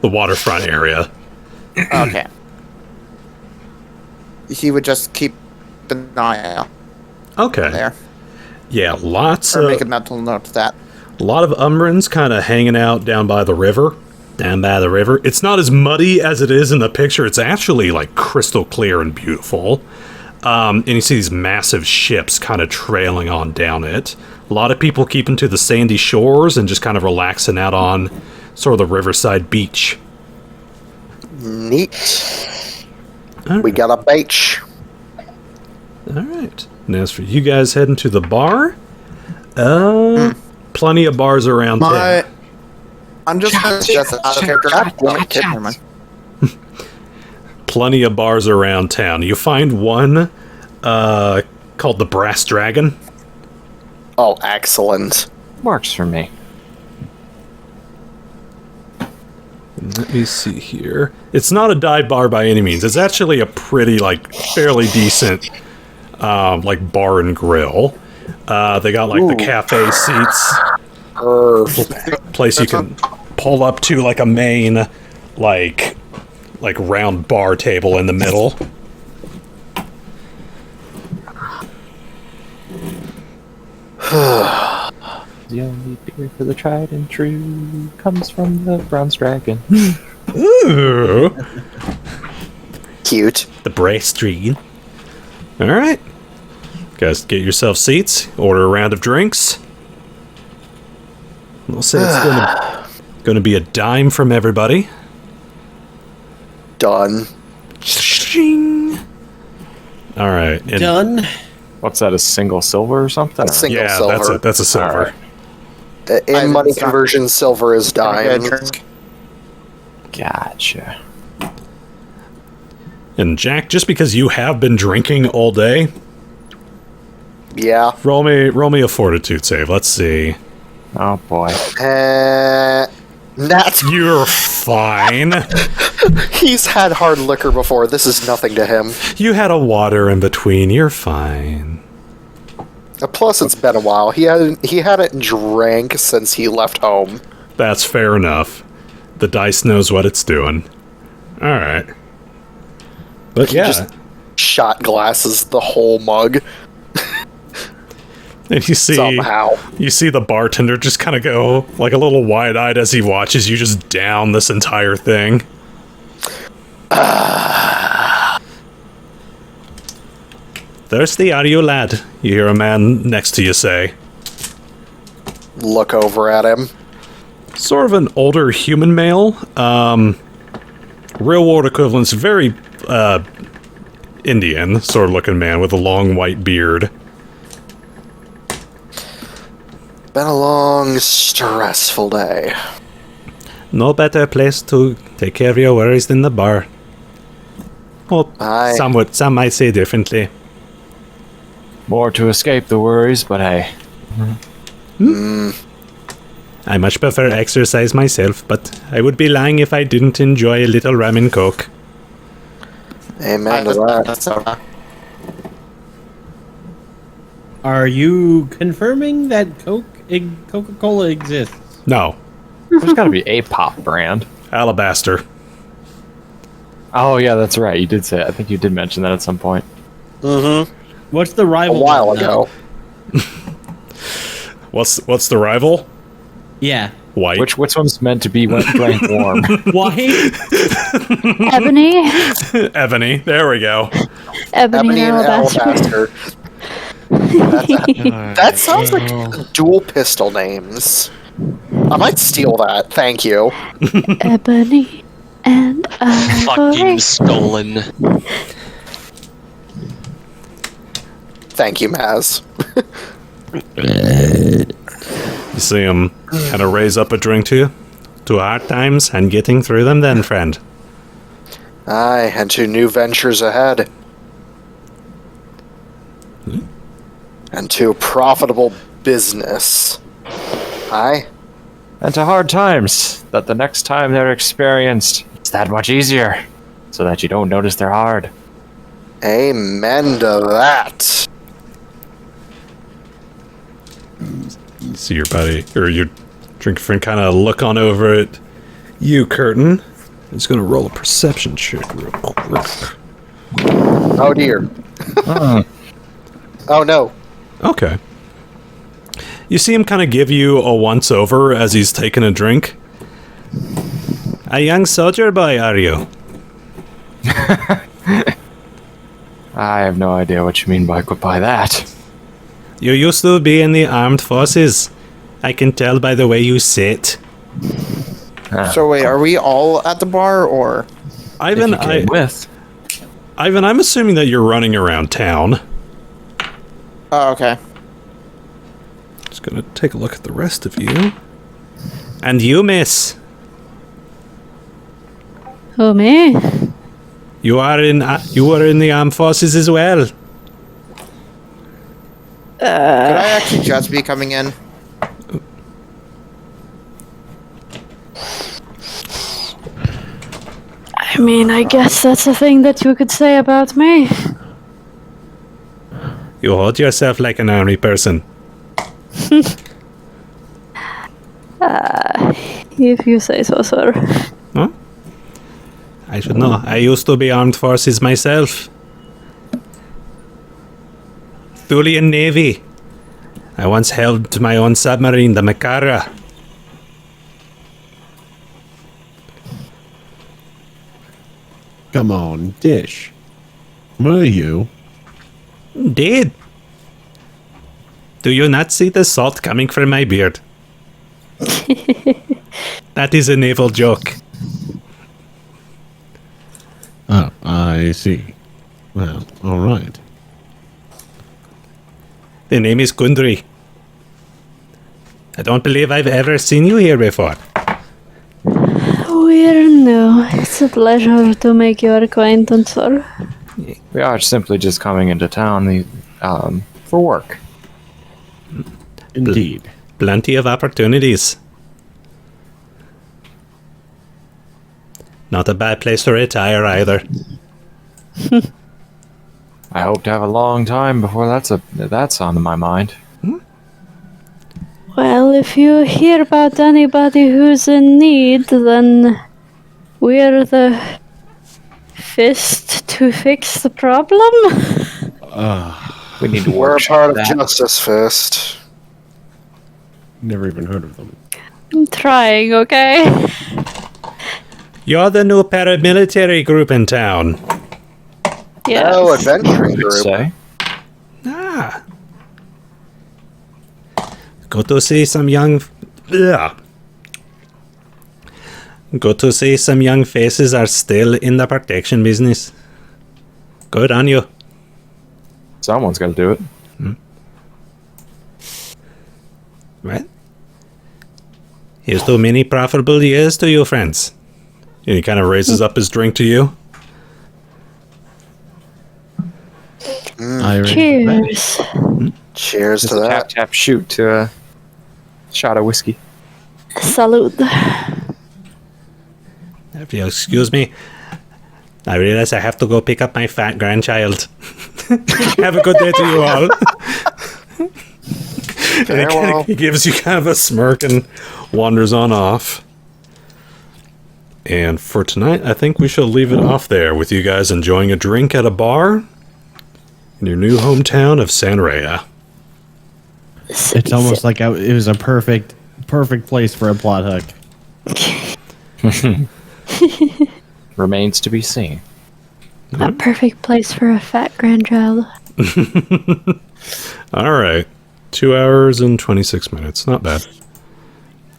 waterfront area. Okay. He would just keep an eye out Okay. there. Yeah, lots Or of make a mental note of that. a lot of Umbrans kind of hanging out down by the river. Down by the river. It's not as muddy as it is in the picture. It's actually like crystal clear and beautiful. And you see these massive ships kind of trailing on down it. A lot of people keeping to the sandy shores and just kind of relaxing out on sort of the riverside beach. Neat. All We right. got a beach. All right. And as for you guys heading to the bar, plenty of bars around town. I'm just gonna suggest that out of character. Never mind. Plenty of bars around town. You find one called the Brass Dragon. Oh, excellent. Works for me. Let me see here. It's not a dive bar by any means. It's actually a pretty, like, fairly decent, like, bar and grill. They got, like, the cafe seats. Perfect. Place you can pull up to, like, a main, like round bar table in the middle. The only beer for the tried and true comes from the Bronze Dragon. Ooh. Cute. The Brass Dragon. Alright. Guys, get yourself seats. Order a round of drinks. We'll say it's going to be a dime from everybody. Done. Shing. All right. And Done. What's that, a single silver or something? A single yeah, silver. that's a silver. Alright. In money conversion, silver is dime. Gotcha. And Jack, just because you have been drinking all day, Yeah. roll me a fortitude save. Let's see. Oh boy. Nat. You're fine. He's had hard liquor before. This is nothing to him. You had a water in between. You're fine. Plus, it's been a while. He hadn't drank since he left home. That's fair enough. The dice knows what it's doing. All right. But yeah. Just shot glasses the whole mug. And you see Somehow. You see the bartender just kind of go like a little wide-eyed as he watches you just down this entire thing. Thirsty are you, lad? You hear a man next to you say. Look over at him. Sort of an older human male. Real world equivalent's very Indian sort of looking man with a long white beard. Been a long, stressful day. No better place to take care of your worries than the bar. Well, some might say differently. More to escape the worries, but hey. I much prefer exercise myself, but I would be lying if I didn't enjoy a little rum and coke. Amen to that. Are you confirming that Coca-Cola exists? No. There's gotta be a pop brand. Alabaster. Oh yeah, that's right. You did say it. I think you did mention that at some point. Mm-hmm. What's the rival? A while one, ago. What's the rival? Yeah. White. Which one's meant to be blank warm? White? Ebony. Ebony. There we go. Ebony and Alabaster. That sounds like dual pistol names. I might steal that. Thank you. Ebony and Fucking stolen. Thank you, Maz. You see him kind of raise up a drink to you. To hard times and getting through them then, friend. Aye, and to new ventures ahead. And to profitable business. Aye. And to hard times, that the next time they're experienced, it's that much easier, so that you don't notice they're hard. Amen to that. You see your buddy, or your drink friend kind of look on over at you, Khurtin. He's going to roll a perception check real quick. Oh, dear. Oh, no. Okay. You see him kind of give you a once-over as he's taking a drink. A young soldier boy, are you? I have no idea what you mean by that. You used to be in the armed forces. I can tell by the way you sit. So wait, are we all at the bar, or? Ivan, Ivan, I'm assuming that you're running around town. Oh, okay. Just gonna take a look at the rest of you. And you, miss. Who, me? You are in the armed forces as well. Could I actually just be coming in? I mean, I guess that's a thing that you could say about me. You hold yourself like an army person. If you say so, sir. Huh? I should know. I used to be armed forces myself. Thulian Navy. I once held my own submarine, the Makara. Come on, Dish. Were you? Did. Do you not see the salt coming from my beard? That is a naval joke. Oh, I see. Well, all right. The name is Gundry. I don't believe I've ever seen you here before. We're new. It's a pleasure to make your acquaintance, sir. We are simply just coming into town for work. Indeed. Plenty of opportunities. Not a bad place to retire either. I hope to have a long time before that's on my mind. Well, if you hear about anybody who's in need, then we're the fist to fix the problem. We need to We're a work part of that. Justice Fist. Never even heard of them. I'm trying, okay? You're the new paramilitary group in town. Yes. Oh, adventuring Good group. say. Ah. Good to see some young... Ugh. Good to see some young faces are still in the protection business. Good on you. Someone's got to do it. Well, here's to many profitable years to you, friends. And he kind of raises up his drink to you. Cheers. Cheers Just to a that. tap, shoot to a shot of whiskey. Salud. If you'll excuse me, I realize I have to go pick up my fat grandchild. Have a good day to you all. Farewell. He gives you kind of a smirk and wanders on off. And for tonight, I think we shall leave it off there with you guys enjoying a drink at a bar in your new hometown of Sanrea. It's almost like it was a perfect place for a plot hook. Remains to be seen. A perfect place for a fat grandchild. All right. 2 hours and 26 minutes. Not bad.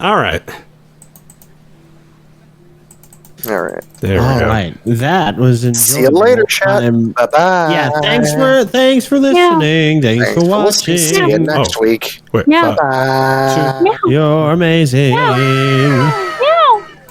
All right. All right. There we All go. right, that was enjoyable. See you later, chat. Bye bye. Yeah, thanks for listening. Thanks for watching. See you next week. Wait, Yeah. Bye. You're amazing.